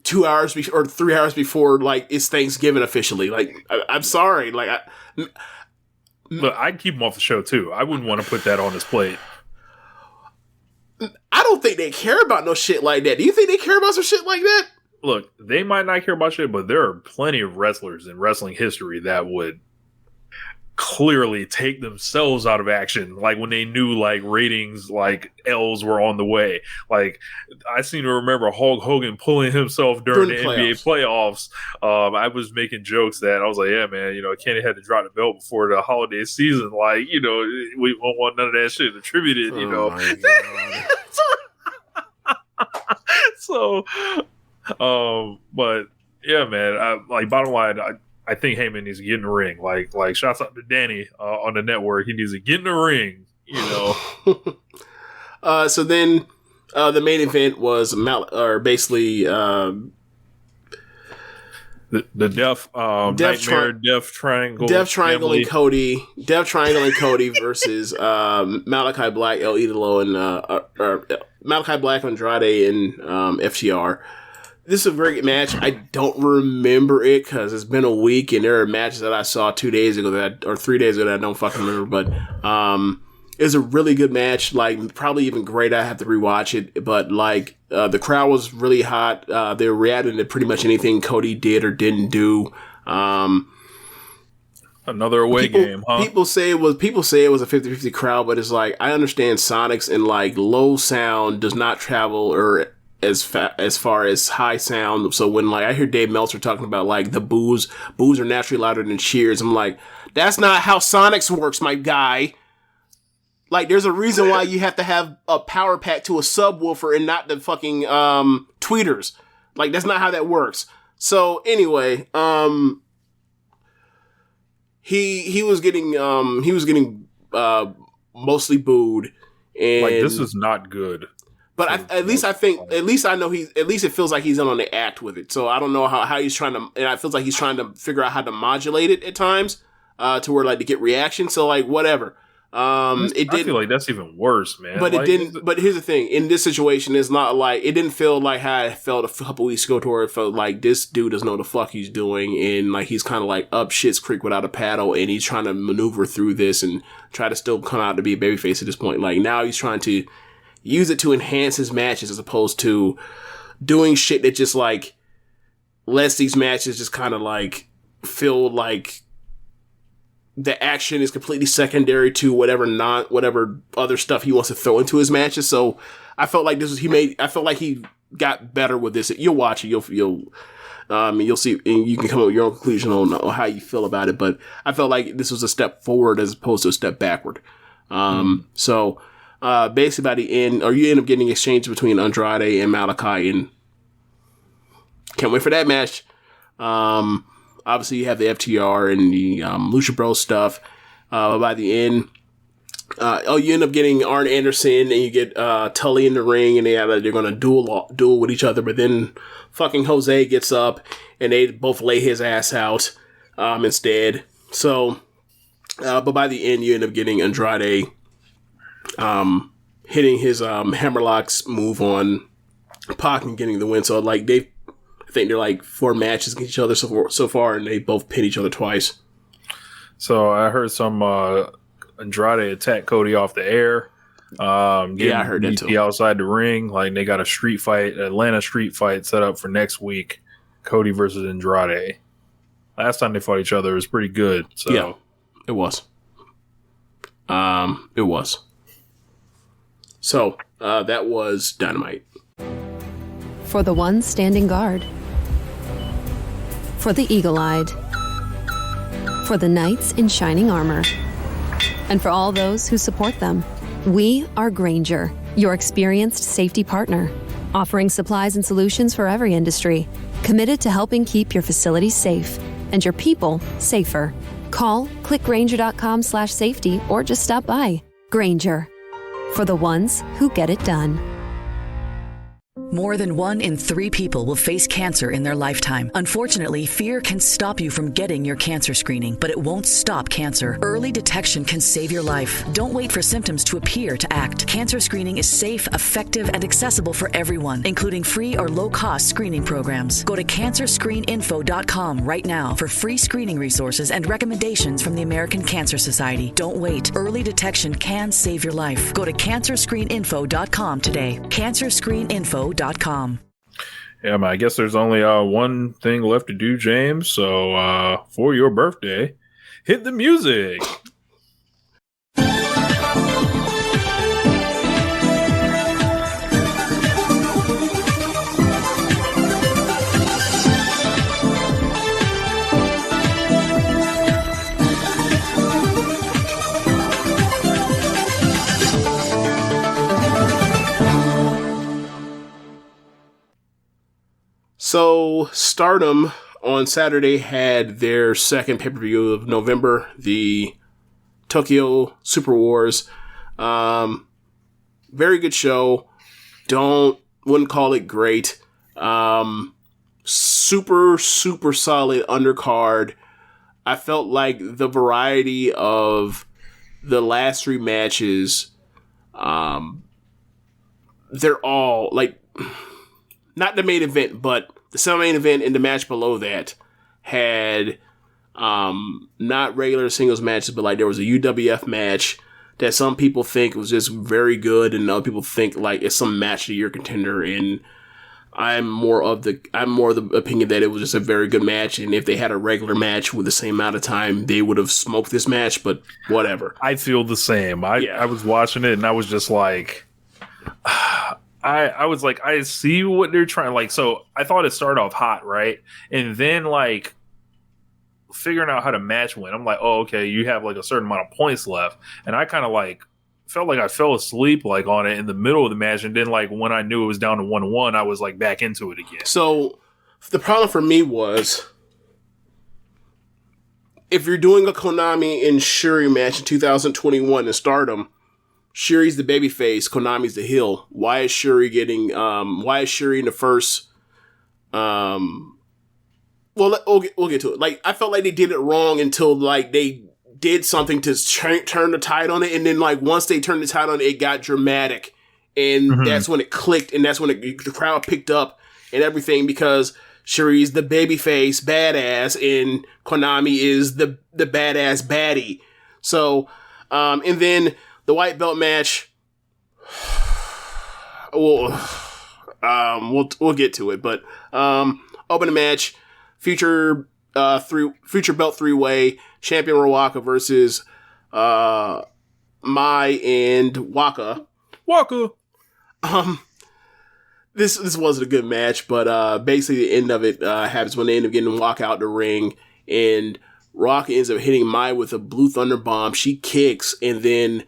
2 hours or 3 hours before like it's Thanksgiving officially. Like I'm sorry, like look, I'd keep him off the show too. I wouldn't want to put that on his plate. I don't think they care about no shit like that. Do you think they care about some shit like that? Look, they might not care about shit, but there are plenty of wrestlers in wrestling history that would clearly take themselves out of action, like when they knew like ratings like L's were on the way. Like I seem to remember Hulk Hogan pulling himself during the NBA playoffs. I was making jokes that I was like, yeah, man, you know, Kenny had to drop the belt before the holiday season. Like, you know, we won't want none of that shit attributed, you know. So, but yeah, man, like bottom line, I think Heyman needs to get in the ring. Like shouts out to Danny on the network. He needs to get in the ring, you know. So then the main event was basically the Death Triangle family. And Cody. Death Triangle and Cody versus Malachi Black, El Idolo, and Malachi Black, Andrade, and FTR. This is a very good match. I don't remember it because it's been a week, and there are matches that I saw 2 days ago or 3 days ago that I don't fucking remember. But it was a really good match. Like probably even great. I have to rewatch it. But like the crowd was really hot. They were reacting to pretty much anything Cody did or didn't do. Another away game, huh? People say it was a 50-50 crowd, but it's like I understand Sonics and like low sound does not travel or as far as high sound. So when like I hear Dave Meltzer talking about like the boos are naturally louder than cheers, I'm like, that's not how Sonics works, my guy. Like there's a reason why you have to have a power pack to a subwoofer and not the fucking tweeters. Like that's not how that works. So anyway, he was getting mostly booed, and like this is not good. But at least it feels like he's in on the act with it. So I don't know how he's trying to, and it feels like he's trying to figure out how to modulate it at times, to where like to get reaction. So like whatever. I feel like that's even worse, man. But like, it didn't. But here's the thing: in this situation, it's not like it didn't feel like how I felt a couple weeks ago, to where it felt like this dude doesn't know what the fuck he's doing, and like he's kind of like up shit's creek without a paddle, and he's trying to maneuver through this and try to still come out to be a babyface at this point. Like now he's trying to use it to enhance his matches as opposed to doing shit that just like lets these matches just kind of like feel like the action is completely secondary to whatever other stuff he wants to throw into his matches. So I felt like I felt like he got better with this. You'll watch it. You'll see, and you can come up with your own conclusion on how you feel about it. But I felt like this was a step forward as opposed to a step backward. So basically by the end, or you end up getting exchange between Andrade and Malachi, and can't wait for that match. Obviously, you have the FTR and the Lucha Bros stuff. By the end, you end up getting Arn Anderson, and you get Tully in the ring, and they're going to duel with each other. But then fucking Jose gets up, and they both lay his ass out instead. So, but by the end, you end up getting Andrade hitting his Hammerlocks move on Pac and getting the win. So, like, I think they're like 4 matches against each other so far, and they both pin each other twice. So I heard some Andrade attack Cody off the air. I heard that too. Outside the ring, like they got Atlanta street fight set up for next week. Cody versus Andrade. Last time they fought each other, it was pretty good. So yeah, it was. It was. So that was Dynamite. For the ones standing guard. For the eagle-eyed. For the knights in shining armor. And for all those who support them. We are Grainger, your experienced safety partner, offering supplies and solutions for every industry, committed to helping keep your facilities safe and your people safer. Call, click Grainger.com/safety, or just stop by. Grainger, for the ones who get it done. More than 1 in 3 people will face cancer in their lifetime. Unfortunately, fear can stop you from getting your cancer screening, but it won't stop cancer. Early detection can save your life. Don't wait for symptoms to appear to act. Cancer screening is safe, effective, and accessible for everyone, including free or low-cost screening programs. Go to cancerscreeninfo.com right now for free screening resources and recommendations from the American Cancer Society. Don't wait. Early detection can save your life. Go to cancerscreeninfo.com today. Cancerscreeninfo.com. Yeah, man, I guess there's only one thing left to do, James. So for your birthday, hit the music. So, Stardom on Saturday had their second pay-per-view of November, the Tokyo Super Wars. Very good show. Wouldn't call it great. Super solid undercard. I felt like the variety of the last 3 matches, they're all like, not the main event, but the semi-main event and the match below that had not regular singles matches, but like there was a UWF match that some people think was just very good, and other people think like it's some match of the year contender. And I'm more of the opinion that it was just a very good match, and if they had a regular match with the same amount of time, they would have smoked this match. But whatever. I feel the same. I was watching it and I was just like. I was like, I see what they're trying. Like, so I thought it started off hot, right? And then, like, figuring out how to match win. I'm like, oh, okay, you have, like, a certain amount of points left. And I kind of, like, felt like I fell asleep, like, on it in the middle of the match. And then, like, when I knew it was down to 1-1, I was, like, back into it again. So, the problem for me was, if you're doing a Konami and Shuri match in 2021 in Stardom, Shuri's the babyface, Konami's the heel. Why is Shuri in the first? We'll get to it. Like, I felt like they did it wrong until like they did something to turn the tide on it, and then like once they turned the tide on it, it got dramatic, and that's when it clicked, and that's when the crowd picked up and everything, because Shuri's the babyface, badass, and Konami is the badass baddie. So, and then the white belt match, we'll get to it, but open the match, future belt 3-way, champion Ruaka versus Mai and Waka. This wasn't a good match, but basically the end of it happens when they end up getting Waka out the ring, and Ruaka ends up hitting Mai with a Blue Thunder Bomb. She kicks, and then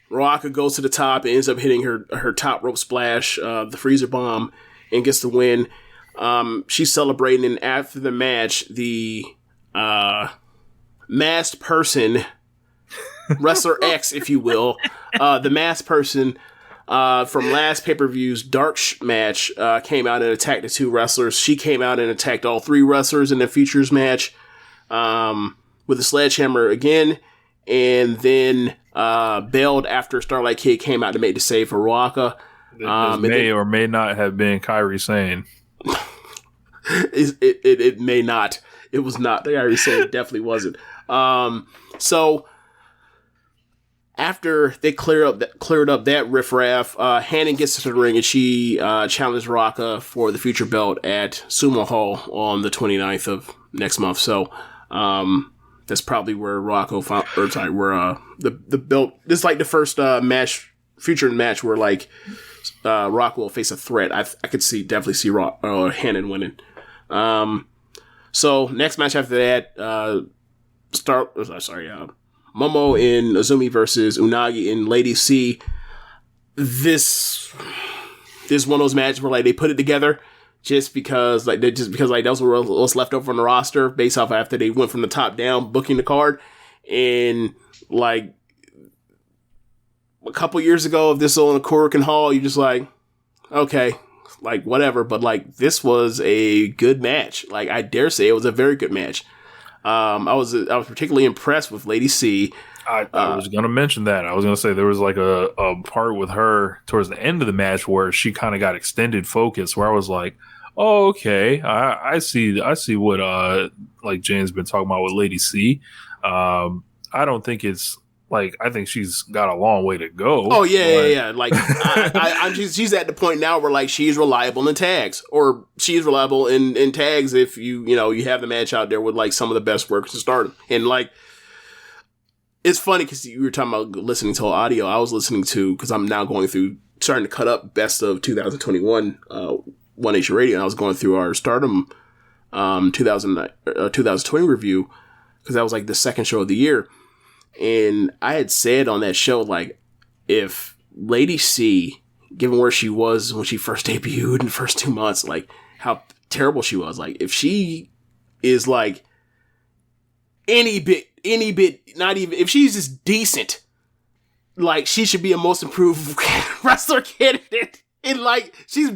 Ruaka goes to the top and ends up hitting her top rope splash, the Freezer Bomb, and gets the win. She's celebrating, and after the match, the masked person, Wrestler X, if you will, the masked person from last pay-per-view's Dark match came out and attacked the 2 wrestlers. She came out and attacked all 3 wrestlers in the Futures match with a sledgehammer again, and then bailed after Starlight Kid came out to make the save for Ruaka. May or may not have been Kairi Sane. It may not. It was not. Kairi Sane. It definitely wasn't. So after they cleared up that riffraff, Hannon gets to the ring and she challenged Ruaka for the future belt at Sumo Hall on the 29th of next month. So that's probably where Rocco found, or sorry, where the belt. This is like the first match, featured match where like Rocco will face a threat. I could definitely see Hannon winning. So next match after that, Momo and Azumi versus Unagi and Lady C. This is one of those matches where like they put it together just because that was what was left over on the roster based off after they went from the top down booking the card. And like a couple years ago, if this was on a Korakuen Hall, you're just like, okay, like whatever. But like this was a good match. Like I dare say it was a very good match. I was particularly impressed with Lady C. I was going to mention that. I was going to say there was like a part with her towards the end of the match where she kind of got extended focus, where I was like, oh, okay, I see what like Jane's been talking about with Lady C. I don't think it's like, I think she's got a long way to go. Oh yeah. Like she's at the point now where like she's reliable in tags, or she's reliable in tags if you have the match out there with like some of the best workers in Stardom. And like, it's funny because you were talking about listening to audio. I was listening to, because I'm now starting to cut up best of 2021 One Nation Radio, and I was going through our Stardom 2020 review, because that was like the second show of the year. And I had said on that show, like, if Lady C, given where she was when she first debuted in the first 2 months, like how terrible she was, like if she is like any bit, not even, if she's just decent, like she should be a most improved wrestler candidate. And like she's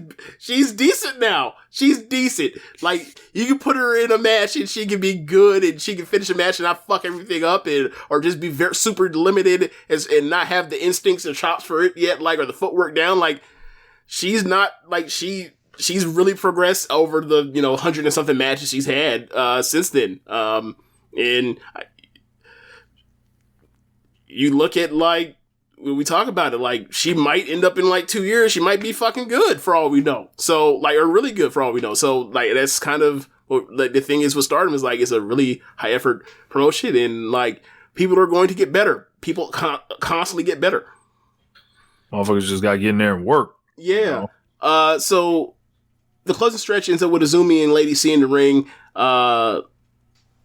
decent now. She's decent. Like you can put her in a match and she can be good and she can finish a match and not fuck everything up, or just be very super limited and not have the instincts and chops for it yet, like, or the footwork down. Like she's not like she's really progressed over the 100 and something matches she's had since then. And you look at like, when we talk about it, like she might end up in like 2 years, she might be fucking good for all we know. So like, or really good for all we know. So like, that's kind of what like, the thing is with Stardom is like, it's a really high effort promotion, and like people are going to get better. People constantly get better. Motherfuckers just got to get in there and work. Yeah. So the closing stretch ends up with Azumi and Lady C in the ring.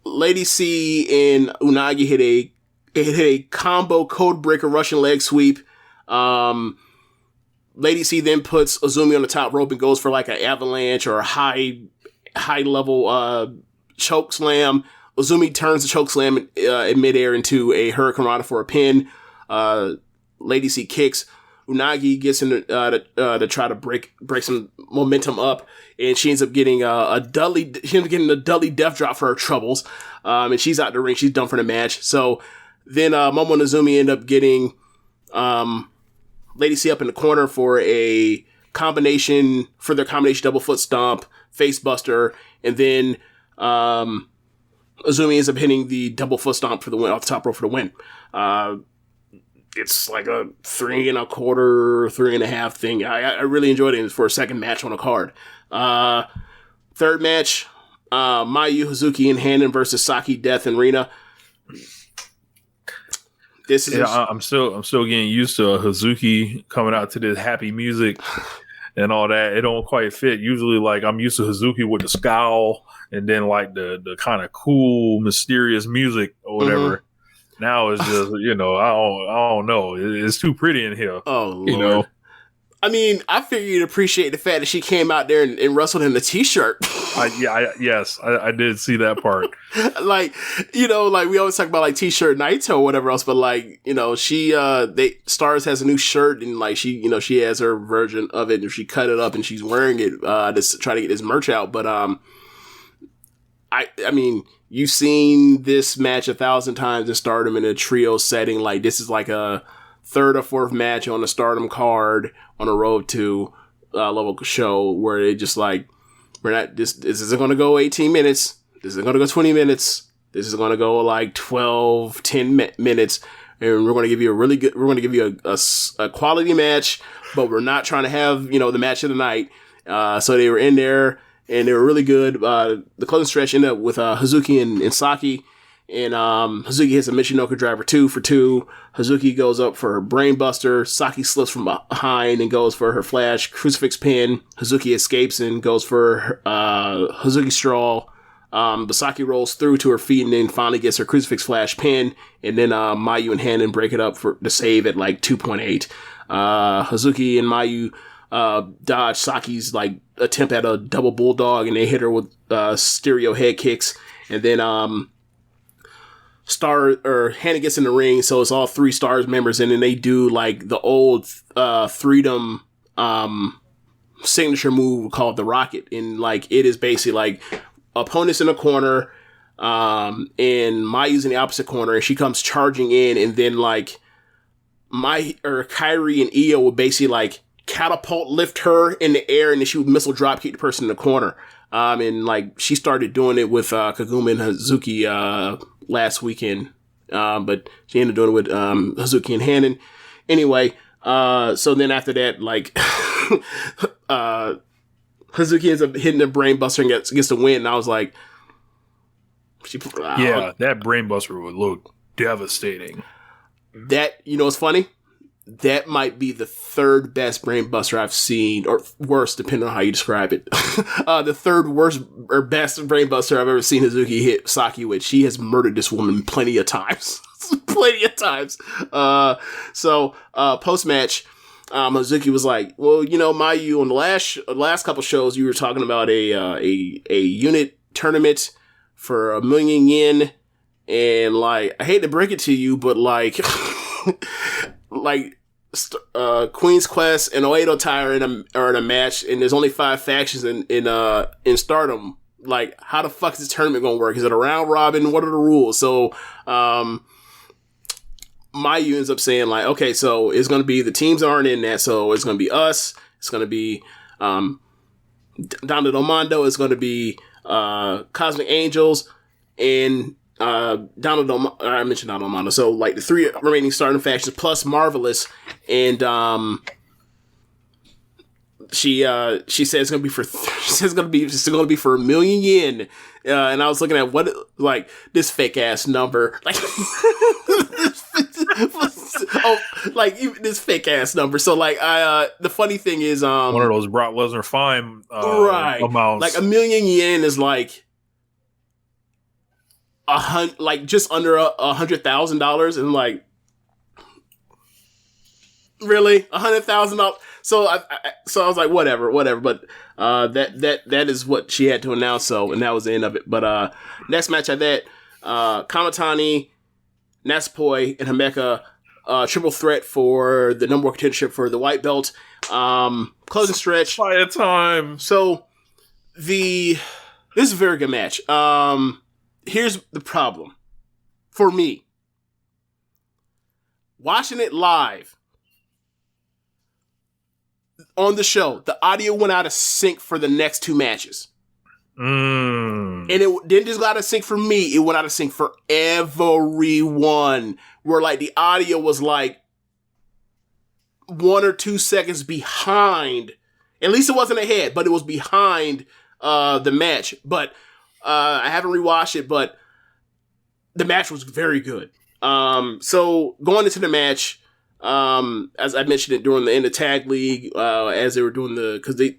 Lady C and Unagi hit a combo code breaker Russian leg sweep. Lady C then puts Azumi on the top rope and goes for like an avalanche or a high level choke slam. Azumi turns the choke slam in midair into a Hurricane Rana for a pin. Lady C kicks. Unagi gets in to try to break some momentum up, and she ends up getting a Dudley death drop for her troubles. And she's out the ring. She's done for the match. So then Momo and Azumi end up getting Lady C up in the corner for their combination double foot stomp, face buster, and then Azumi ends up hitting the double foot stomp for the win, off the top rope for the win. It's like a 3 1/4, 3.5 thing. I really enjoyed it for a second match on a card. Third match, Mayu, Hazuki, and Hannon versus Saki, Death, and Rina. This is I'm still getting used to Hazuki coming out to this happy music and all that. It don't quite fit. Usually, like, I'm used to Hazuki with the scowl and then like the kind of cool, mysterious music or whatever. Mm-hmm. Now it's just, I don't know. It's too pretty in here. Oh, Lord. I mean, I figured you'd appreciate the fact that she came out there and wrestled in a t-shirt. Yes, I did see that part. Like, like we always talk about like t-shirt nights or whatever else, but like, Stars has a new shirt, and like she has her version of it, and she cut it up and she's wearing it to try to get this merch out. But I mean, you've seen this match 1,000 times in Stardom in a trio setting. Like, this is like a third or fourth match on the Stardom card on a road to level show where they just like, this isn't going to go 18 minutes. This isn't going to go 20 minutes. This is going to go like 12, 10 minutes. And we're going to give you we're going to give you a quality match, but we're not trying to have, the match of the night. So they were in there and they were really good. The closing stretch ended up with Hazuki and Saki And Hazuki hits a Michinoku driver 2 for 2. Hazuki goes up for her brainbuster. Saki slips from behind and goes for her flash crucifix pin. Hazuki escapes and goes for her, Hazuki straw. But Saki rolls through to her feet and then finally gets her crucifix flash pin. And then Mayu and Hanan break it up for the save at like 2.8. Hazuki and Mayu dodge Saki's like attempt at a double bulldog, and they hit her with stereo head kicks. And then Hannah gets in the ring, so it's all 3 Stars members, and then they do like the old Freedom signature move called the Rocket, and like it is basically like opponents in the corner, and Mayu's in the opposite corner, and she comes charging in, and then like Kairi and Io would basically like catapult lift her in the air, and then she would missile drop kick the person in the corner. And like she started doing it with Kaguma and Hazuki last weekend, but she ended up doing it with Hazuki and Hanan. Anyway, so then after that, like Hazuki ends up hitting the brain buster and gets the win. And I was like, that brain buster would look devastating. That, you know, what's funny? That might be the 3rd best brain buster I've seen, or worst, depending on how you describe it. The 3rd worst or best brain buster I've ever seen Hazuki hit Saki with. She has murdered this woman plenty of times. So post-match, Hazuki was like, well, you know, Mayu, on the last couple shows, you were talking about a unit tournament for 1 million yen. And like, I hate to break it to you, but like, Queen's Quest and Oedo Tai are in a match, and there's only 5 factions in Stardom. Like, how the fuck is this tournament gonna work? Is it a round robin? What are the rules? So, Mayu ends up saying like, okay, so it's gonna be the teams that aren't in that. So it's gonna be us. It's gonna be Down to Domando. It's gonna be Cosmic Angels and I mentioned Down to Domando. So like the 3 remaining Stardom factions plus Marvelous, and she says it's gonna be for for 1 million yen. And I was looking at what, like, this fake ass number, like, this fake ass number. So like, the funny thing is, one of those Brock Lesnar fine right amounts. Like 1 million yen is like just under $100,000, and like, really $100,000. So I was like, whatever. But that is what she had to announce. So, and that was the end of it. But next match at that, Kamatani, Natsupoi, and Himeka, triple threat for the number 1 contendership for the white belt. Closing stretch. Fire time. So this is a very good match. Here's the problem for me. Watching it live on the show, the audio went out of sync for the next 2 matches. And it didn't just go out of sync for me, it went out of sync for everyone. Where like the audio was like 1 or 2 seconds behind. At least it wasn't ahead, but it was behind the match. But I haven't rewatched it, but the match was very good. So going into the match, as I mentioned it during the end of Tag League, as they were doing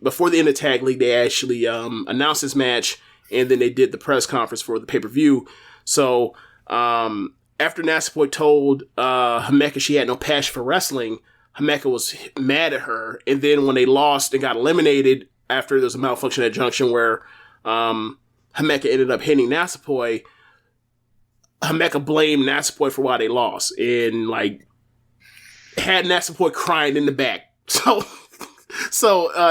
before the end of Tag League, they actually announced this match, and then they did the press conference for the pay-per-view. So after Natsupoi told Himeka she had no passion for wrestling, Himeka was mad at her, and then when they lost and got eliminated after there was a malfunction at Junction where Himeka ended up hitting Natsupoi, Himeka blamed Natsupoi for why they lost, and like had Natsupoi crying in the back. So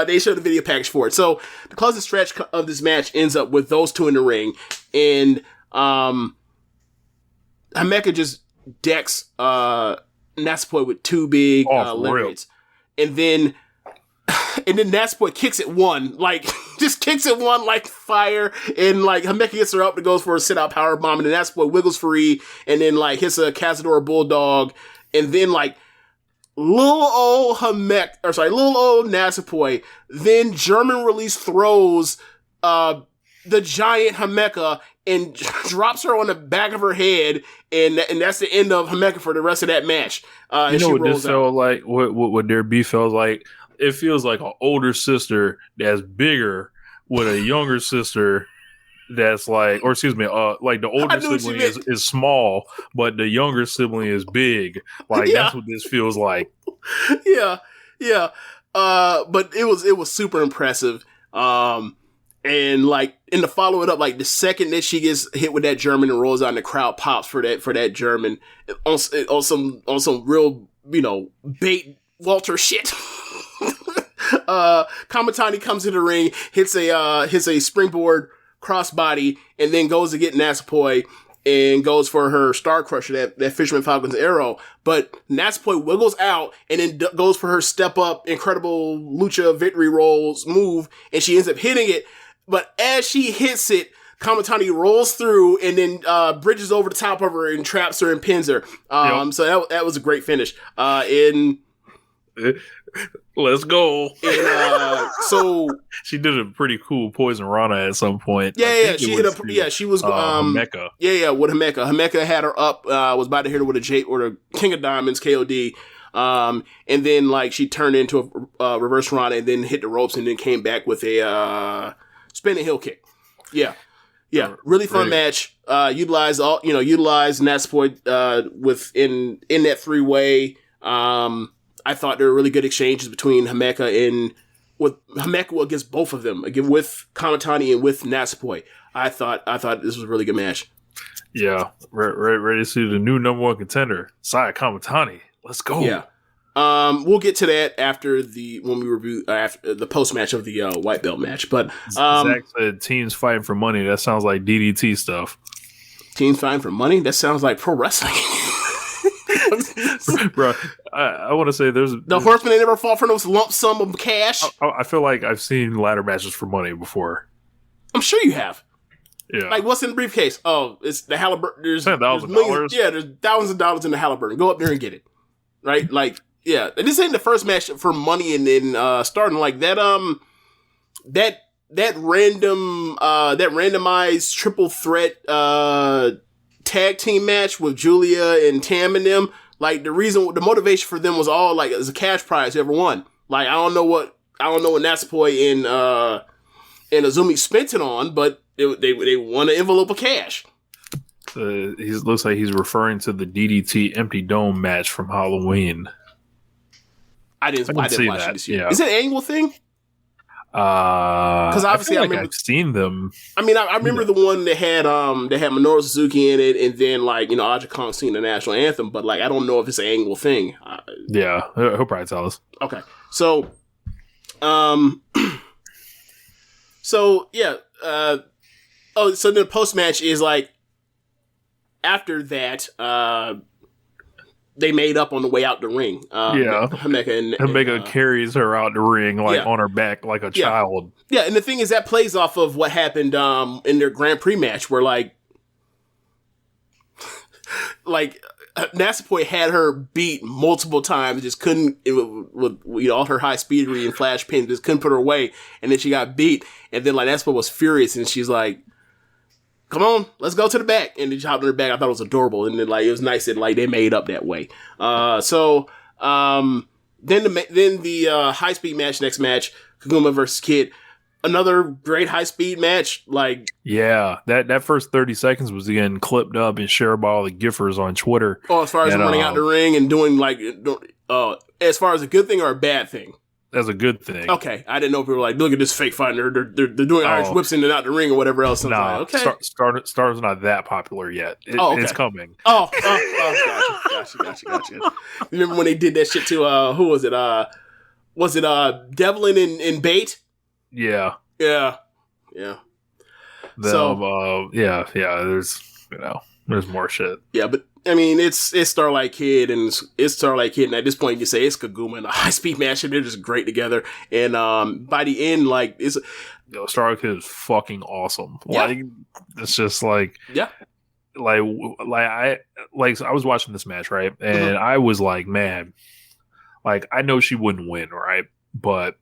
they showed the video package for it. So the closing stretch of this match ends up with those 2 in the ring, and Himeka just decks Natsupoi with 2 big lariats, and then Natsupoi kicks it 1, like just kicks it 1 like fire, and like Himeka gets her up and goes for a sit out power bomb, and then Natsupoi wiggles free, and then like hits a Cazador Bulldog, and then like little old Natsupoi then German release throws the giant Himeka and drops her on the back of her head, and that's the end of Himeka for the rest of that match. You know what this felt like? What their beef feels like? It feels like an older sister that's bigger with a younger sister that's like, or excuse me, like the older sibling is small, but the younger sibling is big. Like that's what this feels like. Yeah. But it was super impressive. And like in the follow it up, like the second that she gets hit with that German and rolls out and the crowd pops for that German on some real, bait Walter shit. Kamatani comes in the ring, hits a springboard crossbody, and then goes to get Natsupoi and goes for her Star Crusher, that Fisherman Falcon's arrow. But Natsupoi wiggles out and then goes for her step up, incredible lucha victory rolls move, and she ends up hitting it. But as she hits it, Kamatani rolls through and then bridges over the top of her and traps her and pins her. So that was a great finish. Let's go. And so she did a pretty cool Poison Rana at some point. Yeah, she hit up. Yeah, she was Himeka. Yeah, with Himeka. Himeka had her up. Was about to hit her with a King of Diamonds KOD. And then like she turned into a reverse Rana and then hit the ropes and then came back with a spinning heel kick. Yeah, really fun match. Utilized Natsupoi within that 3-way. I thought there were really good exchanges between Himeka and with Himeka against both of them, again with Kamatani and with Natsupoi. I thought this was a really good match. Yeah, ready to see the new number one contender, Saya Kamatani. Let's go. Yeah, we'll get to that when we review after the post match of the white belt match. But Zach said teams fighting for money. That sounds like DDT stuff. Teams fighting for money. That sounds like pro wrestling. Bro, I want to say there's the Horsemen. They never fought for no lump sum of cash. I feel like I've seen ladder matches for money before. I'm sure you have. Yeah. Like what's in the briefcase? Oh, it's the Halliburton. There's $10,000. Yeah, there's thousands of dollars in the Halliburton. Go up there and get it. Right? Like, yeah. This ain't the first match for money in Stardom. Like that randomized triple threat tag team match with Julia and Tam and them. Like the motivation for them was all like as a cash prize whoever won. Like I don't know what Natsupoi and Azumi spent it on, but they won an envelope of cash. He looks like he's referring to the DDT Empty Dome match from Halloween. I didn't watch that. it this year. Yeah. Is it an annual thing? Because obviously I remember I've seen them. I mean, I remember the one that had Minoru Suzuki in it, and then like Aja Kong singing the national anthem. But like, I don't know if it's an annual thing. Yeah, he'll probably tell us. Okay, so, so yeah. So the post match is like after that. They made up on the way out the ring. Himeka carries her out the ring on her back like a child. Yeah, and the thing is that plays off of what happened in their Grand Prix match where like Natsupoi had her beat multiple times, just couldn't with all her high speedery and flash pins, just couldn't put her away, and then she got beat, and then like Natsupoi was furious and she's like, come on, let's go to the back. And then she hopped on her back. I thought it was adorable. And then like it was nice that like they made up that way. Then the high speed match, next match, Kaguma versus Kid. Another great high speed match. Like that first 30 seconds was getting clipped up and shared by all the giffers on Twitter. Oh, as far as running out the ring and doing like as far as a good thing or a bad thing. That's a good thing. Okay, I didn't know if people were like, look at this fake fighter. They're doing Irish whips in and out the ring or whatever else. Nah, like, okay. Star's not that popular yet. It's coming. Gotcha. Remember when they did that shit to who was it? Was it Devlin and Bate? Yeah. There's more shit. Yeah, but I mean, it's Starlight Kid and at this point you say it's Kaguma and a high speed match and they're just great together. And by the end, like Starlight Kid is fucking awesome. Yeah. Like it's just like I was watching this match, right? And I was like, man, like I know she wouldn't win, right? But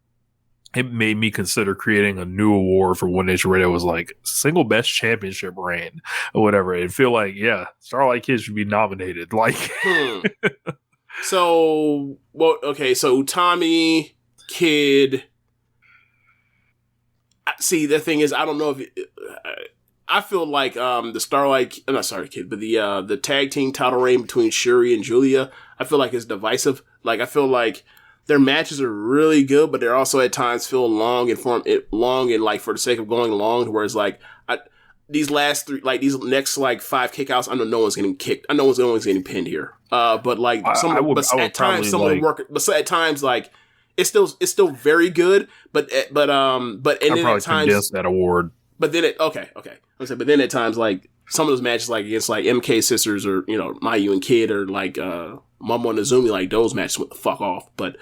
it made me consider creating a new award for One Nation Radio. It was like single best championship reign or whatever. It feel like, yeah, Starlight Kid should be nominated. Like, so Utami, Kid. See, the thing is, I don't know if I feel like the Starlight, I'm not sorry, Kid, but the tag team title reign between Shuri and Julia, I feel like it's divisive. Like, I feel like their matches are really good, but they're also at times feel long and like for the sake of going long, whereas like these last three, like these next like 5 kickouts, I know no one's getting kicked. I know no one's getting pinned here. But like at times like it's still very good, but then at times guess that award. But then but then at times like some of those matches like against like MK Sisters or Mayu and Kid or like Momo and Azumi, like those matches went the fuck off. But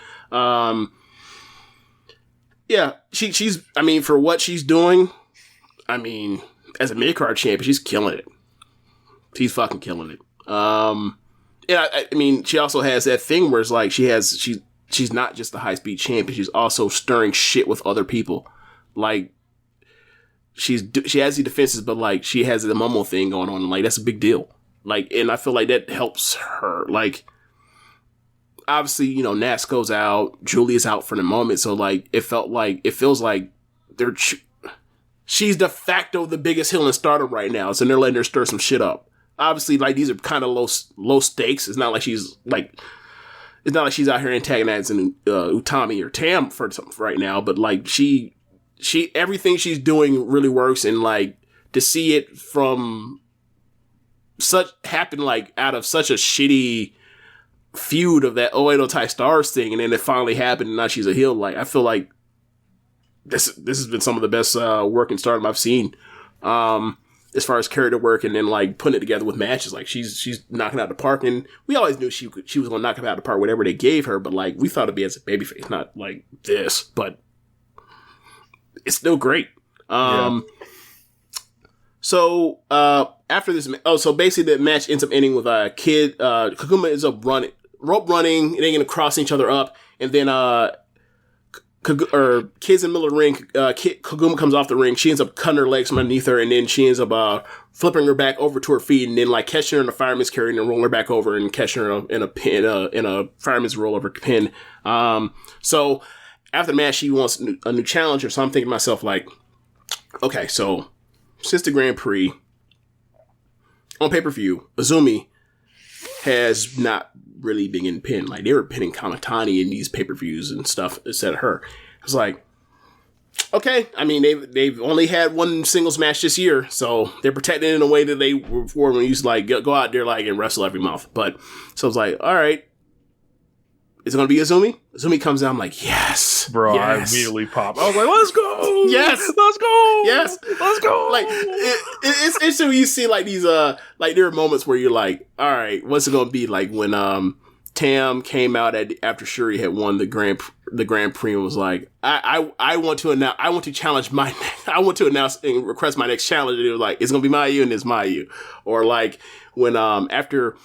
yeah, she's I mean for what she's doing, I mean as a mid-card champion, she's killing it. She's fucking killing it. And I mean she also has that thing where it's like she's not just the high-speed champion, she's also stirring shit with other people. Like she has the defenses, but like she has the Momo thing going on. Like that's a big deal. Like, and I feel like that helps her. Like, obviously, Natsuko's out, Julia's out for the moment, so like it feels like she's de facto the biggest heel in Stardom right now, so they're letting her stir some shit up. Obviously, like these are kind of low stakes. It's not like she's out here antagonizing Utami or Tam for something right now, but like she everything she's doing really works, and like to see it from happen like out of such a shitty feud of that Oedo Tai Stars thing, and then it finally happened, and now she's a heel. Like I feel like this has been some of the best work in Stardom I've seen, as far as character work, and then like putting it together with matches. Like she's knocking out the park, and we always knew she was gonna knock it out the park, whatever they gave her. But like we thought it'd be as a babyface, not like this, but it's still great. So after this, so basically the match ends up ending with Kid Kaguma ends up rope running, and they're gonna cross each other up, and then Kid's in the middle of the ring. Kaguma comes off the ring. She ends up cutting her legs from underneath her, and then she ends up flipping her back over to her feet, and then like catching her in a fireman's carry, and then rolling her back over and catching her in a pin, in a fireman's rollover pin. So after the match, she wants a new challenger. So I'm thinking to myself like, okay, so since the Grand Prix on pay-per-view, Azumi has not really been getting pinned. Like they were pinning Kamatani in these pay-per-views and stuff instead of her. I was like, okay. I mean, they've only had one singles match this year, so they're protected in a way that they were before when they used to like go out there like and wrestle every month. But so I was like, all right, is it going to be Azumi? Azumi comes out. I'm like, yes, bro. Yes. I immediately popped. I was like, let's go. Yes, let's go. Yes, let's go. Like it's interesting when you see like these like there are moments where you're like, all right, what's it going to be like when Tam came out after Shuri had won the Grand Prix and was like, I want to announce I want to announce and request my next challenge, and it was like, it's gonna be Mayu and it's Mayu. Or like when after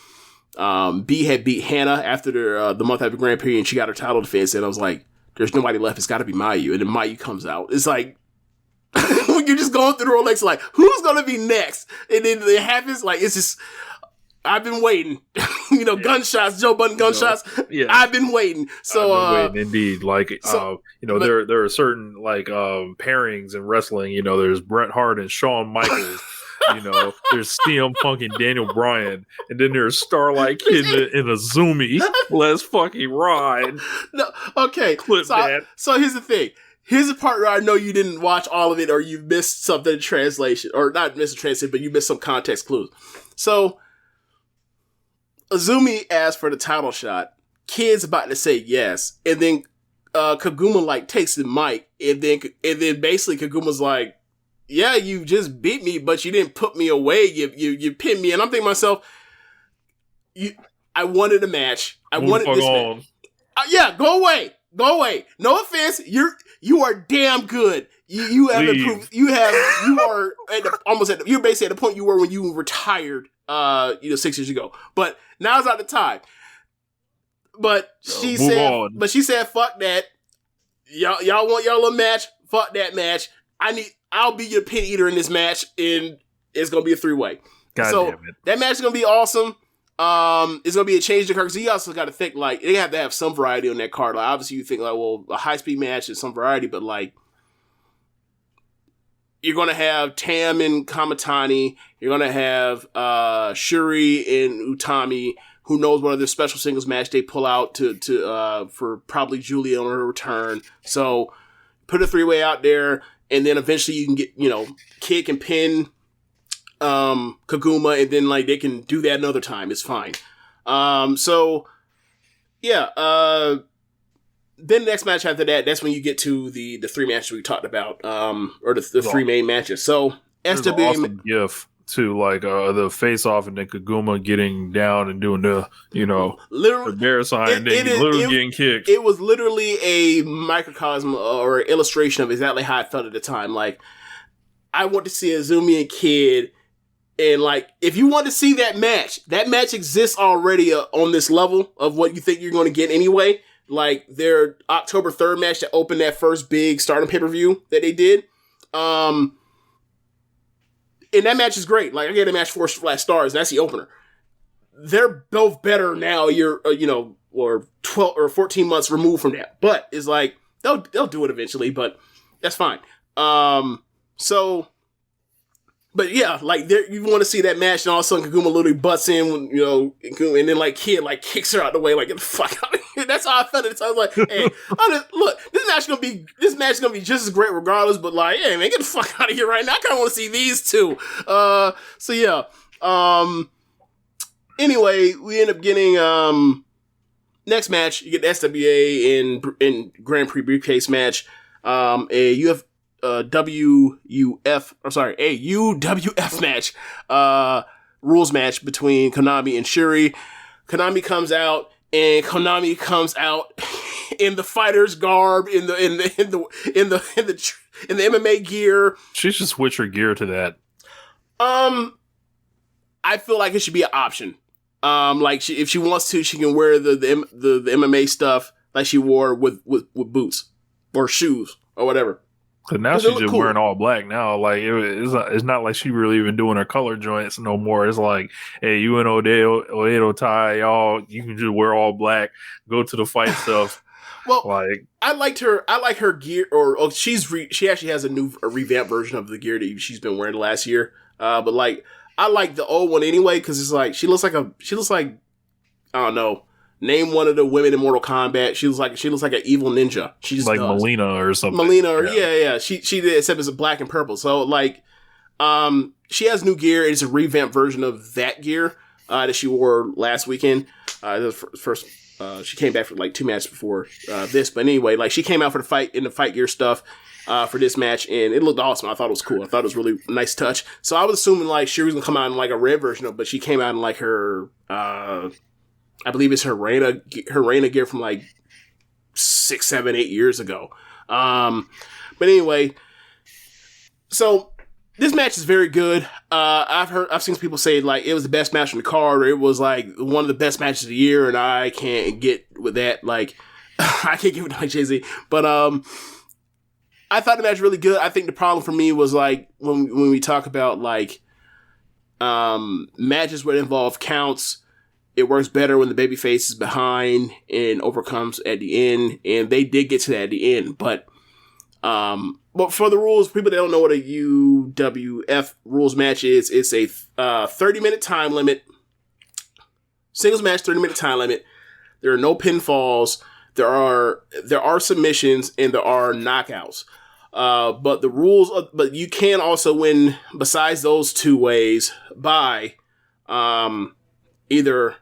B had beat Hannah after the month after Grand Prix and she got her title defense, and I was like, there's nobody left, it's gotta be Mayu, and then Mayu comes out. It's like when you're just going through the Rolex like, who's gonna be next? And then it happens, like it's just I've been waiting. Gunshots, Joe Budden gunshots. Yeah. I've been waiting. So I've been waiting indeed. Like there are certain like pairings in wrestling. There's Bret Hart and Shawn Michaels. There's CM Punk and Daniel Bryan, and then there's Starlight Kid and Azumi. Let's fucking ride. No, okay. Clip that. So here's the thing. Here's the part where I know you didn't watch all of it, or you missed something in translation, or not missed a translation, but you missed some context clues. So Azumi asked for the title shot. Kid's about to say yes, and then Kaguma like takes the mic, and then basically Kaguma's like, "Yeah, you just beat me, but you didn't put me away. You pinned me." And I'm thinking to myself, I wanted a match. I wanted this match. Yeah, go away. No offense, you are damn good. You have improved. You are you're basically at the point you were when you retired 6 years ago. But now's not the time. But she said fuck that. y'all want y'all little match? Fuck that match. I'll be your pin eater in this match, and it's gonna be a 3-way. So that match is gonna be awesome. It's gonna be a change to card, because you also got to think like they have to have some variety on that card. Like obviously you think like, well, a high speed match is some variety, but like you're gonna have Tam and Kamatani, you're gonna have Shuri and Utami. Who knows what other special singles match they pull out to for probably Julia on her return. So put a 3-way out there, and then eventually you can get, Kid can pin Kaguma, and then like they can do that another time. It's fine. So yeah. Then the next match after that, that's when you get to the 3 matches we talked about, or the 3 main matches. So SWA awesome GIF to like the face off, and then Kaguma getting down and doing the literally the bear sign, and then getting kicked. It was literally a microcosm or illustration of exactly how I felt at the time. Like I want to see Azumi and Kid, and like if you want to see that match exists already on this level of what you think you're going to get anyway. Like their October 3rd match that opened that first big Stardom pay-per-view that they did. And that match is great. Like I gave the match 4 flat stars, and that's the opener. They're both better now. You're, or 12 or 14 months removed from that. But it's like they'll do it eventually. But that's fine. But yeah, like you want to see that match, and all of a sudden Kaguma literally butts in, and then like Kid like kicks her out the way, like get the fuck out of here. That's how I felt it. So I was like, hey, look, this match is gonna be just as great regardless. But like, hey man, get the fuck out of here right now. I kind of want to see these two. So yeah. Anyway, we end up getting next match. You get the SWA in Grand Prix briefcase match. A UWF match, rules match between Konami and Shuri. Konami comes out in the fighter's garb, in the MMA gear. She should switch her gear to that. I feel like it should be an option. Like if she wants to, she can wear the MMA stuff like she wore with boots or shoes or whatever. Cause now she's just wearing all black now. Like it's not like she really even doing her color joints no more. It's like, hey, you and Oedo Tai, y'all, you can just wear all black, go to the fight stuff. Well, like I like her gear, or she actually has a revamped version of the gear that she's been wearing the last year. But like I like the old one anyway, because it's like she looks like I don't know. Name one of the women in Mortal Kombat. She looks like an evil ninja. She's like Melina or something. Yeah. She did, except it's black and purple. So like, she has new gear. It's a revamped version of that gear that she wore last weekend. The first, she came back for like 2 matches before this. But anyway, like she came out for the fight in the fight gear stuff for this match, and it looked awesome. I thought it was cool. I thought it was really nice touch. So I was assuming like she was gonna come out in like a red version of it, but she came out in like her. I believe it's her Reina gear from like 6, 7, 8 years ago. But anyway, so this match is very good. I've seen people say like it was the best match on the card, or it was like one of the best matches of the year, and I can't get with that. Like I can't get with like Jay-Z, but I thought the match was really good. I think the problem for me was like when we talk about like matches where it involve counts. It works better when the babyface is behind and overcomes at the end, and they did get to that at the end. But for the rules, people that don't know what a UWF rules match is, it's a 30-minute time limit, singles match, 30-minute time limit. There are no pinfalls. There are submissions and there are knockouts. But the rules, but you can also win besides those 2 ways by either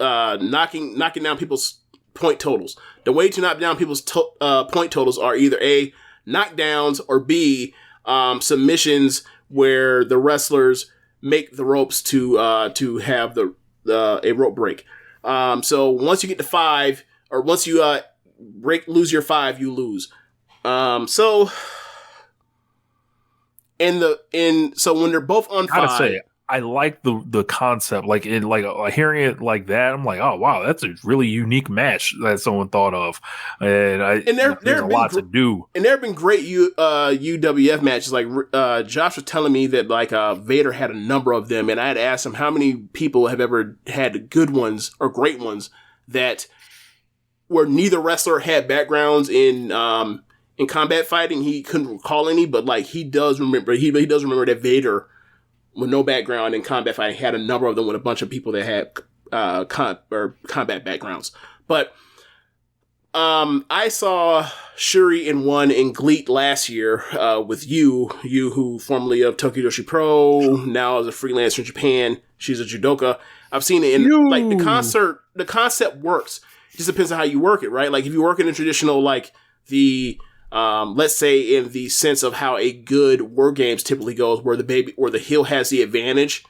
knocking down people's point totals. The way to knock down people's point totals are either A, knockdowns, or B, submissions where the wrestlers make the ropes to have a rope break. So once you get to 5, or once you lose your 5, you lose. So when they're both on 5, I like the concept, like hearing it like that. I'm like, oh wow, that's a really unique match that someone thought of, and there's a lot to do. And there have been great UWF matches. Like Josh was telling me that like Vader had a number of them, and I had asked him how many people have ever had good ones or great ones that where neither wrestler had backgrounds in combat fighting. He couldn't recall any, but like he does remember. He does remember that Vader, with no background in combat fighting, had a number of them with a bunch of people that had combat backgrounds. But I saw Shuri in one in GLEAT last year with you who formerly of Tokyo Joshi Pro, now as a freelancer in Japan. She's a judoka. I've seen it in like the concept works. It just depends on how you work it, right? Like if you work in a traditional, like the let's say in the sense of how a good War Games typically goes, where the heel has the advantage,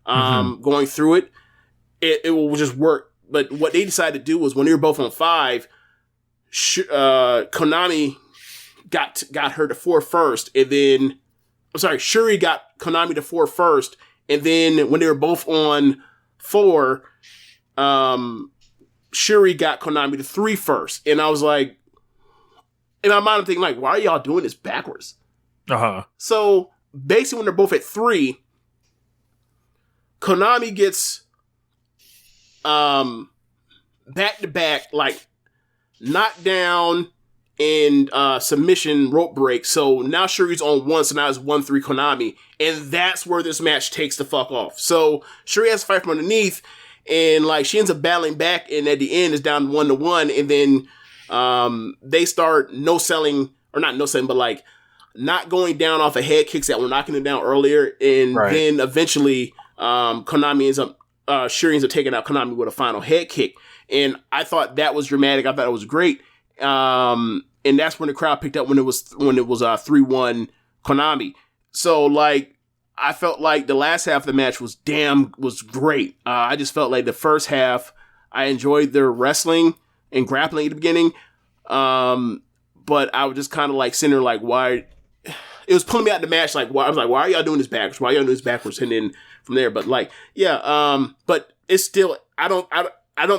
going through it, it will just work. But what they decided to do was when they were both on 5, Konami got her to 4 first, and then, Shuri got Konami to 4 first, and then when they were both on 4, Shuri got Konami to 3 first, and I was like, in my mind, I'm thinking, like, why are y'all doing this backwards? So, basically, when they're both at 3, Konami gets back-to-back, like, knockdown and submission rope break. So, now Shuri's on 1, so now it's 1-3 Konami. And that's where this match takes the fuck off. So, Shuri has to fight from underneath, and, like, she ends up battling back, and at the end, it's down 1-1, and then they start not going down off of head kicks that were knocking them down earlier, and then eventually Shuri ends up taking out Konami with a final head kick, and I thought that was dramatic. I thought it was great, and that's when the crowd picked up when it was 3-1 Konami. So like I felt like the last half of the match was great. I just felt like the first half I enjoyed their wrestling and grappling at the beginning. But I was just kind of like sitting there like, why? It was pulling me out of the match. Like, why? I was like, why are y'all doing this backwards? Why are y'all doing this backwards? And then from there, but like, yeah. But it's still, I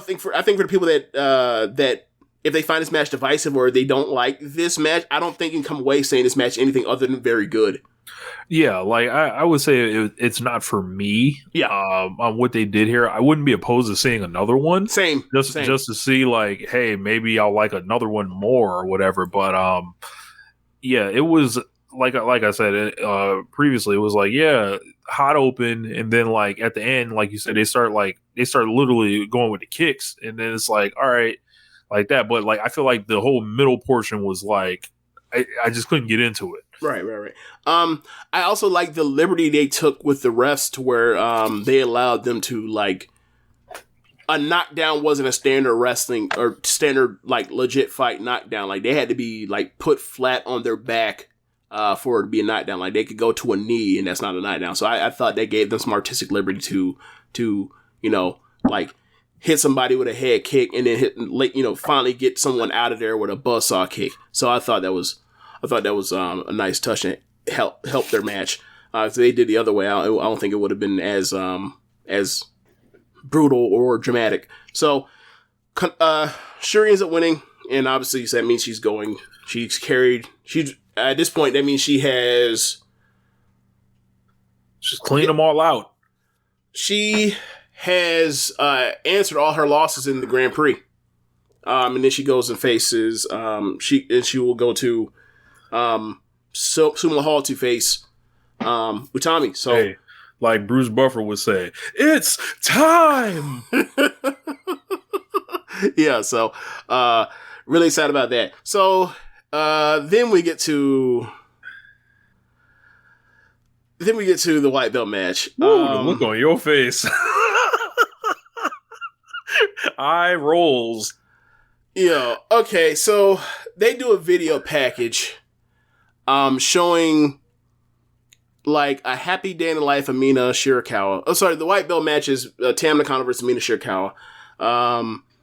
think for the people that if they find this match divisive or they don't like this match, I don't think you can come away saying this match anything other than very good. Yeah, like I would say it's not for me. Yeah. On what they did here, I wouldn't be opposed to seeing another one. Same. Just to see, like, hey, maybe I'll like another one more or whatever. But yeah, it was like I said previously. It was like, yeah, hot open, and then like at the end, like you said, they start literally going with the kicks, and then it's like, all right, like that. But like I feel like the whole middle portion was like I just couldn't get into it. Right. I also like the liberty they took with the refs to where they allowed them to, like, a knockdown wasn't a standard wrestling or standard, like, legit fight knockdown. Like, they had to be, like, put flat on their back for it to be a knockdown. Like, they could go to a knee and that's not a knockdown. So I thought they gave them some artistic liberty to you know, like, hit somebody with a head kick and then finally get someone out of there with a buzzsaw kick. So I thought that was a nice touch and helped their match. If they did the other way, I don't think it would have been as brutal or dramatic. So Shuri ends up winning, and obviously that means she's at this point, that means she's cleaned them all out. She has answered all her losses in the Grand Prix, and then she goes and faces she will go to Sumo Hall to face Utami. So, hey, like Bruce Buffer would say, it's time. Yeah. So, really excited about that. So, then we get to the white belt match. Ooh, the look on your face. Eye rolls. Yeah. Okay. So they do a video package, showing like a happy day in the life of Mina Shirakawa. Oh, sorry. The white belt match is Tam Nakano versus Mina Shirakawa.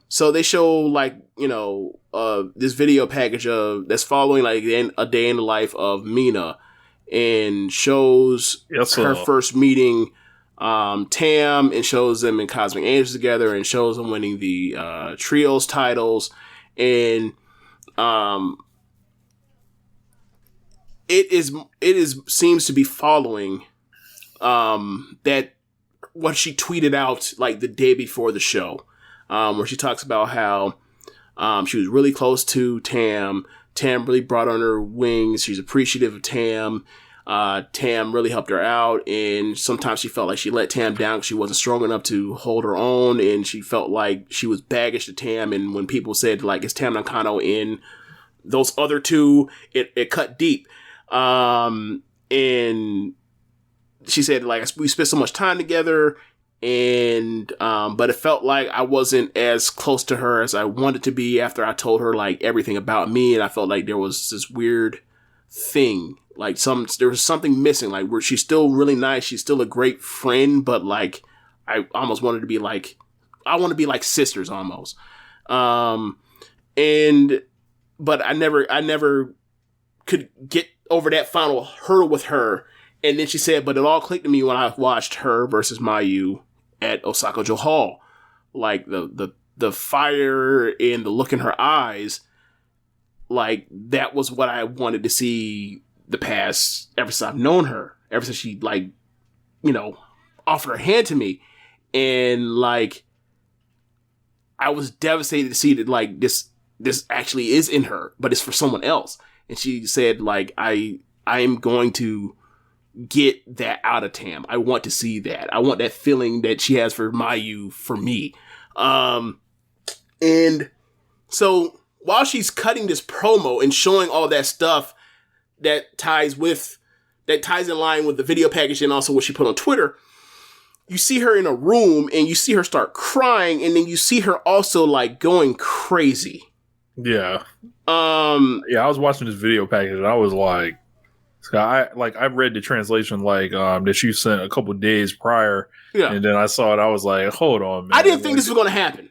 So they show like, this video package that's following like a day in the life of Mina, and shows her first meeting Tam and shows them in Cosmic Angels together and shows them winning the trios titles. And it seems to be following that what she tweeted out like the day before the show, where she talks about how she was really close to Tam. Tam really brought on her wings. She's appreciative of Tam. Tam really helped her out, and sometimes she felt like she let Tam down because she wasn't strong enough to hold her own, and she felt like she was baggage to Tam. And when people said like, is Tam Nakano in those other two, it cut deep. And she said like, we spent so much time together, and but it felt like I wasn't as close to her as I wanted to be after I told her like everything about me, and I felt like there was this weird thing. Like there was something missing, like where she's still really nice. She's still a great friend, but like, I almost wanted to be like, I want to be like sisters almost. But I never could get over that final hurdle with her. And then she said, but it all clicked to me when I watched her versus Mayu at Osaka-jo Hall. Like the fire and the look in her eyes, like that was what I wanted to see the past, ever since I've known her, ever since she like, offered her hand to me. And like, I was devastated to see that like this actually is in her, but it's for someone else. And she said like, I am going to get that out of Tam. I want to see that. I want that feeling that she has for Mayu for me. And so while she's cutting this promo and showing all that stuff that ties in line with the video package and also what she put on Twitter, you see her in a room and you see her start crying, and then you see her also like going crazy. Yeah. I was watching this video package and I was like, I read the translation that you sent a couple days prior, and then I saw it. I was like, hold on, man. I didn't think this was going to happen.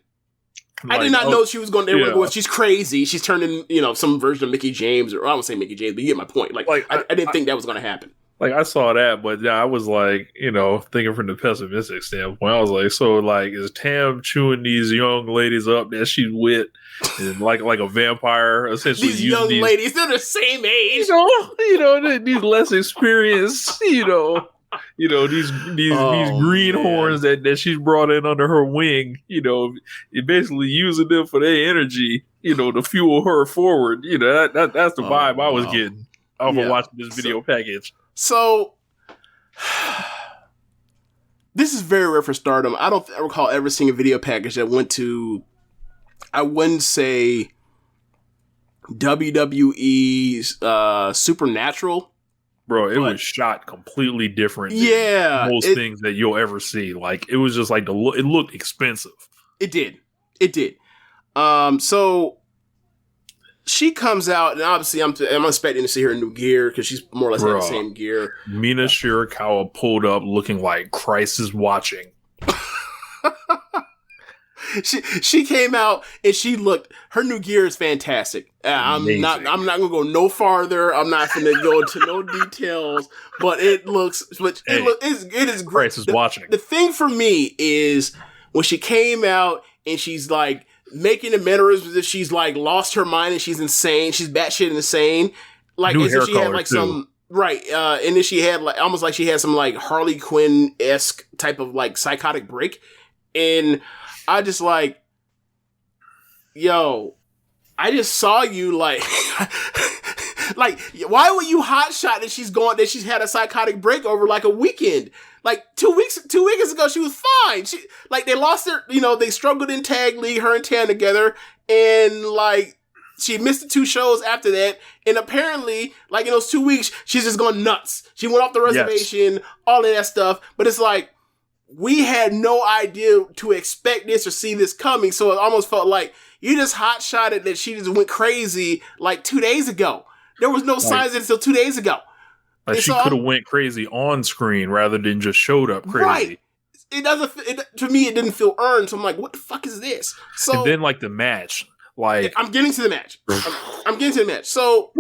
I did not know she was going to go, she's crazy. She's turning, some version of Mickey James, or I won't say Mickey James, but you get my point. I didn't think that was going to happen. Like, I saw that, but yeah, I was like, thinking from the pessimistic standpoint, I was like, so like, is Tam chewing these young ladies up that she's with, and like a vampire, essentially? These young ladies, they're the same age. These less experienced, these greenhorns that she's brought in under her wing, you're basically using them for their energy, to fuel her forward. That's the vibe I was getting off of watching this video package. So this is very rare for Stardom. I don't recall ever seeing a video package that went to, I wouldn't say WWE's Supernatural. Bro, it was shot completely different than most things that you'll ever see. Like, it was just like it looked expensive. It did. So she comes out, and obviously I'm expecting to see her in new gear because she's more or less in the same gear. Mina Shirakawa pulled up looking like Christ is watching. She came out and her new gear is fantastic. I'm not gonna go no farther. I'm not gonna go into no details, but it is great. Christ is watching. The thing for me is when she came out and she's like making the mannerisms as if she's like lost her mind and she's insane. She's batshit insane. Like, new as if she had like some right, and then she had like almost like she had some like Harley Quinn-esque type of like psychotic break, and I just like, yo, I just saw you like, like, why would you hotshot that she's had a psychotic break over like a weekend? Like 2 weeks ago, she was fine. They lost they struggled in tag league, her and Tan together, and like, she missed the 2 shows after that, and apparently, like in those 2 weeks, she's just gone nuts. She went off the reservation, all of that stuff, but it's like, we had no idea to expect this or see this coming, so it almost felt like you just hot-shotted that she just went crazy like 2 days ago. There was no signs of it until 2 days ago. Like, she could have went crazy on screen rather than just showed up crazy. Right. To me, it didn't feel earned, so I'm like, what the fuck is this? So, and then, like, the match. Like, I'm getting to the match. I'm getting to the match. So,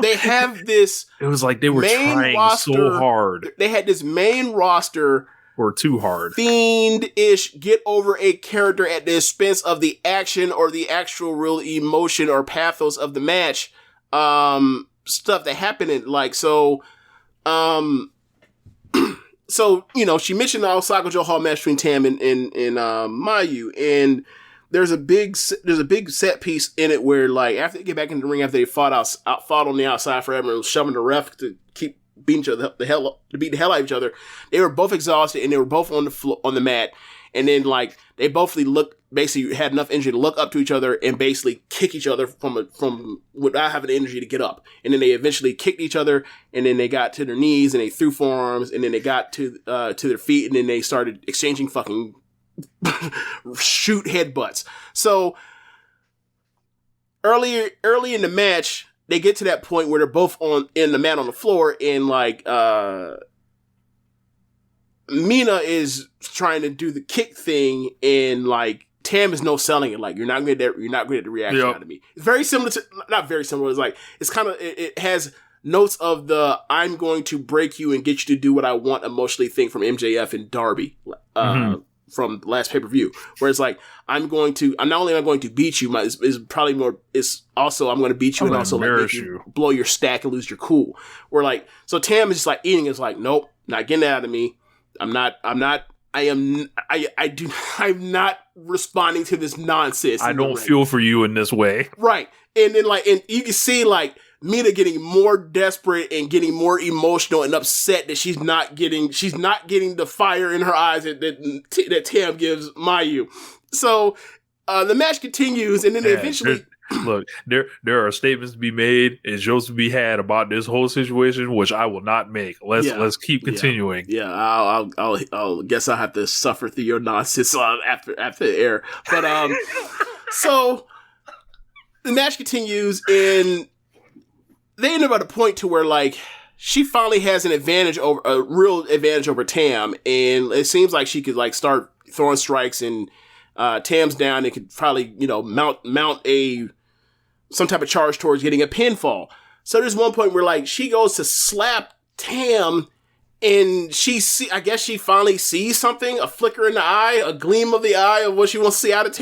they have this. It was like they were trying so hard. They had this main roster or too hard. Fiendish get over a character at the expense of the action or the actual real emotion or pathos of the match. Stuff that happened in so she mentioned the Osaka Joe Hall match between Tam and Mayu, and there's a big set piece in it where after they get back in the ring after they fought on the outside forever and shoving the ref to keep beating each other to beat the hell out of each other. They were both exhausted and they were both on the mat, and then they both basically had enough energy to look up to each other and basically kick each other from without having the energy to get up. And then they eventually kicked each other, and then they got to their knees and they threw forearms, and then they got to their feet, and then they started exchanging fucking shoot headbutts. So early in the match, they get to that point where they're both in the mat on the floor, and Mina is trying to do the kick thing, and Tam is no selling it. You're not going to get the reaction out of me. It's very similar to, not very similar. It's kind of, it has notes of the I'm going to break you and get you to do what I want emotionally thing from MJF and Darby from the last pay-per-view. Where it's not only am I going to beat you, it's probably more, it's also I'm going to beat you and also make you blow your stack and lose your cool. Where so Tam is just eating. It's nope, not getting that out of me. I'm not responding to this nonsense. I don't feel for you in this way. Right. And then and you can see Mina getting more desperate and getting more emotional and upset that she's not getting the fire in her eyes that Tam gives Mayu. So the match continues, and then they eventually look, there are statements to be made and jokes to be had about this whole situation, which I will not make. Let's keep continuing. Yeah, I'll guess I'll have to suffer through your nonsense after the air. But so the match continues, and they end up at a point to where she finally has a real advantage over Tam, and it seems like she could start throwing strikes, and Tam's down and could probably mount some type of charge towards getting a pinfall. So there's one point where she goes to slap Tam, and I guess she finally sees something, a flicker in the eye, a gleam of the eye of what she wants to see out of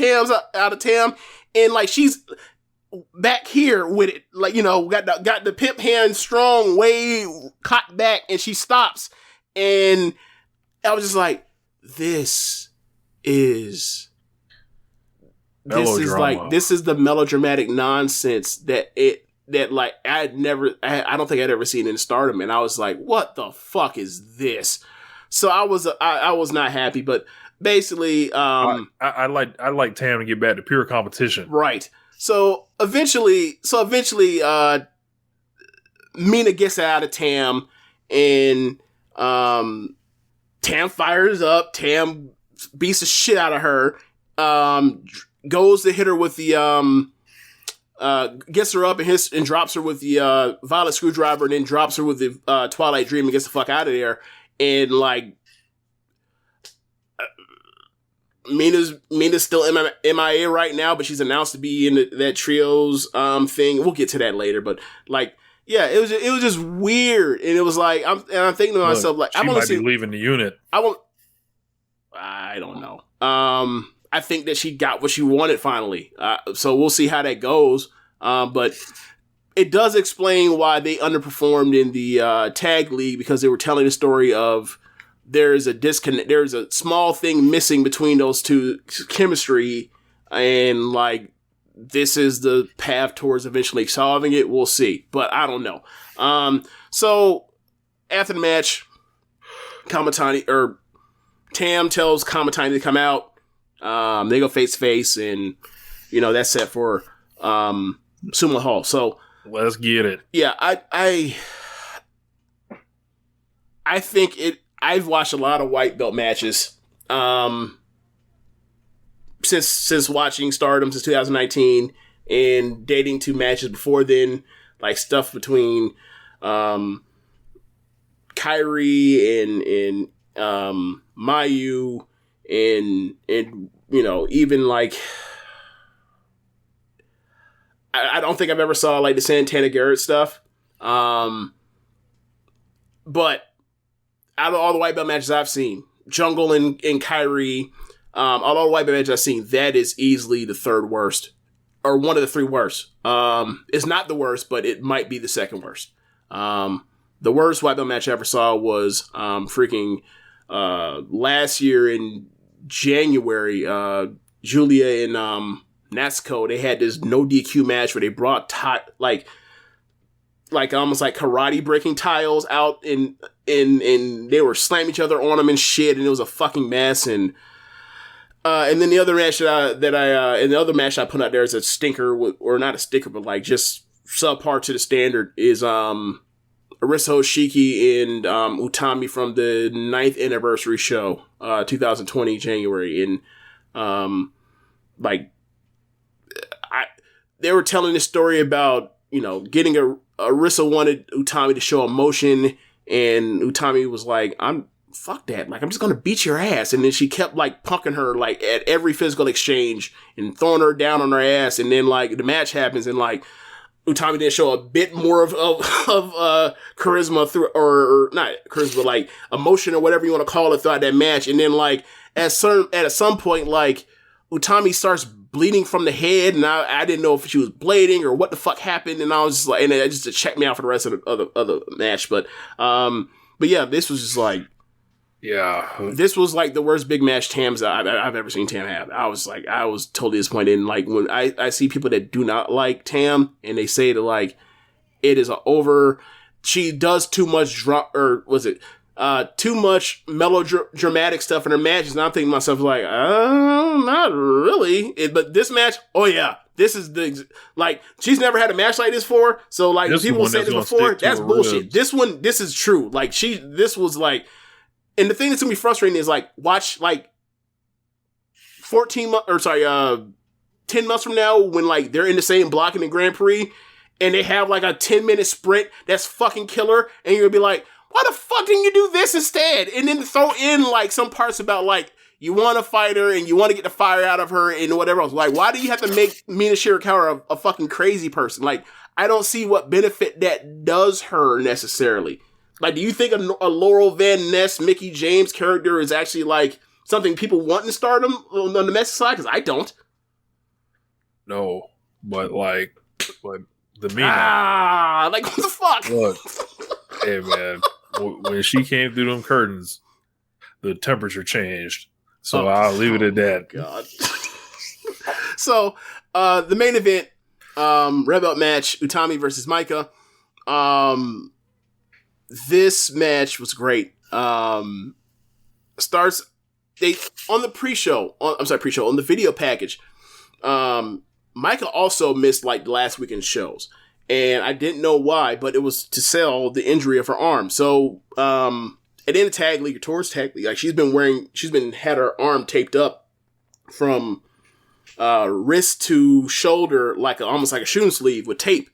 Tam, and she's back here with it, got the pimp hand strong, way cocked back, and she stops, and I was just this is the melodramatic nonsense I don't think I'd ever seen in Stardom, and I was what the fuck is this? So I was not happy, but basically, I like Tam to get back to pure competition, right? So eventually, Mina gets out of Tam, and Tam fires up. Tam beats the shit out of her. Goes to hit her with the gets her up and drops her with the violet screwdriver, and then drops her with the Twilight Dream and gets the fuck out of there. And Mina's still MIA right now, but she's announced to be in that trios thing. We'll get to that later, but yeah, it was just weird, and it was I'm thinking to myself she might be leaving the unit. I don't know. I think that she got what she wanted finally. So we'll see how that goes. But it does explain why they underperformed in the tag league, because they were telling the story of there's a disconnect. There's a small thing missing between those two chemistry, and this is the path towards eventually solving it. We'll see, but I don't know. So after the match, Tam tells Kamatani to come out. They go face to face, and that's set for Sumo Hall. So let's get it. Yeah, I think it. I've watched a lot of white belt matches since watching Stardom since 2019, and dating to matches before then, stuff between Kairi and Mayu, and even I don't think I've ever saw the Santana Garrett stuff, but out of all the white belt matches I've seen, Jungle and Kyrie, all the white belt matches I've seen, that is easily the third worst, or one of the three worst. It's not the worst, but it might be the second worst. The worst white belt match I ever saw was last year in January, Julia and Natsuko, they had this no DQ match where they brought like almost like karate breaking tiles out and they were slamming each other on them and shit, and it was a fucking mess. And then the other match and the other match I put out there is a stinker, or not a stinker, but like just subpar to the standard, is Arisa Hoshiki and Utami from the 9th anniversary show, 2020 January. And they were telling this story about, getting Arisa wanted Utami to show emotion, and Utami was like, fuck that. Like, I'm just going to beat your ass. And then she kept like punking her like at every physical exchange and throwing her down on her ass. And then like the match happens and like Utami didn't show a bit more of charisma through, or not charisma, but like emotion or whatever you want to call it throughout that match. And then like at some point, like Utami starts bleeding from the head, and I didn't know if she was bleeding or what the fuck happened. And I was just like, and it just checked me out for the rest of the match. But yeah, this was just like, this was like the worst big match Tam's I've ever seen Tam have. I was totally disappointed. And like when I see people that do not like Tam and they say that like it is she does too much too much melodramatic stuff in her matches, and I'm thinking to myself like, not really. But this match, oh yeah, this is like she's never had a match like this before. So like people say this before, that's bullshit. Ribs. This is true. Like this was like. And the thing that's gonna be frustrating is like watch like 10 months from now when like they're in the same block in the Grand Prix and they have like a 10-minute sprint that's fucking killer, and you're gonna be like, why the fuck didn't you do this instead? And then throw in like some parts about like you want to fight her and you want to get the fire out of her and whatever else. Like, why do you have to make Mina Shirakawa a fucking crazy person? Like, I don't see what benefit that does her necessarily. Like, do you think a Laurel Van Ness, Mickey James character is actually, like, something people want in Stardom on the message side? Because I don't. No. But the Mina. Like, what the fuck? Look, hey, man. When she came through them curtains, the temperature changed. So I'll leave it at that. God. So, the main event, Red Belt match, Utami versus Maika. This match was great. On the video package, Maika also missed like last weekend's shows, and I didn't know why, but it was to sell the injury of her arm. So, at the end of Tag League or towards Tag League, like she's had her arm taped up from wrist to shoulder, almost like a shooting sleeve with tape.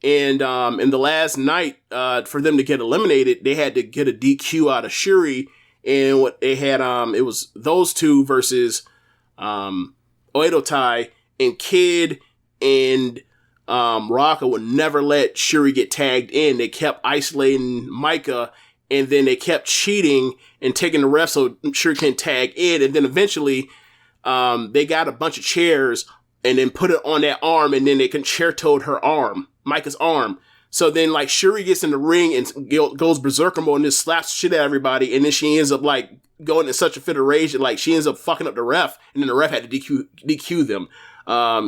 And in the last night, for them to get eliminated, they had to get a DQ out of Shuri, and what they had, it was those two versus Oedo Tai, and Kid and Raka would never let Shuri get tagged in. They kept isolating Maika, and then they kept cheating and taking the ref so Shuri can't tag in, and then eventually they got a bunch of chairs and then put it on that arm, and then they concertoed her arm, Maika's arm. So then, like, Shuri gets in the ring and goes berserker mode and just slaps shit at everybody, and then she ends up, like, going in such a fit of rage that, like, she ends up fucking up the ref, and then the ref had to DQ them.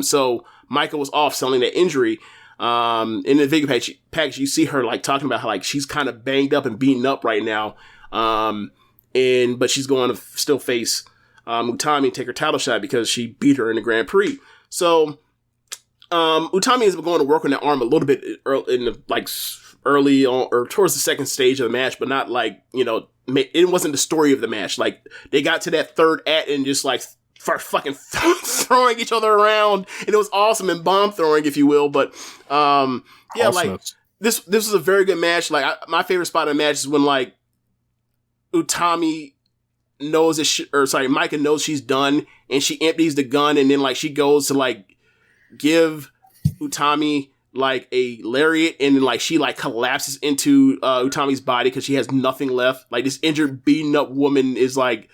So Maika was off selling that injury. In the video package, you see her, like, talking about how, like, she's kind of banged up and beaten up right now. But she's going to still face Utami and take her title shot because she beat her in the Grand Prix. So, Utami has been going to work on that arm a little bit early on, or towards the second stage of the match, but not like, it wasn't the story of the match. Like, they got to that third act and just like start fucking throwing each other around, and it was awesome, and bomb throwing, if you will. But, awesome. Like, this was a very good match. Like, my favorite spot in the match is when, like, Utami knows that Maika knows she's done, and she empties the gun, and then, like, she goes to, like, give Utami like a lariat, and then like she like collapses into Utami's body because she has nothing left. Like this injured, beaten up woman is like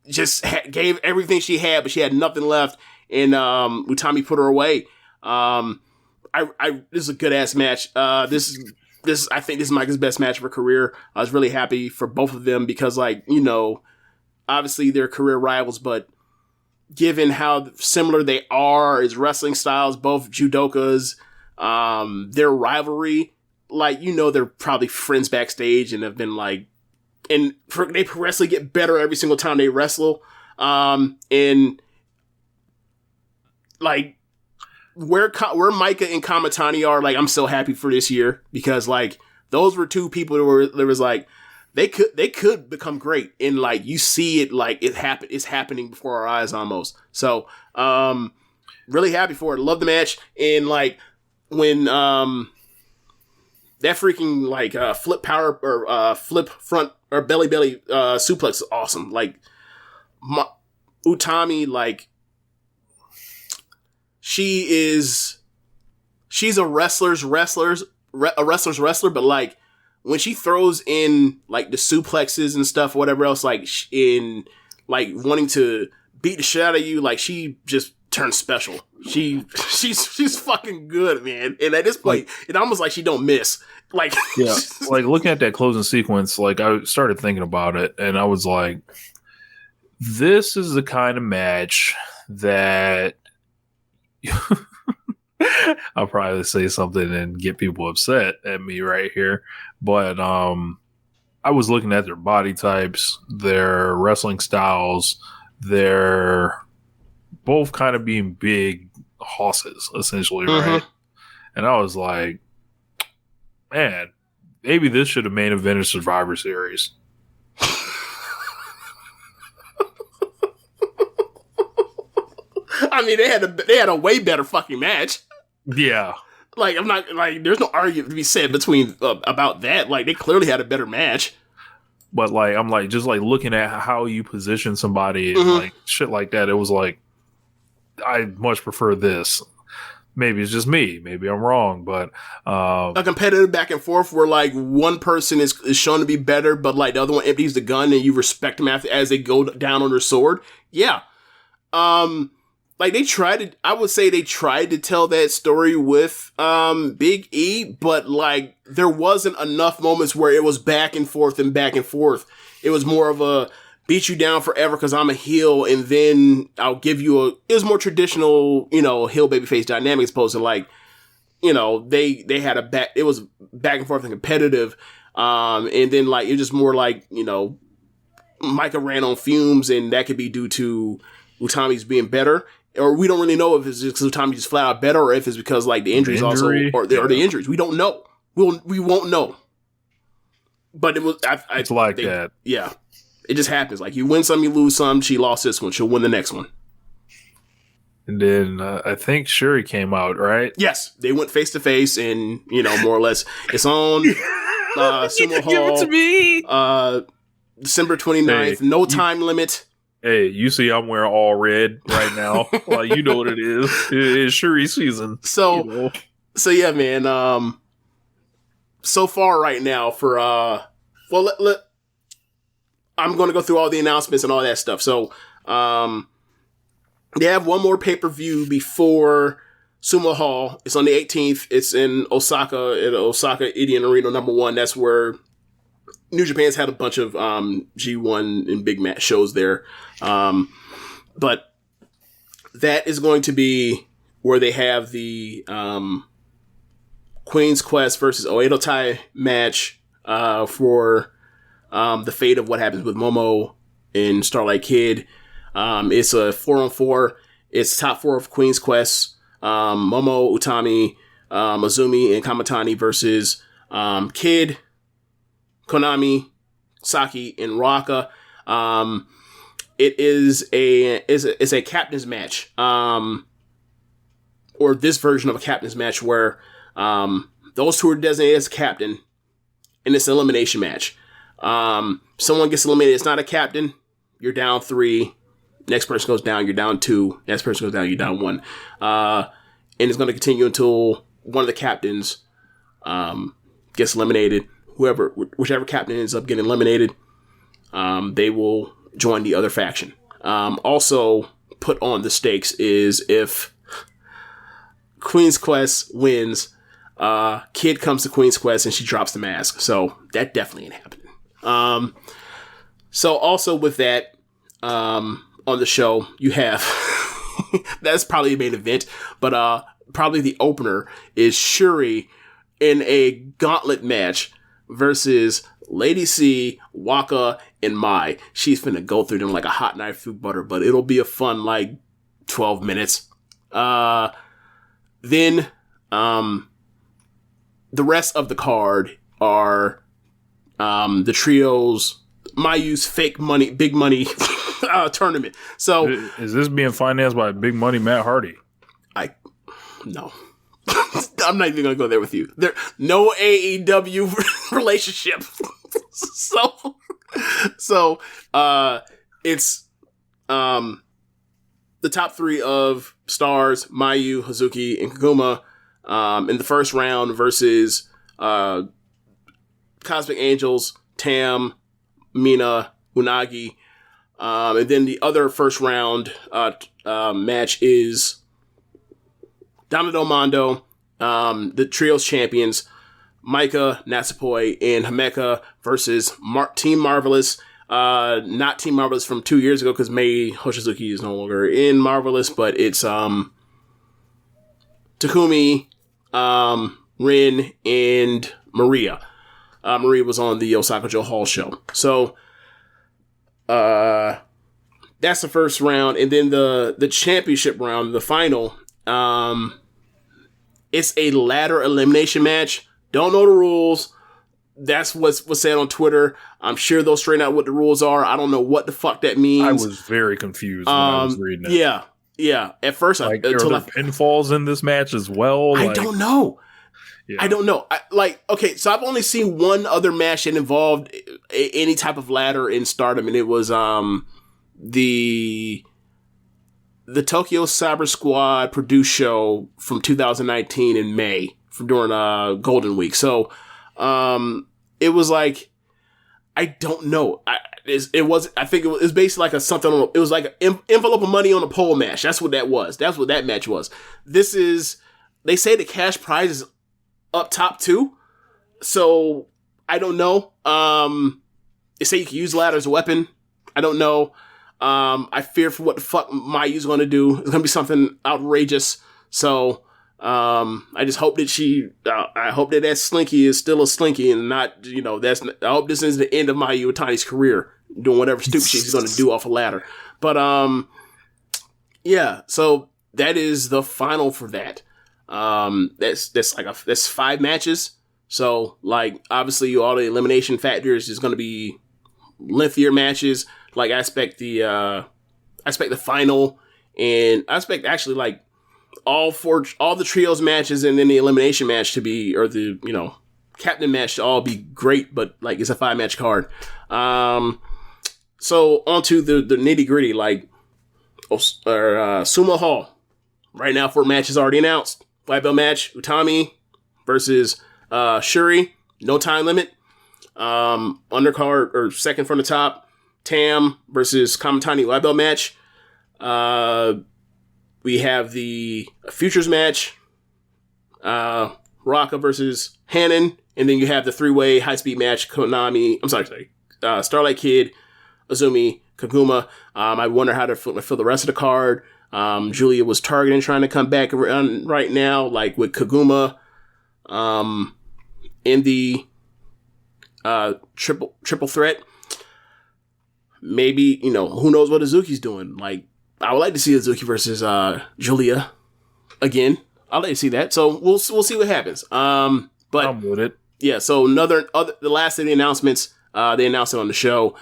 just gave everything she had, but she had nothing left, and Utami put her away. This is a good ass match. I think this is Micah's best match of her career. I was really happy for both of them because, like, you know, obviously they're career rivals, but given how similar they are as wrestling styles, both judokas, their rivalry, like, you know, they're probably friends backstage and have been like, and they progressively get better every single time they wrestle. And like where Micah and Kamatani are, like, I'm so happy for this year because like those were two people that was like, they could become great, and like you see it, like it's happening before our eyes almost. So really happy for it. Love the match, and like when that freaking like flip power or flip front or belly suplex is awesome. Like Utami, like she's a wrestler's wrestler, but like when she throws in like the suplexes and stuff, whatever else, like in like wanting to beat the shit out of you, like she just turns special. She's fucking good, man. And at this point, it almost like she don't miss. Like, yeah, like looking at that closing sequence, like I started thinking about it, and I was like, this is the kind of match that I'll probably say something and get people upset at me right here. But I was looking at their body types, their wrestling styles, they're both kind of being big hosses, essentially, right? And I was like, man, maybe this should have main evented Survivor Series. I mean, they had a way better fucking match. Yeah. Like, I'm not, like, there's no argument to be said between, about that. Like, they clearly had a better match. But, like, I'm, like, just, like, looking at how you position somebody and, like, shit like that, it was, like, I much prefer this. Maybe it's just me. Maybe I'm wrong, but... a competitive back and forth where, like, one person is shown to be better, but, like, the other one empties the gun and you respect them as they go down on their sword. Yeah. Like, I would say they tried to tell that story with Big E, but, like, there wasn't enough moments where it was back and forth and back and forth. It was more of a beat you down forever because I'm a heel, and then I'll give you it was more traditional, you know, heel babyface dynamic as opposed to, like, you know, they had it was back and forth and competitive. And then, like, it was just more like, you know, Micah ran on fumes, and that could be due to Utami's being better. Or we don't really know if it's because Utami's just flat out better, or if it's because, like, the injuries or the injuries. We don't know. We won't know. But it was it's like that. Yeah. It just happens. Like, you win some, you lose some. She lost this one. She'll win the next one. And then I think Shuri came out, right? Yes. They went face to face, and, you know, more or less, it's on Sumo Hall. Give it to me. December 29th. Hey, no time limit. Hey, you see I'm wearing all red right now. Well, you know what it is. It is Shuri season. So, you know. So yeah, man. So far right now for I'm going to go through all the announcements and all that stuff. So, they have one more pay-per-view before Sumo Hall. It's on the 18th. It's in Osaka, at Osaka Edion Arena #1. That's where New Japan's had a bunch of G1 and big match shows there. But that is going to be where they have the Queen's Quest versus Oedo Tai match for the fate of what happens with Momo and Starlight Kid. It's a 4-on-4. It's top 4 of Queen's Quest. Momo, Utami, Azumi, and Kamatani versus Kid, Konami, Saki, and Raka. It is a captain's match, or this version of a captain's match where those two are designated as captain, and it's an elimination match. Someone gets eliminated. It's not a captain. You're down 3. Next person goes down. You're down 2. Next person goes down. You're down 1. And it's going to continue until one of the captains gets eliminated. Whichever captain ends up getting eliminated, they will join the other faction. Also put on the stakes is if Queen's Quest wins, Kid comes to Queen's Quest and she drops the mask. So that definitely ain't happening. So also with that, on the show, you have, that's probably the main event, but probably the opener is Shuri in a gauntlet match versus Lady C, Waka, and Mai. She's finna go through them like a hot knife through butter, but it'll be a fun, 12 minutes. Then, the rest of the card are, the trios, Mayu's fake money, big money, tournament. So, is this being financed by Big Money Matt Hardy? No. I'm not even gonna go there with you. There, no AEW relationship. so, it's, the top three of Stars, Mayu, Hazuki, and Kaguma, in the first round versus, Cosmic Angels, Tam, Mina, Unagi. And then the other first round, match is Damado Mondo, the trios champions, Micah, Natsupoi, and Himeka versus Team Marvelous. Not Team Marvelous from 2 years ago because Mei Hoshizuki is no longer in Marvelous, but it's Takumi, Rin, and Maria. Maria was on the Osaka Joe Hall show. So, that's the first round. And then the championship round, the final, it's a ladder elimination match. Don't know the rules. That's what's said on Twitter. I'm sure they'll straighten out what the rules are. I don't know what the fuck that means. I was very confused when I was reading it. Yeah. At first, are there pinfalls in this match as well? I don't know. Yeah. I don't know. Okay, so I've only seen one other match that involved any type of ladder in Stardom, and it was the Tokyo Cyber Squad produced show from 2019 in May during Golden Week. So it was like, I don't know. It was basically like it was like an envelope of money on a pole match. That's what that was. That's what that match was. They say the cash prize is up top too. So I don't know. They say you can use ladder as a weapon. I don't know. I fear for what the fuck Mayu's going to do. It's going to be something outrageous. So, I just hope that I hope that Slinky is still a Slinky and not, I hope this is the end of Mayu Itani's career doing whatever stupid shit he's going to do off a ladder. But, yeah, so that is the final for that. That's 5 matches. So, obviously all the elimination factors is going to be lengthier matches. I expect the final, and I expect actually all the trios matches and then the elimination match to be, or the, captain match to all be great, but it's a 5-match card. So onto the nitty gritty, Sumo Hall. Right now, 4 matches already announced. White belt match, Utami versus, Shuri. No time limit. Undercard, or second from the top, Tam versus Kamitani white belt match. We have the Futures match, Raka versus Hanan, and then you have the 3-way high-speed match, Starlight Kid, Azumi, Kaguma. I wonder how to fill the rest of the card. Julia was targeting trying to come back around right now, with Kaguma, in the triple threat. Maybe, who knows what Azuki's doing. I would like to see Azuki versus Julia again. I'd like to see that. So we'll see what happens. But I'm with it. Yeah, so the last of the announcements, they announced it on the show.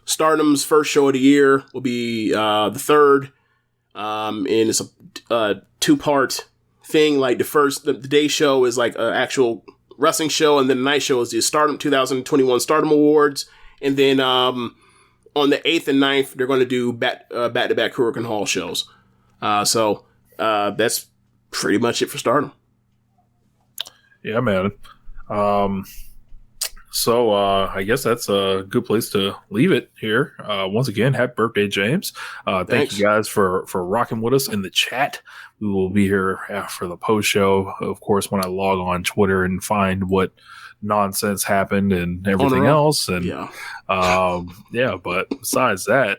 Stardom's first show of the year will be the 3rd. And it's a 2-part thing. The day show is an actual wrestling show, and then the night show is the Stardom 2021 Stardom Awards. And then on the 8th and 9th, they're going to do back-to-back Hurricane Hall shows. So that's pretty much it for Stardom. Yeah, man. So I guess that's a good place to leave it here. Once again, happy birthday, James. Thank you guys for rocking with us in the chat. We will be here for the post show, of course, when I log on Twitter and find what nonsense happened and everything else. And but besides that,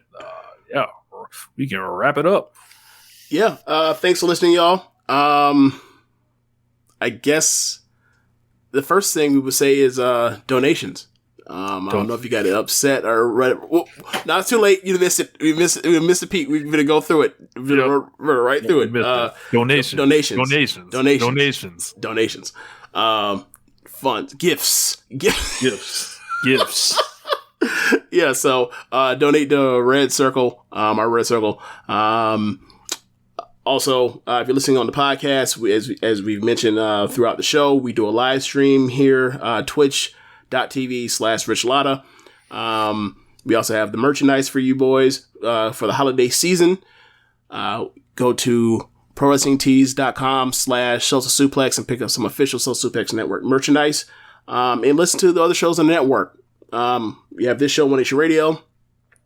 we can wrap it up. Yeah. Thanks for listening, y'all. I guess the first thing we would say is donations. I don't know if you got it upset or read it. Well, now it's too late. You missed it. We missed the peak. We're going to go through it. We're right through it. Donations. Funds. Gifts. Yeah, so donate to Red Circle, our Red Circle. Also, if you're listening on the podcast, as we've mentioned throughout the show, we do a live stream here, twitch.tv/RichLotta. We also have the merchandise for you boys for the holiday season. Go to prowrestlingtees.com/Social Suplex and pick up some official Social Suplex Network merchandise. And listen to the other shows on the network. You have this show, One Nation Radio.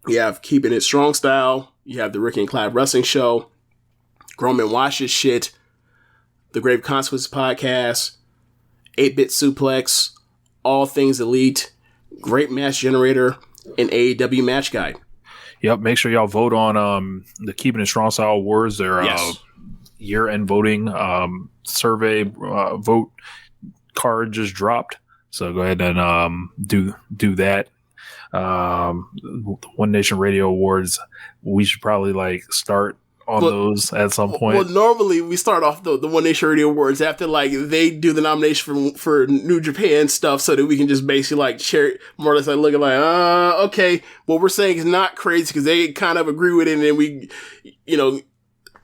You have Keepin It Strong Style. You have the Ricky Clive Wrestling Show. Grown Men Watch This Shit, the Grave Consequences Podcast, 8-Bit Suplex, All Things Elite, Great Match Generator, and AEW Match Guide. Yep, make sure y'all vote on the Keepin It Strong Style Awards. Their year-end voting survey vote card just dropped. So go ahead and do that. One Nation Radio Awards, we should probably start on those at some point. Well, normally we start off the One Nation Radio Awards after they do the nomination for New Japan stuff, so that we can just basically share it, more or less looking okay, what we're saying is not crazy because they kind of agree with it, and then we,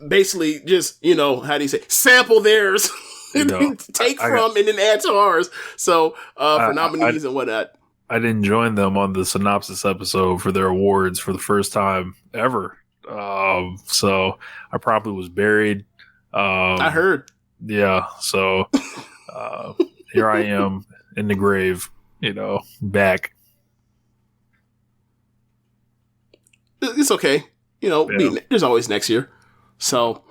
basically just, how do you say, sample theirs, take from and then add to ours. So for nominees and whatnot. I didn't join them on the synopsis episode for their awards for the first time ever. So I probably was buried. I heard. Yeah. So, here I am in the grave, back. It's okay. There's always next year. So,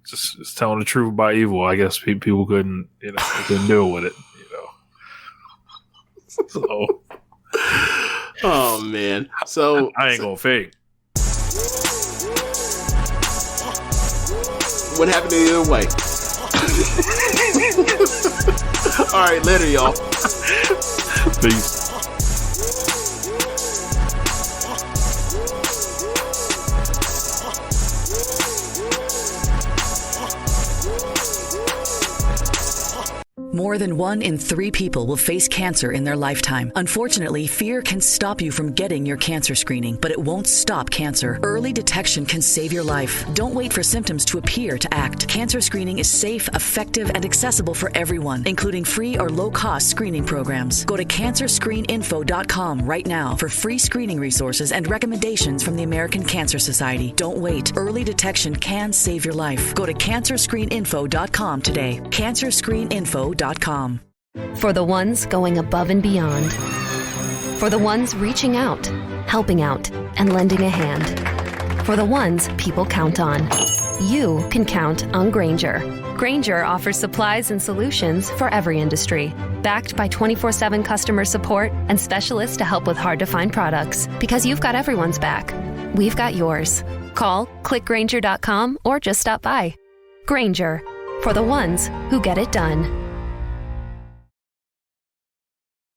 just telling the truth by evil. I guess people couldn't deal with it, So, oh man. So I ain't gonna fake. What happened either way? All right, later, y'all. Peace. More than 1 in 3 people will face cancer in their lifetime. Unfortunately, fear can stop you from getting your cancer screening, but it won't stop cancer. Early detection can save your life. Don't wait for symptoms to appear to act. Cancer screening is safe, effective, and accessible for everyone, including free or low-cost screening programs. Go to cancerscreeninfo.com right now for free screening resources and recommendations from the American Cancer Society. Don't wait. Early detection can save your life. Go to cancerscreeninfo.com today. cancerscreeninfo.com. For the ones going above and beyond. For the ones reaching out, helping out, and lending a hand. For the ones people count on. You can count on Grainger. Grainger offers supplies and solutions for every industry. Backed by 24/7 customer support and specialists to help with hard-to-find products. Because you've got everyone's back. We've got yours. Call, click Grainger.com, or just stop by. Grainger, for the ones who get it done.